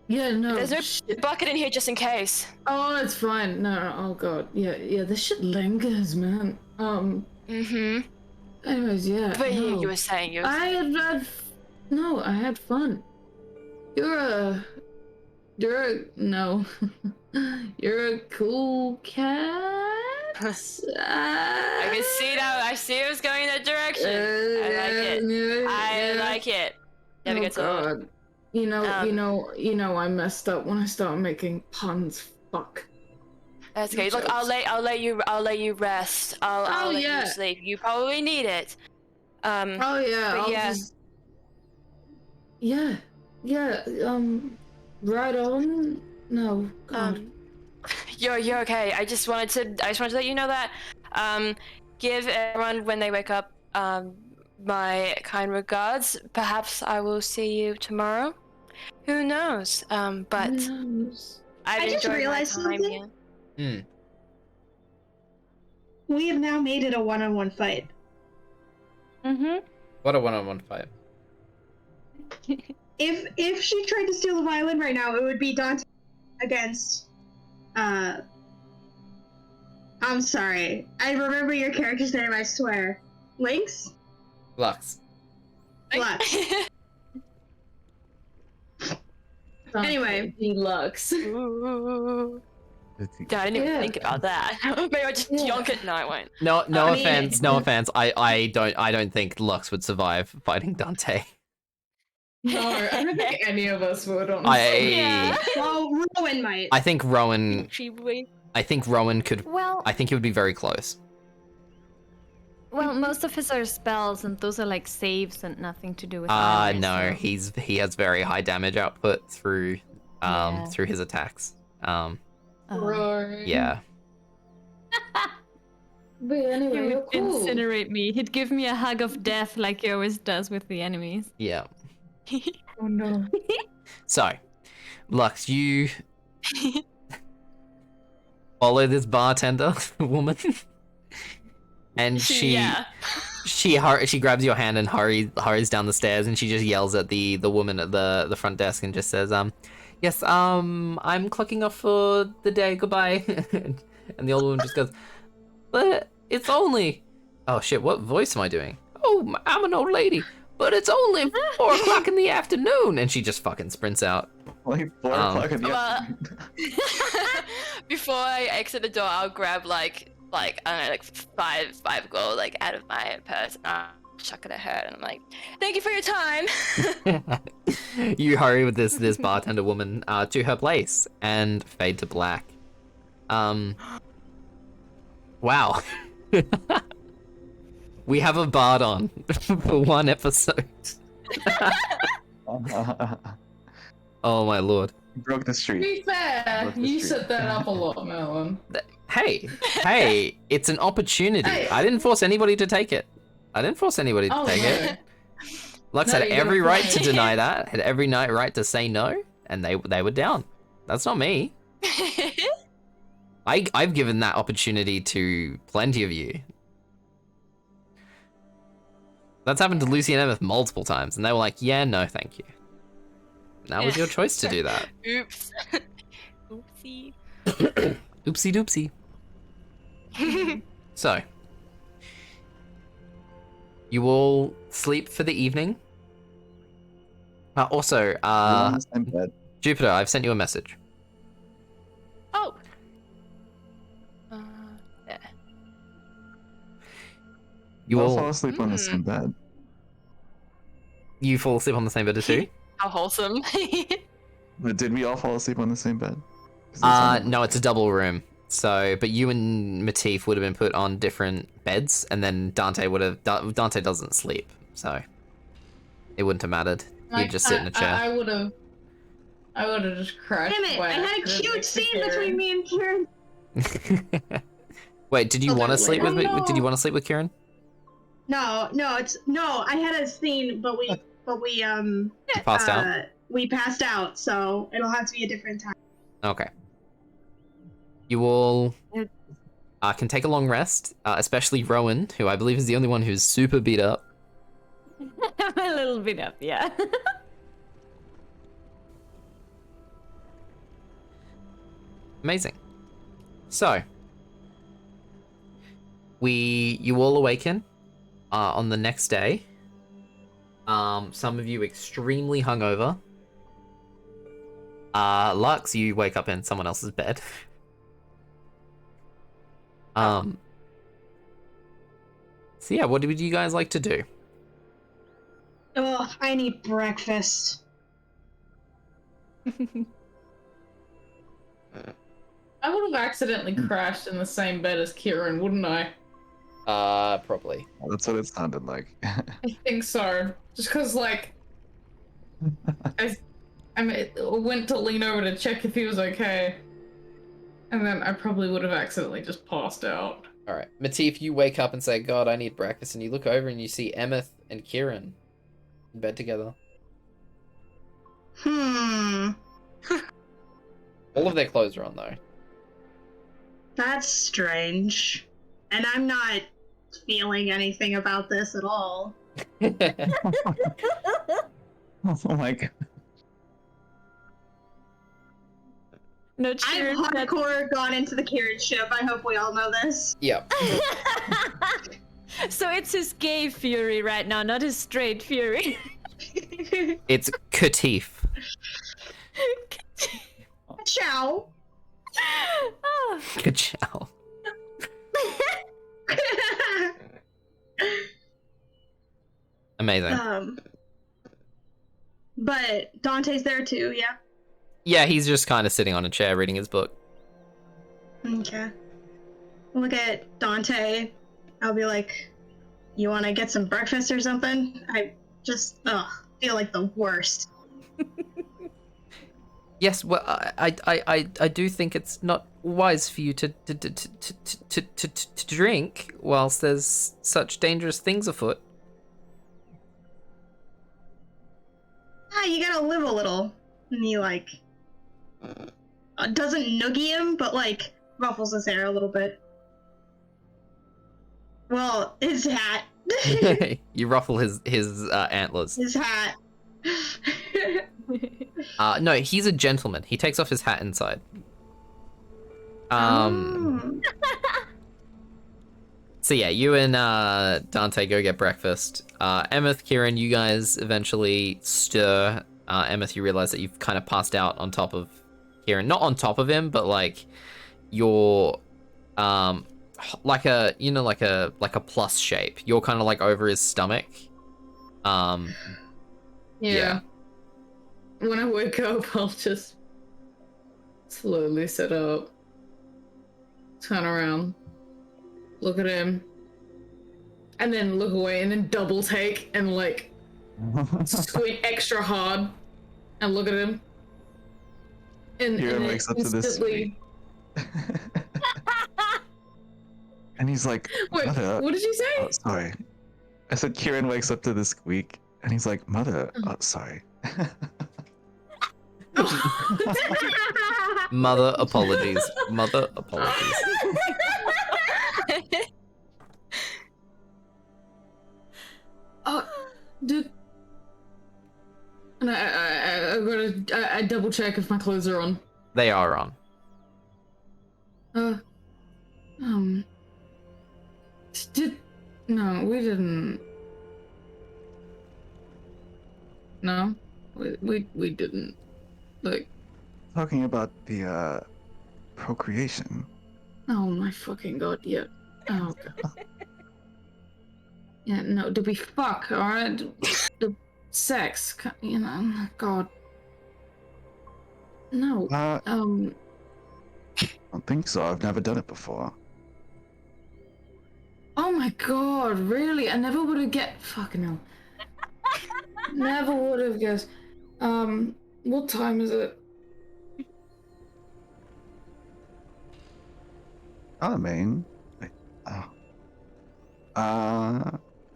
Yeah, no. There's no bucket in here just in case. Oh, it's fine. No. Oh god. Yeah. This shit lingers, man. Anyways, yeah. But no. you were saying you. I had fun. You're a cool cat. I can see now. I see it was going in that direction. I like it. I like it. Never gets old. You know, I messed up when I started making puns. Fuck. That's okay. Look, I'll let you rest. I'll let you sleep. You probably need it. Right on. No. God. You're okay. I just wanted to let you know that. Give everyone when they wake up my kind regards. Perhaps I will see you tomorrow. Who knows? But Who knows? I just realized something. Here. We have now made it a one-on-one fight. Mm-hmm. What a one-on-one fight. If she tried to steal the violin right now, it would be Dante against. I'm sorry. I remember your character's name. I swear. Lynx. Lux. Lux. Anyway. Deluxe. Ooh. God, I didn't even think about that. Maybe I just yonk it. No, I won't. No I mean- offense, no offense. I don't think Lux would survive fighting Dante. No, I don't think any of us would, honestly. Well, Rowen might. I think Rowen. She would. I think Rowen could. Well, I think he would be very close. most of his are spells, and those are like saves and nothing to do with. No, armor, so- he has very high damage output through Yeah. through his attacks. Right. Yeah. But He anyway, would you're cool. incinerate me. He'd give me a hug of death like he always does with the enemies. Yeah. Oh no. So, Lux, you follow this bartender woman, and she grabs your hand and hurries down the stairs, and she just yells at the woman at the front desk and just says, yes, I'm clocking off for the day. Goodbye. And the old woman just goes, but it's only. Oh shit! What voice am I doing? Oh, I'm an old lady. But it's only 4 o'clock in the afternoon, and she just fucking sprints out. Like 4 o'clock in the Well, afternoon. before I exit the door, I'll grab like I don't know, like five gold like out of my purse and I'll chuck it at her, and I'm like, "Thank you for your time." You hurry with this bartender woman to her place and fade to black. Wow. We have a bard on for one episode. Oh my lord. Broke the To street. be fair, Broke the you street. set that up a lot, Merlin. Hey, it's an opportunity. Hey. I didn't force anybody to take it. Oh, it. Lux No, had you every got a right point. to deny that, had every right to say no, and they were down. That's not me. I've given that opportunity to plenty of you. That's happened to Lucy and Emmyth multiple times, and they were like, yeah, no, thank you. Now was your choice to do that. Oops. Oopsie. Oopsie doopsie. So, you all sleep for the evening. Also, We're on the same bed. Jupiter, I've sent you a message. Oh. Yeah. You We'll all fall asleep on the same bed. you fall asleep on the same bed as who? How wholesome. But did we all fall asleep on the same bed? 'Cause that's not- No, it's a double room. So, but you and Matif would have been put on different beds, and then Dante would have. Dante doesn't sleep, so it wouldn't have mattered. He'd just sit in a chair. I would have just crashed. Damn it! by I had a accident cute next to scene Ciaran. between me and Ciaran. Wait, did you Oh, want to wait, sleep with wait. me? Oh, Did you no. want to sleep with Ciaran? No. I had a scene, but we You passed out. we passed out, so it'll have to be a different time. Okay. You all can take a long rest, especially Rowen, who I believe is the only one who's super beat up. I'm a little bit up, yeah. Amazing. So, you all awaken on the next day. Some of you extremely hungover. Lux, you wake up in someone else's bed. So yeah, what would you guys like to do? Oh, I need breakfast. I would have accidentally crashed in the same bed as Ciaran, wouldn't I? Probably. That's what it sounded like. I think so. Just because, like, I went to lean over to check if he was okay, and then I probably would have accidentally just passed out. All right, Matif, you wake up and say, "God, I need breakfast," and you look over and you see Emmyth and Ciaran in bed together. All of their clothes are on though. That's strange. and I'm not feeling anything about this at all. Oh my god. Not sure. I've hardcore gone into the carriage ship. I hope we all know this. Yep. So it's his gay fury right now, not his straight fury. It's Katif. Ciao. Oh. Ka-chow. Amazing. But Dante's there too, yeah? Yeah, he's just kind of sitting on a chair reading his book. Okay. Look at Dante. I'll be like, you want to get some breakfast or something? I just, feel like the worst. Yes, well, I do think it's not wise for you to drink whilst there's such dangerous things afoot. You gotta live a little. And he, like, doesn't noogie him, but, like, ruffles his hair a little bit. Well, his hat. You ruffle his antlers. His hat. No, he's a gentleman. He takes off his hat inside. So yeah, you and Dante go get breakfast. Emmyth, Ciaran, you guys eventually stir. Emmyth, you realize that you've kind of passed out on top of Ciaran. Not on top of him, but like you're like a plus shape. You're kind of like over his stomach. Yeah. When I wake up, I'll just slowly sit up, turn around, look at him, and then look away, and then double take and like squint extra hard and look at him. And Ciaran wakes up to this. And he's like, wait, Mother. What did you say? Oh, sorry. I said Ciaran wakes up to this squeak, and he's like, Mother. Oh, sorry. Mother apologies. Mother apologies. Oh, dude. And I double check if my clothes are on. They are on. No, we didn't. No, we didn't. Like, Talking about the procreation. oh my fucking god, yeah. Oh god. Yeah, no, did we fuck, alright? The sex, you know, god. No, I don't think so. I've never done it before. oh my god, really? I never would have fucking hell. Never would have guessed. What time is it? I mean, wait,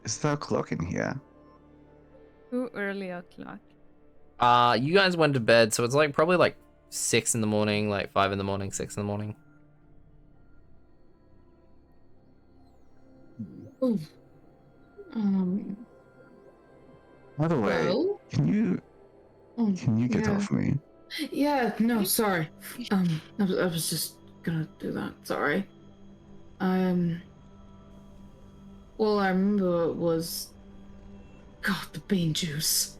is there a clock in here? Too early o'clock. You guys went to bed, so it's like probably like 6 in the morning, like 5 in the morning, 6 in the morning. Ooh. By the way, Well? can you get yeah. off me? Yeah, no, sorry. I was just gonna do that, sorry. All I remember was, God, the bean juice.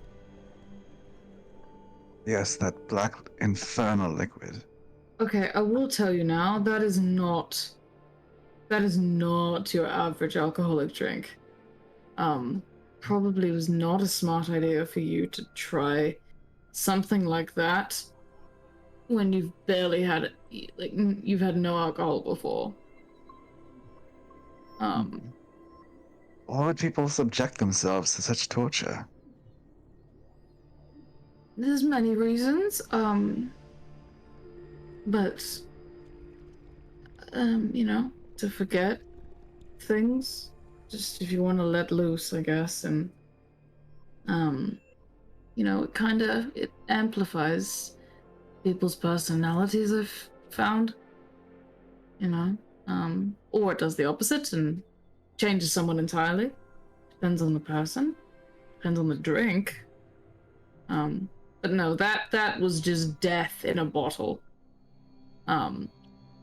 Yes, that black infernal liquid. Okay, I will tell you now, that is not your average alcoholic drink. Probably was not a smart idea for you to try something like that when you've barely had like you've had no alcohol before. Why would people subject themselves to such torture? There's many reasons, but you know, to forget things, just if you want to let loose, I guess, and you know, it amplifies people's personalities, I've found. You know, Or it does the opposite and changes someone entirely. Depends on the person. Depends on the drink. But no, that was just death in a bottle.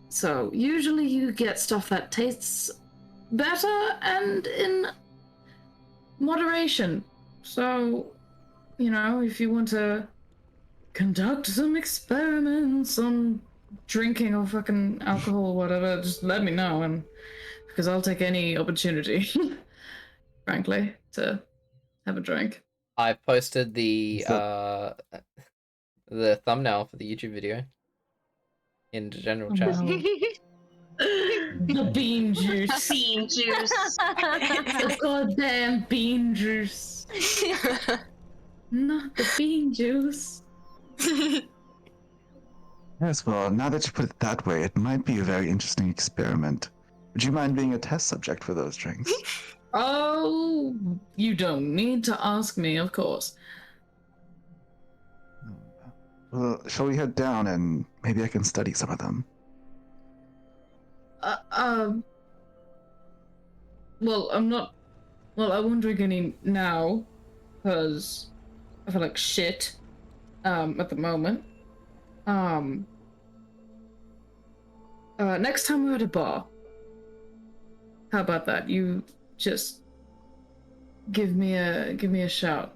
So usually you get stuff that tastes better and in moderation. So, you know, if you want to conduct some experiments on drinking or fucking alcohol or whatever, just let me know, and because I'll take any opportunity, frankly, to have a drink. I've posted the thumbnail for the YouTube video in the general chat. No. The bean juice. Bean juice. The goddamn bean juice. Not the bean juice. Yes, well, now that you put it that way, it might be a very interesting experiment. Would you mind being a test subject for those drinks? Oh, you don't need to ask me, of course. Well, shall we head down and maybe I can study some of them? Well, I'm not. Well, I won't drink any now, because I feel like shit. At the moment. Next time we're at a bar. How about that? You just give me a shout.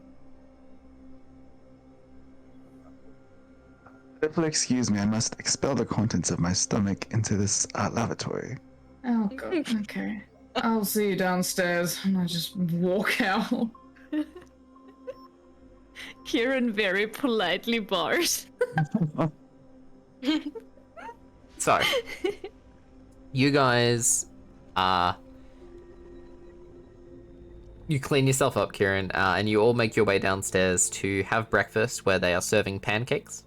If you'll excuse me, I must expel the contents of my stomach into this lavatory. Oh god. Okay. I'll see you downstairs, and I just walk out. Ciaran very politely bars. So, you guys, you clean yourself up, Ciaran, and you all make your way downstairs to have breakfast, where they are serving pancakes.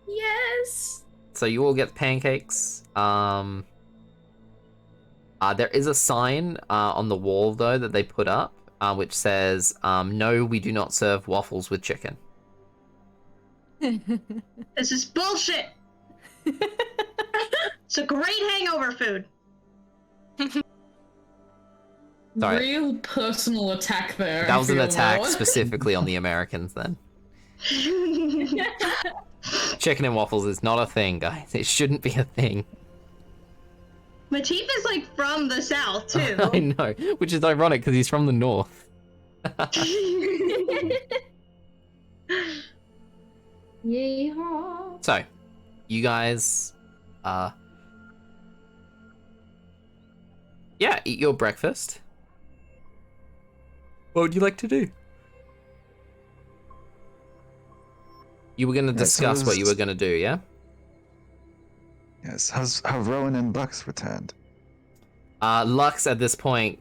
Yes. So you all get pancakes. There is a sign on the wall, though, that they put up, which says, no, we do not serve waffles with chicken. This is bullshit. It's a great hangover food. Sorry. Real personal attack there. That was an I feel attack more. specifically on the Americans, then. Chicken and waffles is not a thing, guys. It shouldn't be a thing. Matif is like from the south too. I know, which is ironic because he's from the north. Yeehaw. So, you guys, yeah, eat your breakfast. What would you like to do? You were going to discuss what you were going to do, yeah? Yes, have Rowen and Lux returned? Lux, at this point,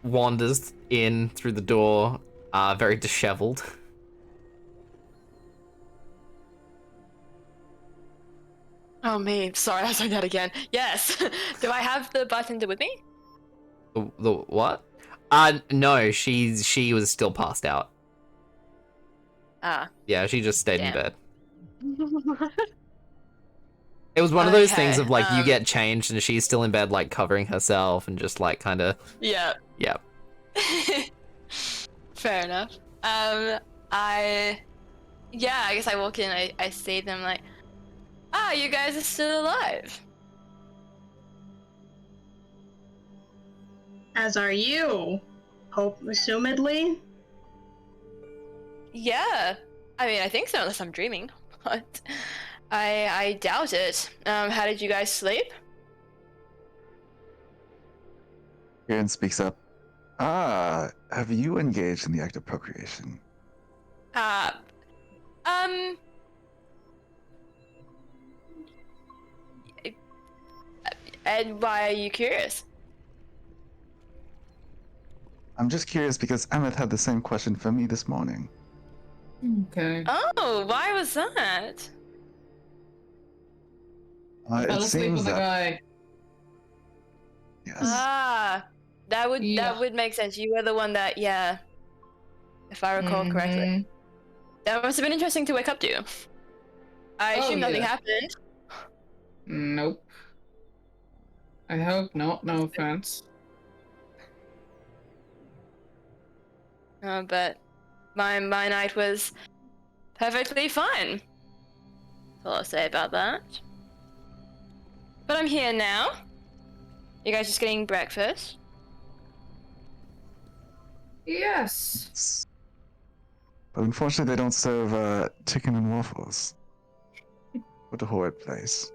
wanders in through the door, very disheveled. Oh me, sorry, I was doing that again. Yes. Do I have the bartender with me? The what? No, she was still passed out. Ah. Yeah, she just stayed in Damn. bed. It was one of those things Okay, of, like, you get changed and she's still in bed, like, covering herself and just, like, kind of... Yeah. Yeah. Fair enough. I guess I walk in, I see them like, you guys are still alive. As are you. Hope, assumedly. Yeah. I mean, I think so, unless I'm dreaming. But I doubt it. How did you guys sleep? Ciaran speaks up. Have you engaged in the act of procreation? And why are you curious? I'm just curious because Emmyth had the same question for me this morning. Okay. Oh, why was that? It Fell asleep seems with a that guy. yes. That Yeah. would make sense. You were the one that, yeah, if I recall correctly. That must have been interesting to wake up to. I assume nothing yeah. happened. Nope. I hope not. No offense. But my night was perfectly fine. That's all I'll say about that. But I'm here now. You guys just getting breakfast? Yes. But unfortunately, they don't serve chicken and waffles. What a horrid place.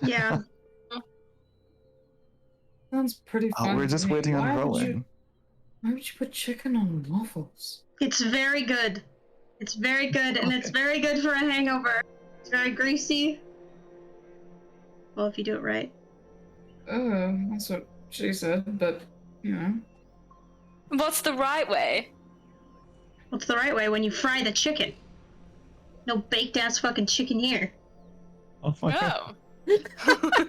Yeah. Sounds pretty fun. We're to just me. waiting on Why would Rowen. you- Why would you put chicken on waffles? It's very good. It's very good, and it's very good for a hangover. It's very greasy. Well, if you do it right. That's what she said, but, you know. What's the right way? What's the right way when you fry the chicken? No baked ass fucking chicken here. Oh my god. Oh.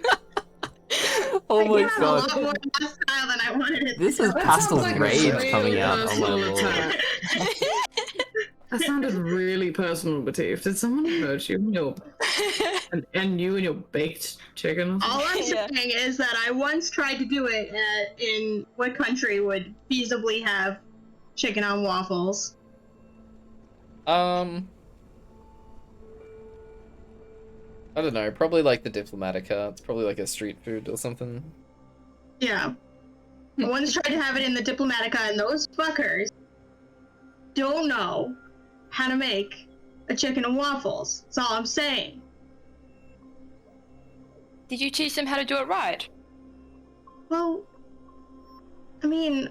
Oh my It's a god. lot more hostile than I wanted it. This to is be. Pastel's sounds like a rage real coming out. Oh my personal lord. attack. That sounded really personal, Matif. Did someone hurt you and you and your baked chicken? All I'm Yeah. saying is that I once tried to do it in what country would feasibly have chicken on waffles. I don't know. Probably like the Diplomatica. It's probably like a street food or something. Yeah. I once tried to have it in the Diplomatica, and those fuckers don't know how to make a chicken and waffles. That's all I'm saying. Did you teach them how to do it right? Well, I mean,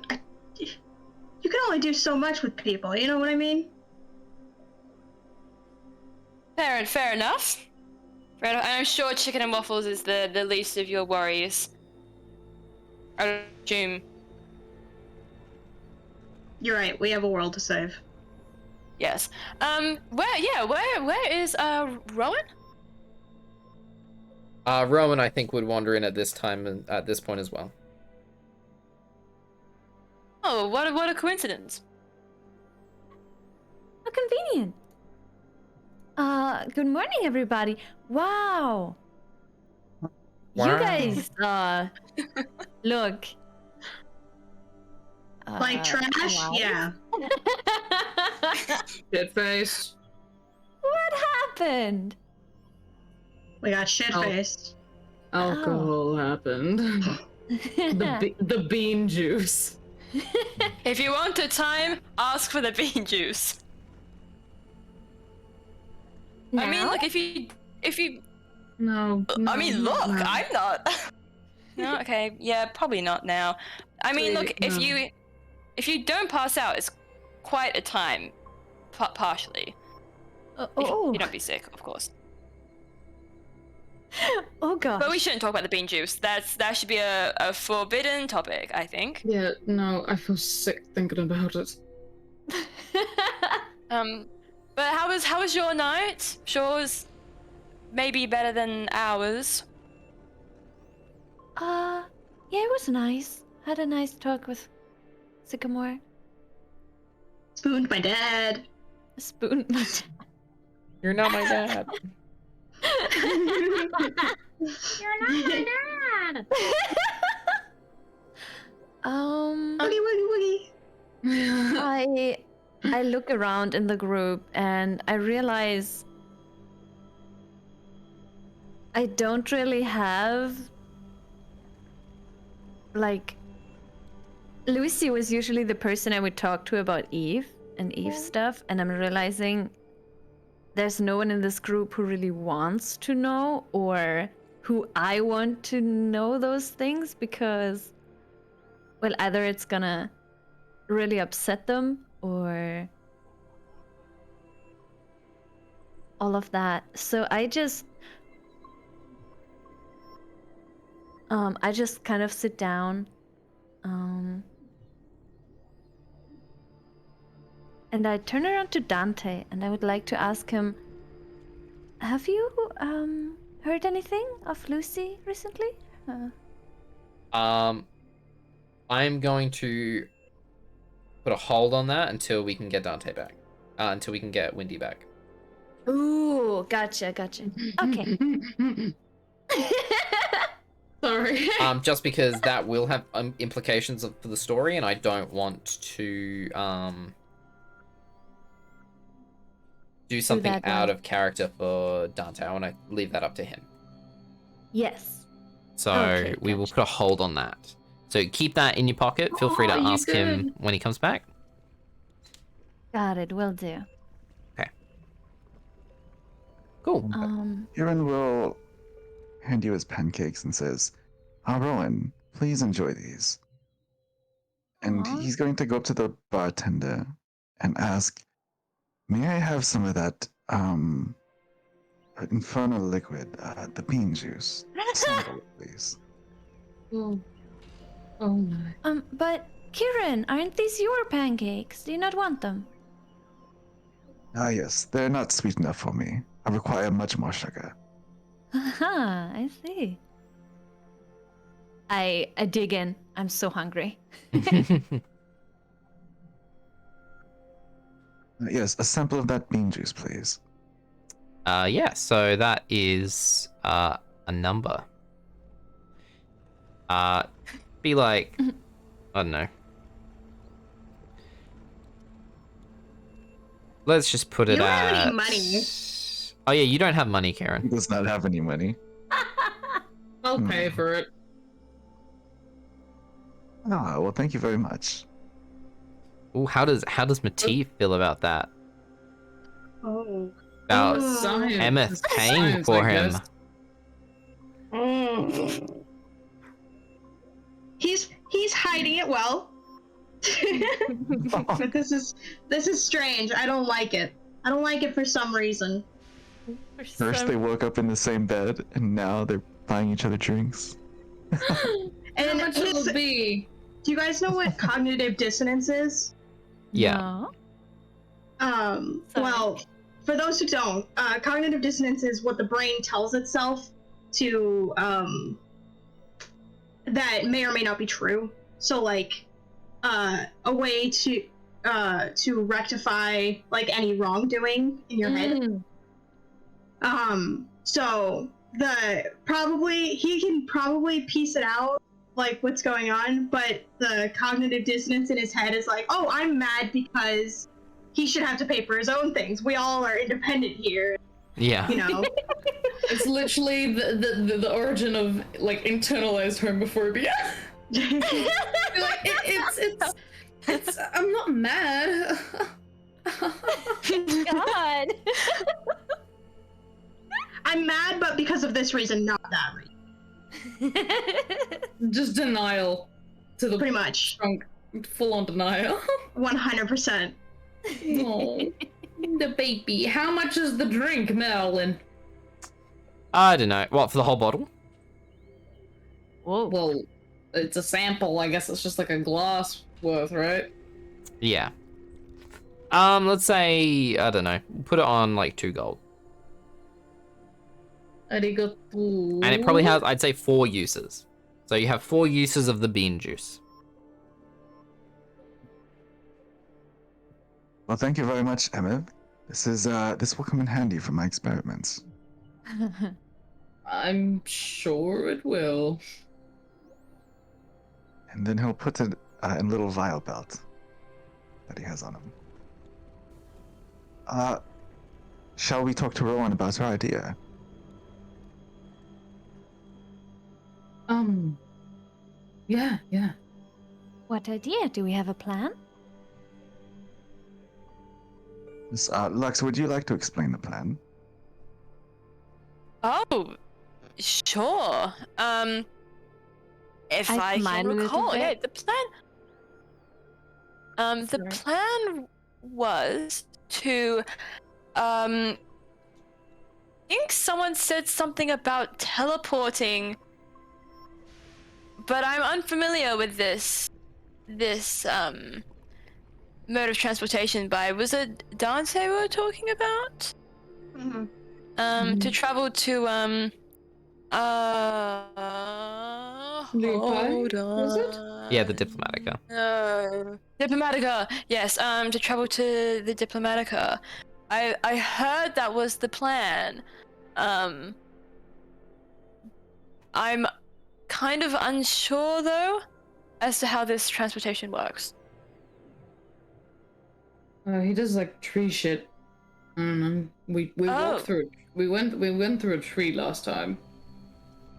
you can only do so much with people, you know what I mean? Fair enough. Fair enough. And I'm sure chicken and waffles is the least of your worries. I assume. You're right, we have a world to save. Yes. Where is Rowen? Rowan, I think, would wander in at this time and at this point as well. Oh, what a coincidence. How convenient. Good morning, everybody. Wow. You Wow. guys, look. Like trash? wow. Yeah. Shit face. What happened? We got shit-faced. Alcohol happened. The bean juice. If you want a time, ask for the bean juice. I mean, Now? look, if you No. I mean, look, no. I'm not. No, okay, yeah, probably not now. I mean, look, if no. you don't pass out, it's quite a time, partially. If Oh, you don't be sick, of course. oh god. But we shouldn't talk about the bean juice. That should be a forbidden topic, I think. Yeah, no, I feel sick thinking about it. But how was your night? Sure was maybe better than ours. Yeah, it was nice. Had a nice talk with Sycamore. Spooned my dad. Spoon. You're not my dad. You're not my dad. Woogie, woogie, woogie. I look around in the group and I realize I don't really have like Lucy was usually the person I would talk to about Eve and Eve stuff, and I'm realizing there's no one in this group who really wants to know or who I want to know those things because, well, either it's gonna really upset them or all of that. So I just kind of sit down and I turn around to Dante and I would like to ask him, have you heard anything of Lucy recently? I'm going to put a hold on that until we can get Dante back. Until we can get Windy back. Ooh, gotcha. Okay. Sorry. Just because that will have implications for the story, and I don't want to do something that out way. of character for Dante. I want to leave that up to him. Yes. So Okay, we will gotcha. put a hold on that. So keep that in your pocket. Feel free to Oh, you ask him good. when he comes back. Got it. Will do. Cool. Ciaran will hand you his pancakes and says, Rowen, please enjoy these. And Aw. he's going to go up to the bartender and ask, may I have some of that infernal liquid, the bean juice? Sample it, please. Oh my. But Ciaran, aren't these your pancakes? Do you not want them? Ah, yes, they're not sweet enough for me. I require much more sugar. Haha, I see. I dig in. I'm so hungry. Yes, a sample of that bean juice, please. Yeah, so that is a number. Be like, I don't know. Let's just put it You don't have at... any money. Oh yeah, you don't have money, He Ciaran. does not have any money. I'll pay for it. Ah, well, thank you very much. Ooh, how does Matif feel about that? Oh. About Science. Emmyth paying Science, for I him? guess. He's hiding it well. But this is strange. I don't like it. I don't like it for some reason. First, they woke up in the same bed, and now they're buying each other drinks. How And much it will be? do you guys know what cognitive dissonance is? Yeah. No? Well, for those who don't, cognitive dissonance is what the brain tells itself to that may or may not be true. So like a way to rectify like any wrongdoing in your head. So he can probably piece it out like what's going on, but the cognitive dissonance in his head is like, oh, I'm mad because he should have to pay for his own things. We all are independent here, Yeah. you know. It's literally the origin of like internalized homophobia. Like it's I'm not mad. God. I'm mad, but because of this reason, not that reason. Just denial to the Pretty much. trunk. Full on denial. 100%. Oh, the baby. How much is the drink, Merlin? I don't know. What, for the whole bottle? Whoa. Well, it's a sample. I guess it's just like a glass worth, right? Yeah. Let's say, I don't know. Put it on like 2 gold. Arigato. And it probably has, I'd say, 4 uses. So you have 4 uses of the bean juice. Well, thank you very much, Emmyth. This will come in handy for my experiments. I'm sure it will. And then he'll put it in a little vial belt that he has on him. Shall we talk to Rowen about her idea? Yeah. What idea? Do we have a plan? Miss Lux, would you like to explain the plan? Oh, sure. If I I can smile a little recall, bit. yeah, the plan was to, I think someone said something about teleporting, but I'm unfamiliar with this mode of transportation. Was it Dante we were talking about? To travel to hold on. Was it? Yeah, the Diplomatica. No. Diplomatica. Yes. To travel to the Diplomatica. I heard that was the plan. I'm kind of unsure though as to how this transportation works. He does like tree shit. I don't know. We walked through. We went through a tree last time.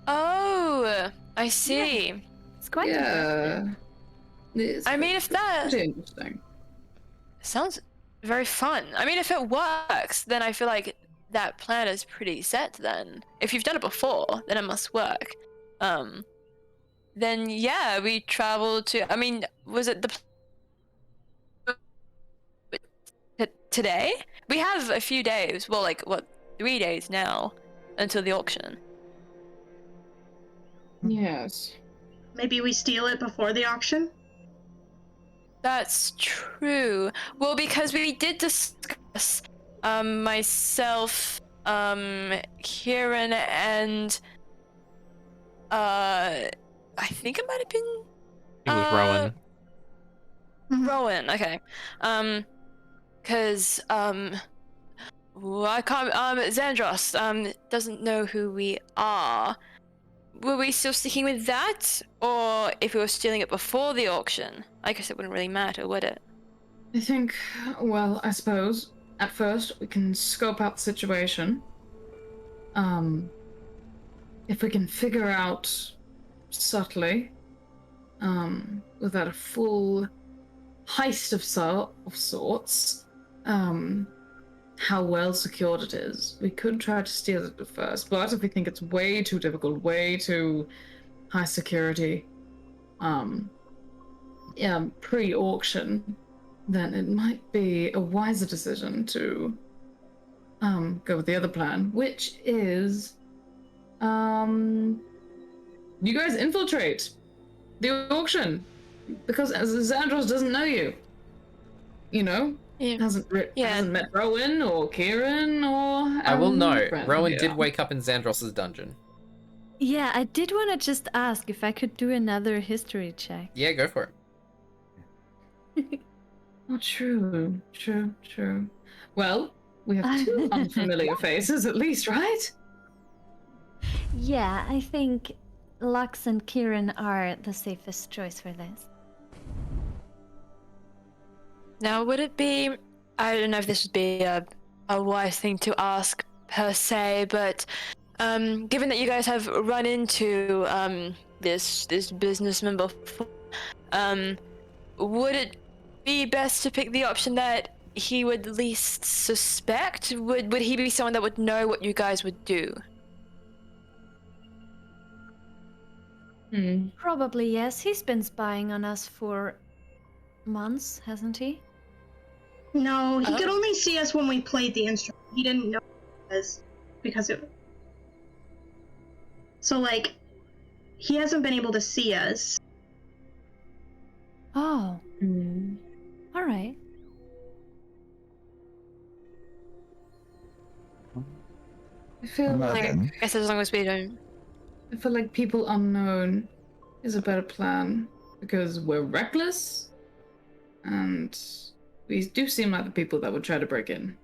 Oh, I see. It's quite impressive. I mean, if that pretty interesting. sounds very fun. I mean, if it works, then I feel like that plan is pretty set then. If you've done it before, then it must work. Then yeah, we traveled to, I mean, was it today? We have a few days, well, like, what, 3 days now until the auction. Yes. Maybe we steal it before the auction? That's true. Well, because we did discuss, myself, Ciaran, and, I think it might have been... It was Rowen. Rowen, okay. Cause, well, I can't, Xandros, doesn't know who we are. Were we still sticking with that? Or if we were stealing it before the auction? I guess it wouldn't really matter, would it? I think, well, I suppose, at first, we can scope out the situation. If we can figure out subtly, without a full heist of sorts, how well secured it is. We could try to steal it at first, but if we think it's way too difficult, way too high security, pre-auction, then it might be a wiser decision to go with the other plan, which is you guys infiltrate the auction because Xandros doesn't know you. You know? Yeah. Hasn't met Rowen or Ciaran or... I will note, Brandon, Rowen yeah. did wake up in Xandros' dungeon. Yeah, I did want to just ask if I could do another history check. Yeah, go for it. Oh, true. Well, we have two unfamiliar faces at least, right? Yeah, I think Lux and Ciaran are the safest choice for this. Now, would it be... I don't know if this would be a wise thing to ask, per se, but given that you guys have run into this businessman before, would it be best to pick the option that he would least suspect? Would he be someone that would know what you guys would do? Probably yes. He's been spying on us for months, hasn't he? No, he could only see us when we played the instrument. He didn't know us because it... So, like, he hasn't been able to see us. Oh. All right. I feel like I guess as long as we don't... I feel like people unknown is a better plan because we're reckless and we do seem like the people that would try to break in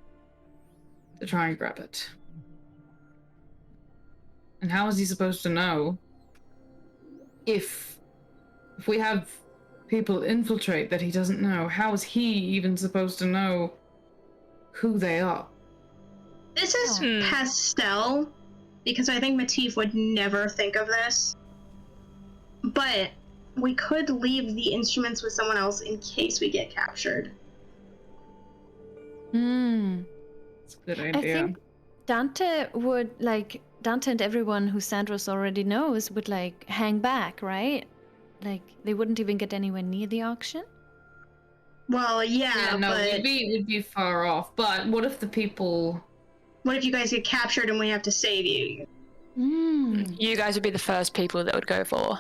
to try and grab it. And how is he supposed to know if we have people infiltrate that he doesn't know? How is he even supposed to know who they are? This is Pastel, because I think Matif would never think of this. But we could leave the instruments with someone else in case we get captured. That's a good idea. I think Dante would, like, Dante and everyone who Xandros already knows would, like, hang back, right? Like, they wouldn't even get anywhere near the auction? Well, yeah, no, but... we'd be far off. But what if the people... What if you guys get captured and we have to save you? You guys would be the first people that would go for.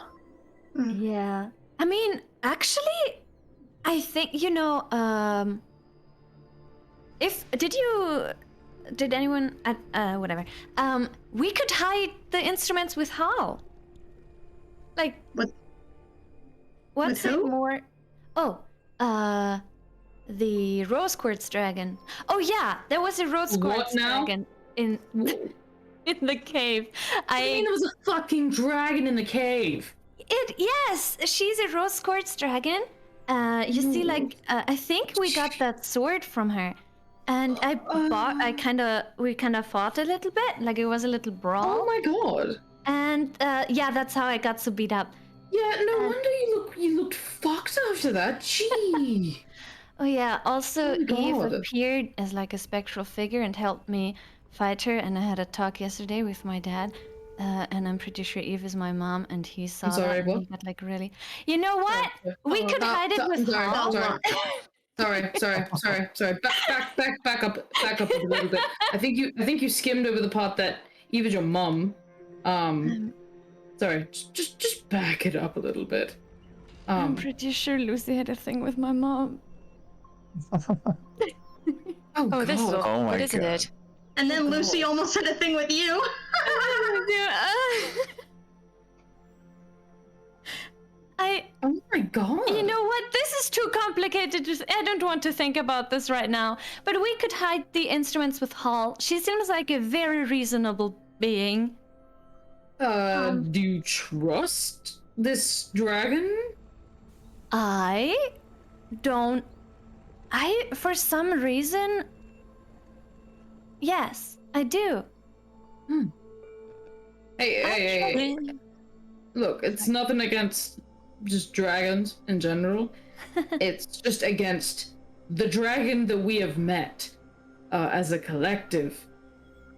Yeah. I mean, actually, I think, you know, did anyone, whatever, we could hide the instruments with Hal. Like, With what's it who? more? Oh, the rose quartz dragon. Oh yeah, there was a rose What quartz now? dragon in in the cave. I mean, there was a fucking dragon in the cave. Yes, she's a rose quartz dragon. You see, like, I think we got that sword from her, and we kind of fought a little bit, like it was a little brawl. Oh my god. And yeah, that's how I got so beat up. Yeah, no wonder you looked fucked after that. Gee. Oh yeah, also Oh my Eve God. appeared as like a spectral figure and helped me fight her, and I had a talk yesterday with my dad. And I'm pretty sure Eve is my mom, and he saw sorry, that, and what? he got like really. You know what? We could hide it with Hall. Sorry. Back up a little bit. I think you skimmed over the part that Eve is your mom. Sorry, just back it up a little bit. I'm pretty sure Lucy had a thing with my mom. Oh, this is God. awful, Oh my isn't God. it? And then Lucy almost had a thing with you. Oh my god. You know what? This is too complicated. I don't want to think about this right now. But we could hide the instruments with Hall. She seems like a very reasonable being. Do you trust this dragon? For some reason, yes, I do. Hey. Look, it's nothing against just dragons in general. It's just against the dragon that we have met as a collective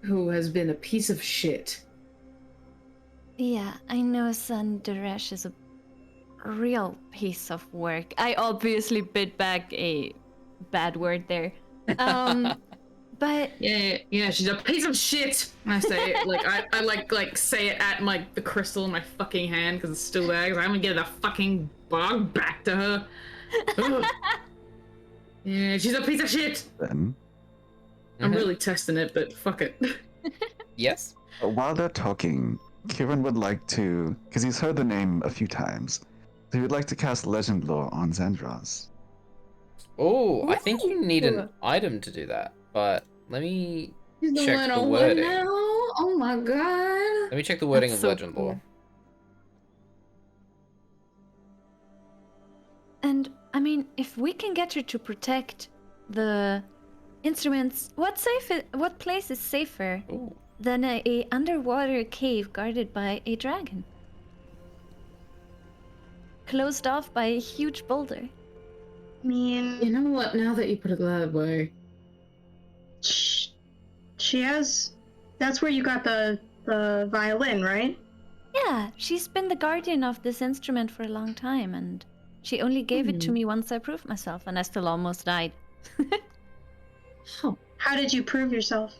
who has been a piece of shit. Yeah, I know Sandaresh is a real piece of work. I obviously bit back a bad word there. But Yeah, she's a piece of shit. I say it like I like say it at the crystal in my fucking hand because it's still there. Because I'm gonna get the fucking bug back to her. Ugh. Yeah, she's a piece of shit. Then, I'm really testing it, but fuck it. Yes. while they're talking, Ciaran would like to, because he's heard the name a few times, so he would like to cast Legend Lore on Xandros. Oh, I think you need an item to do that, but let me She's the check the 101 wording. now. Oh my god. Let me check the wording That's of so Legend cool. Lore. And I mean, if we can get her to protect the instruments, what place is safer Ooh. than a underwater cave guarded by a dragon? Closed off by a huge boulder. I mean, You know what? Now that you put it that way, she has. That's where you got the violin, right? Yeah, she's been the guardian of this instrument for a long time, and she only gave it to me once I proved myself, and I still almost died. How did you prove yourself?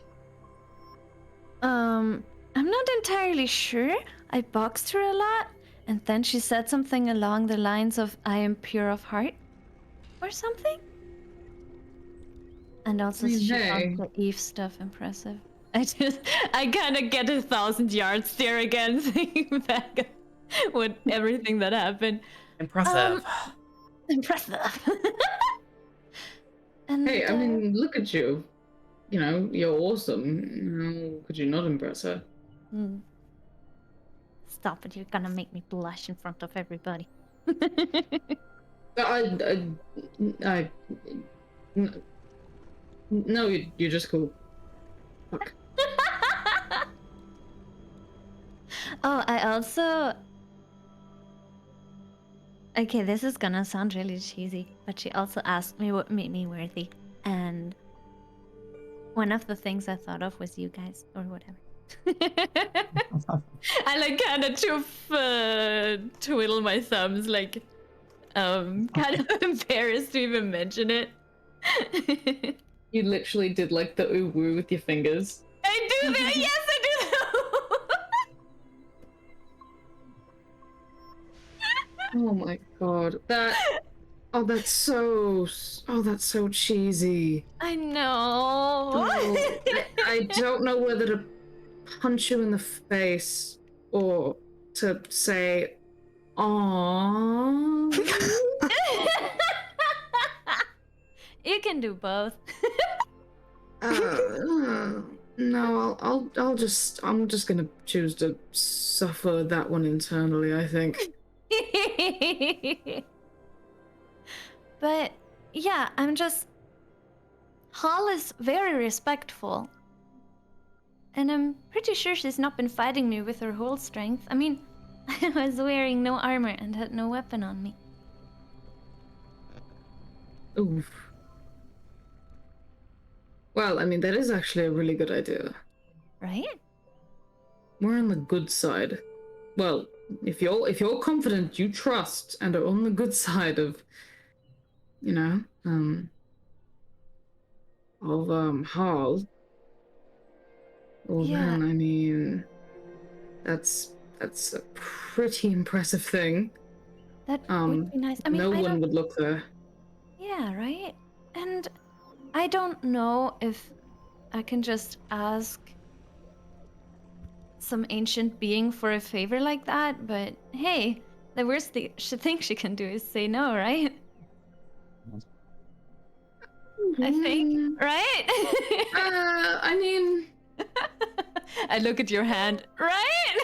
I'm not entirely sure. I boxed her a lot, and then she said something along the lines of, "I am pure of heart," or something. And also, she found the Eve stuff impressive. I kind of get 1,000 yards there again, thinking back with everything that happened. Impressive. Impressive. And, hey, I mean, look at you. You know, you're awesome. How could you not impress her? Stop it! You're gonna make me blush in front of everybody. No, you're just cool. Fuck. Oh, I also. Okay, this is gonna sound really cheesy, but she also asked me what made me worthy, and one of the things I thought of was you guys, or whatever. I like kind of twiddle my thumbs, like, kind of embarrassed to even mention it. You literally did like the ooh woo with your fingers. I do that. Yes, I do that. Oh my god, that's so cheesy. I know. Oh, I don't know whether to punch you in the face or to say, "Aww." You can do both. No, I'm just gonna choose to suffer that one internally, I think. But yeah, Hall is very respectful. And I'm pretty sure she's not been fighting me with her whole strength. I mean, I was wearing no armor and had no weapon on me. Oof. Well, I mean, that is actually a really good idea. Right? We're on the good side. Well, if you're confident, you trust, and are on the good side of, Hall. Well, Yeah. then, I mean, that's a pretty impressive thing. That would be nice. I mean, no I one don't... would look there. Yeah, right? And I don't know if I can just ask some ancient being for a favor like that, but hey, the worst thing she can do is say no, right? I think, right? I mean... I look at your hand, right?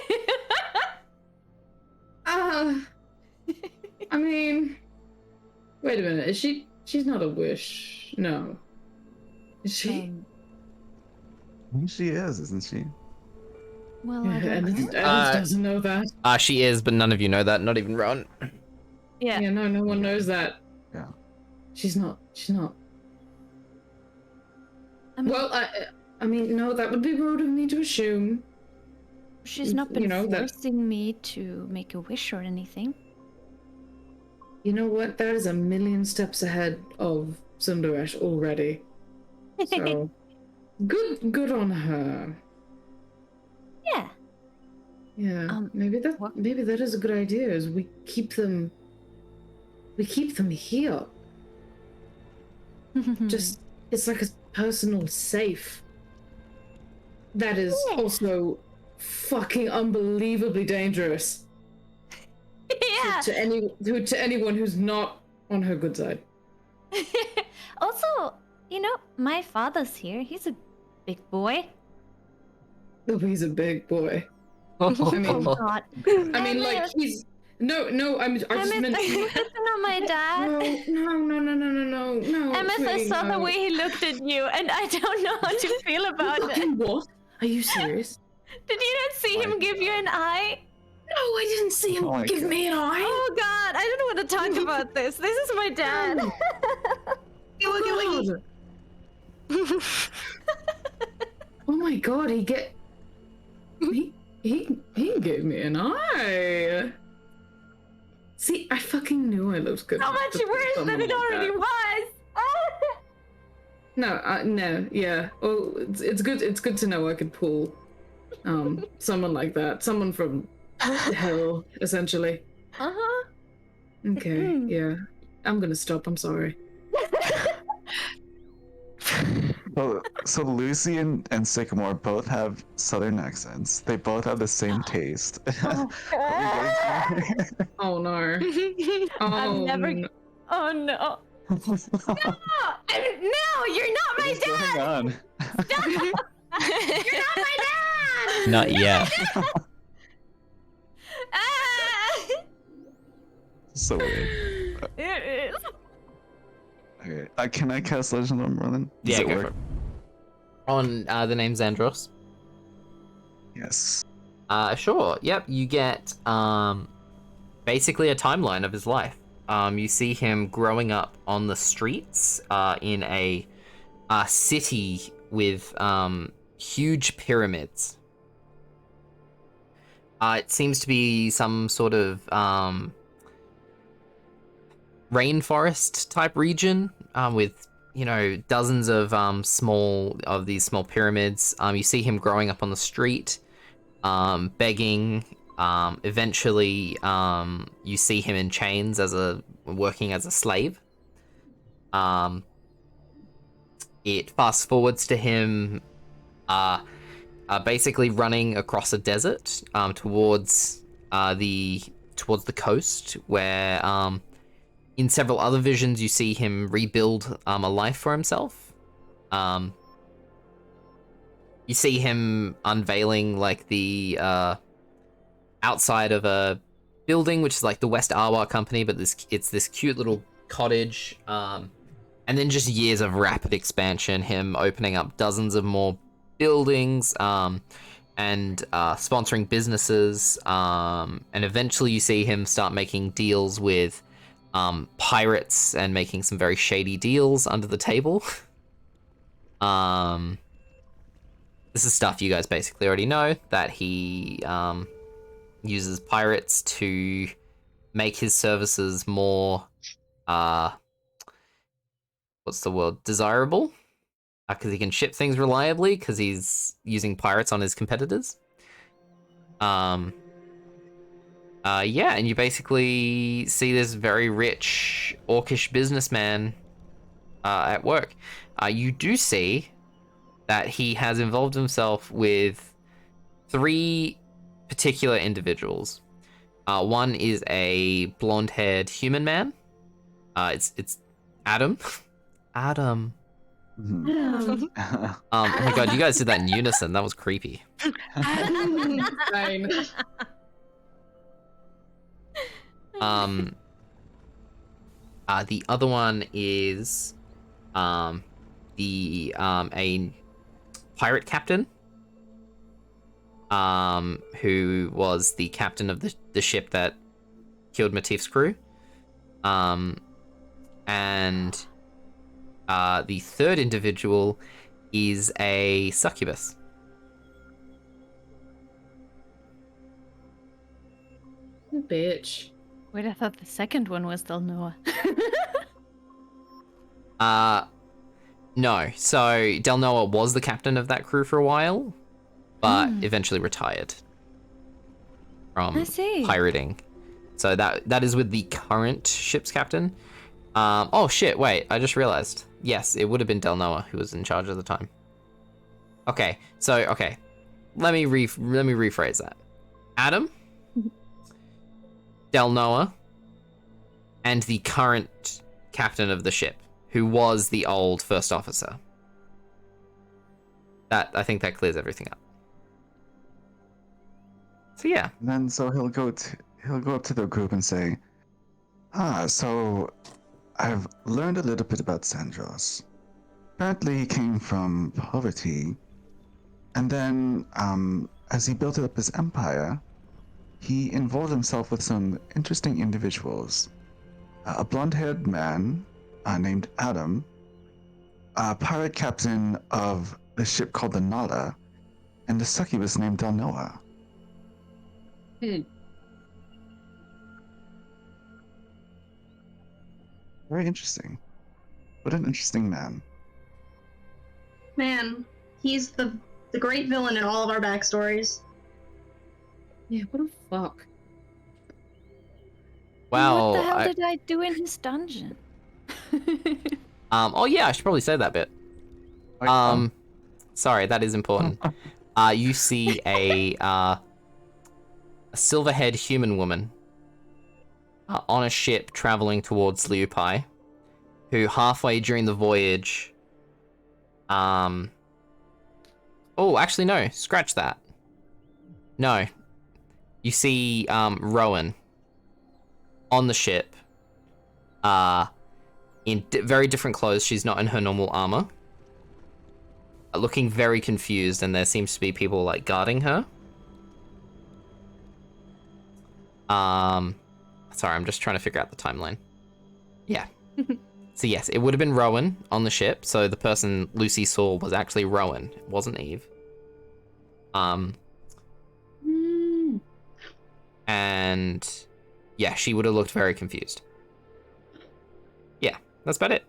I mean... Wait a minute, is she's not a wish, no. Is she? I think she is, isn't she? Well, I don't know. Alice doesn't know that. She is, but none of you know that, not even Rowen. Yeah. Yeah, no one knows that. Yeah. She's not. I mean, Well, I mean, no, that would be rude of me to assume. she's not been that- forcing me to make a wish or anything. You know what? That is a million steps ahead of Sundaresh already. So, good on her. Yeah. Yeah, maybe that is a good idea. Is we keep them here. Just it's like a personal safe. That is also fucking unbelievably dangerous. Yeah. To anyone who's not on her good side. Also, my father's here. He's a big boy. Oh, he's a big boy. Oh God. I mean, like he's no. I just meant. That's not my dad. No. Emmyth, I please, saw the no. way he looked at you, and I don't know how to feel about it. Fucking what? Are you serious? Did you not see him give you an eye? No, I didn't see him Oh my give God. me an eye. Oh God, I don't want to talk about this. This is my dad. God. Oh my God, he gave me an eye. See, I fucking knew I looked good. So much to put worse than someone it like already that. was. No, yeah. Oh, it's good. It's good to know I could pull, someone like that, someone from hell, essentially. Uh-huh. Okay, yeah. I'm gonna stop. I'm sorry. So Lucy and Sycamore both have southern accents. They both have the same taste. Oh no. I'm never. No. Oh no. No, you're not my What's going dad. on? You're not my dad. Not yet. So weird. It is. Okay. Can I cast Legend of Merlin? Does Yeah, it go work? for it. On the name's Andros. Yes. Sure. Yep. You get basically a timeline of his life. You see him growing up on the streets in a city with huge pyramids. It seems to be some sort of rainforest type region with dozens of these small pyramids. You see him growing up on the street, begging. Eventually, you see him in chains working as a slave. It fast forwards to him, basically running across a desert, towards the coast, where In several other visions, you see him rebuild a life for himself. You see him unveiling like the outside of a building, which is like the West Arwa Company, but it's this cute little cottage. And then just years of rapid expansion, him opening up dozens of more buildings, and sponsoring businesses, and eventually you see him start making deals with pirates and making some very shady deals under the table. This is stuff you guys basically already know, that he uses pirates to make his services more, what's the word, desirable? Because he can ship things reliably, because he's using pirates on his competitors. Yeah, and you basically see this very rich, orcish businessman at work. You do see that he has involved himself with 3 particular individuals. One is a blonde-haired human man. It's Adam. Adam. Mhm. Oh my god, you guys did that in unison. That was creepy. Fine. The other one is a pirate captain, who was the captain of the ship that killed Matif's crew. And the third individual is a succubus. Bitch. Wait, I thought the second one was Del Noah. No. So Del Noah was the captain of that crew for a while, but eventually retired from I see. pirating. So that is with the current ship's captain. Oh shit! Wait, I just realized. Yes, it would have been Del Noah who was in charge at the time. Okay, so let me rephrase that. Adam, Del Noah, and the current captain of the ship, who was the old first officer. I think that clears everything up. So yeah. And then so he'll go up to the group and say, so I've learned a little bit about Sandros. Apparently he came from poverty, and then as he built up his empire, he involved himself with some interesting individuals. A blonde-haired man named Adam, a pirate captain of the ship called the Nala, and a succubus named Del Noah. Very interesting. What an interesting man. Man, he's the great villain in all of our backstories. Yeah, what the fuck? Wow. What the hell did I do in his dungeon? Oh yeah, I should probably say that bit. Sorry, that is important. You see a silver-haired human woman on a ship traveling towards Liupai, who halfway during the voyage, oh, actually no, scratch that. No. You see Rowen on the ship, in very different clothes. She's not in her normal armor, looking very confused, and there seems to be people like guarding her. Sorry, I'm just trying to figure out the timeline. Yeah. So yes, it would have been Rowen on the ship. So the person Lucy saw was actually Rowen. It wasn't Eve. And yeah, she would have looked very confused. Yeah, that's about it.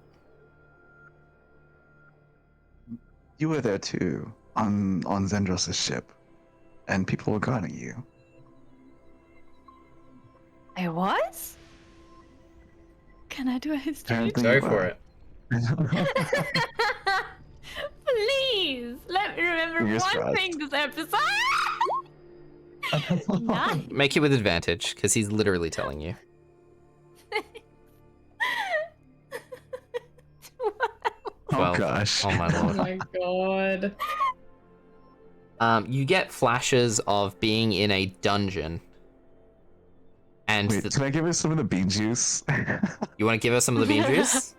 You were there too, on Zendros' ship, and people were guarding you. I was? Can I do a history? Apparently Go you for were. it. Please, let me remember Fingers one crossed. thing this episode. Nice. Make it with advantage, because he's literally telling you. 12. gosh. Oh my Oh lord. my god. You get flashes of being in a dungeon. And Wait, can I give her some of the bean juice? you want to give her some of the bean juice?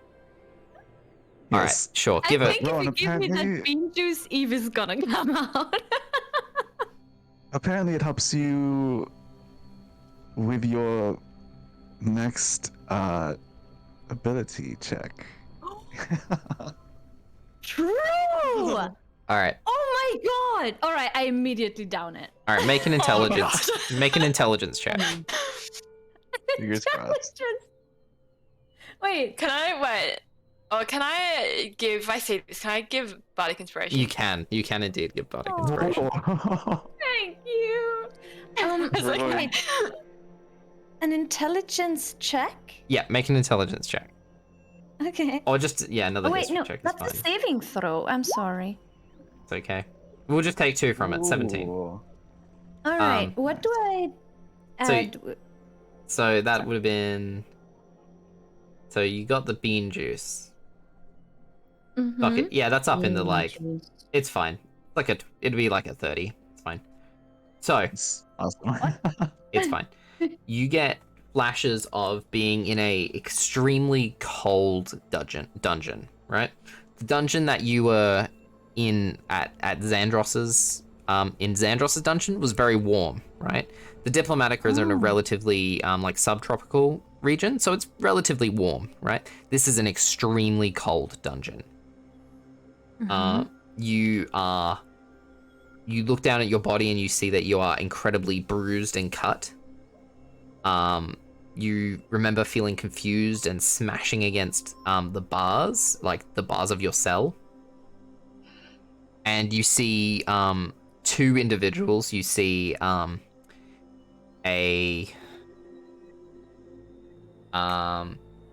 All right, Yes. sure. I Give her. think if Rowan, you give me apparently- that bean juice, Eve is gonna come out. Apparently, it helps you with your next ability check. True! All right. Oh my god! Alright, I immediately down it. All right. Make an Oh, intelligence. God. Make an intelligence check. Fingers crossed. Wait, Can I wait? Or can I give? If I say this, can I give bardic inspiration? You can. You can indeed give bardic inspiration. thank you. It's like- Wait. An intelligence check? Yeah. Make an intelligence check. Okay. Or just another Oh wait, history no, check is that's fine. a saving throw. I'm sorry. It's okay. We'll just take 2 from it. 17. Ooh. Alright, what do I so- add? So that would have been. So you got the bean juice. Mhm. Bucket. Yeah, that's up in the like. It's fine. It'd be like a 30. It's fine. So That's awesome. it's fine. You get flashes of being in a extremely cold dungeon, right? The dungeon that you were in at Xandros's in Xandros's dungeon was very warm, right? The Diplomatic is in a relatively like subtropical region, so it's relatively warm, right? This is an extremely cold dungeon. You look down at your body and you see that you are incredibly bruised and cut. You remember feeling confused and smashing against the bars, like the bars of your cell. And you see 2 individuals. You see a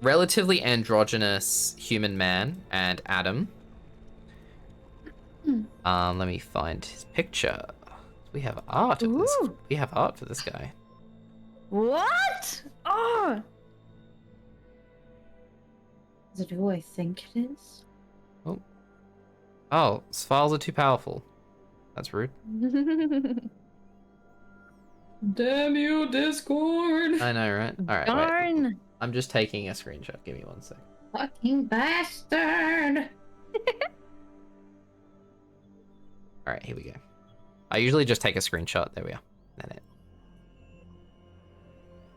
relatively androgynous human man and Adam. Let me find his picture. We have art of this. Ooh. We have art for this guy. What? Oh! Is it who I think it is? Oh, files are too powerful. That's rude. Damn you, Discord! I know, right? All right, wait. Darn! I'm just taking a screenshot. Give me 1 sec. Fucking bastard! All right, here we go. I usually just take a screenshot. There we are. Then it.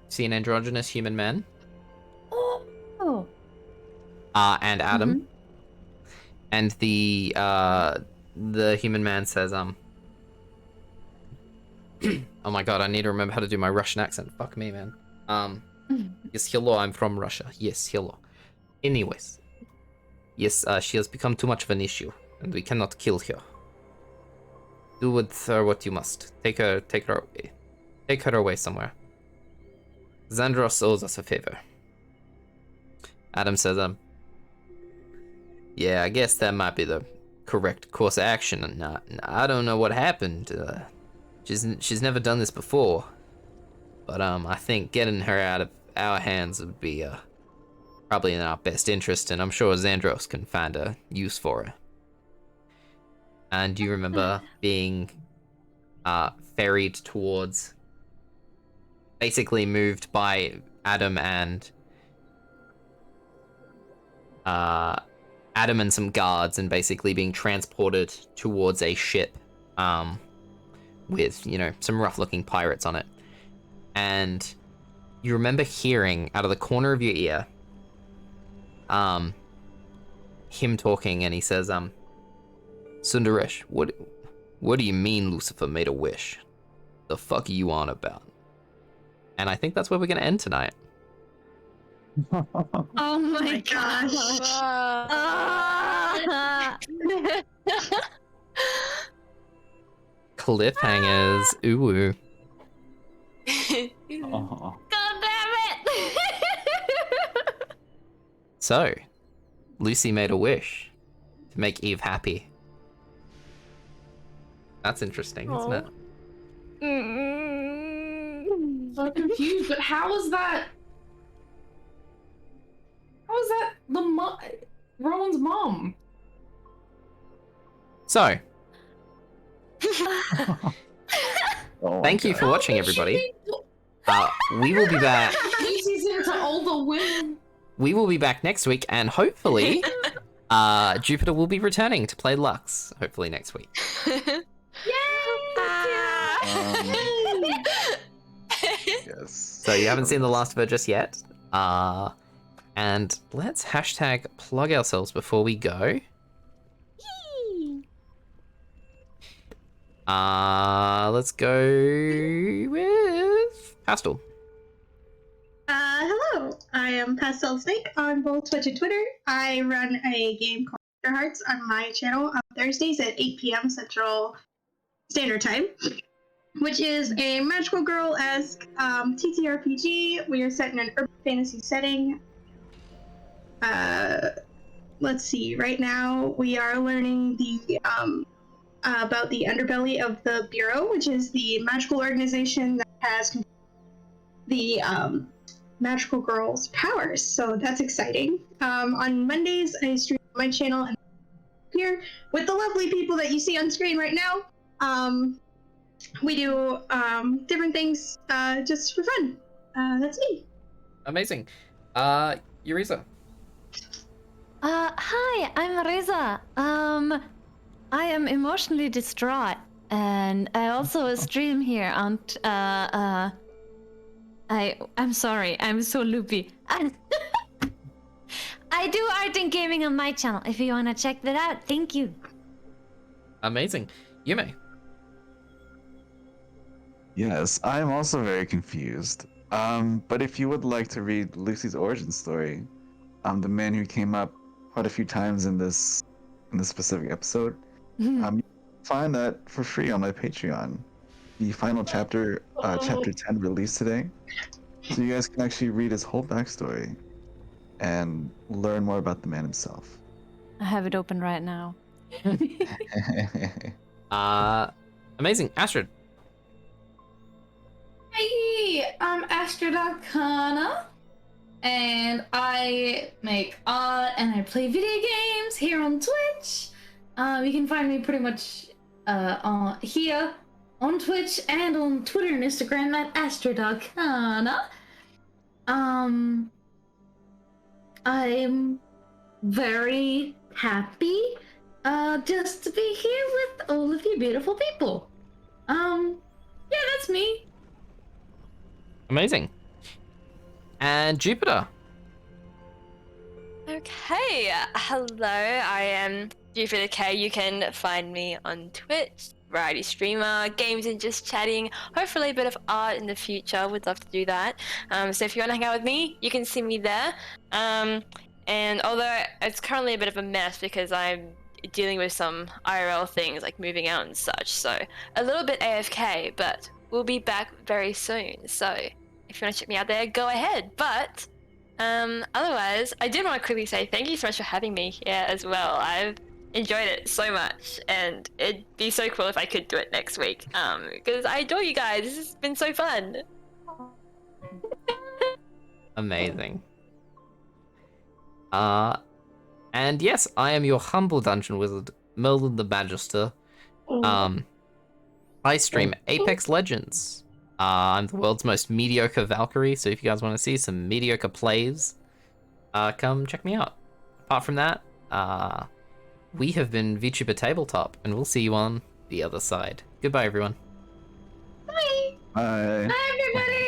See an androgynous human man? Oh! And Adam. And the human man says, oh my god, I need to remember how to do my Russian accent. Fuck me, man. Yes, hello, I'm from Russia. Yes, hello. Anyways. Yes, she has become too much of an issue, and we cannot kill her. Do with her what you must. Take her away. Take her away somewhere. Xandros owes us a favor. Adam says, yeah, I guess that might be the correct course of action. And I don't know what happened. She's never done this before. But I think getting her out of our hands would be probably in our best interest, and I'm sure Xandros can find a use for her. And do you remember being ferried towards, basically moved by Adam and some guards, and basically being transported towards a ship with, some rough-looking pirates on it. And you remember hearing out of the corner of your ear him talking, and he says, Sundaresh, what do you mean Lucifer made a wish? The fuck are you on about? And I think that's where we're gonna end tonight. Oh my gosh. Ah! Cliffhangers, ooh. Oh. God damn it! So, Lucy made a wish to make Eve happy. That's interesting, isn't it? So confused, but how is that? How is that Rowan's mom? So, Oh my thank you God. for watching, everybody. We will be back. Lucy's into all the women. We will be back next week, and hopefully, Jupiter will be returning to play Lux. Hopefully next week. Yes. So you haven't seen the last of her just yet. And let's hashtag plug ourselves before we go. Let's go with Pastel. Hello, I am PastelTheSnake on both Twitch and Twitter. I run a game called Wildheart on my channel on Thursdays at 8 p.m. Central Standard Time, which is a magical girl-esque TTRPG. We are set in an urban fantasy setting. Let's see, right now we are learning the about the underbelly of the Bureau, which is the magical organization that has the magical girls' powers. So that's exciting. On Mondays, I stream on my channel and here with the lovely people that you see on screen right now. We do different things just for fun. That's me. Amazing. Yereza. Hi, I'm Reza. I am emotionally distraught, and I also stream here on. I'm sorry, I'm so loopy. I do art and gaming on my channel. If you wanna check that out, thank you. Amazing. Yume. Yes, I am also very confused. But if you would like to read Lucy's origin story, the man who came up quite a few times in this specific episode, you can find that for free on my Patreon. The final chapter, chapter 10, released today, so you guys can actually read his whole backstory and learn more about the man himself. I have it open right now. Amazing. Astrid. Hey, I'm Astrid Arcana, and I make art and I play video games here on Twitch. You can find me pretty much here on Twitch and on Twitter and Instagram at Astrid Arcana. I'm very happy just to be here with all of you beautiful people. Yeah, that's me. Amazing. And Jupiter. Okay, hello, I am Jupiter K. You can find me on Twitch, variety streamer, games and just chatting, hopefully a bit of art in the future, would love to do that. So if you want to hang out with me, you can see me there. And although it's currently a bit of a mess because I'm dealing with some IRL things like moving out and such, so a little bit AFK, but we'll be back very soon. So if you want to check me out there, go ahead. But otherwise, I did want to quickly say thank you so much for having me here as well. I've enjoyed it so much, and it'd be so cool if I could do it next week. Because I adore you guys. This has been so fun. Amazing. And yes, I am your humble dungeon wizard, Merlin the Magister. I stream Apex Legends. I'm the world's most mediocre Valkyrie, so if you guys want to see some mediocre plays, come check me out. Apart from that, we have been VTuber Tabletop, and we'll see you on the other side. Goodbye, everyone. Bye. Bye. Bye, everybody.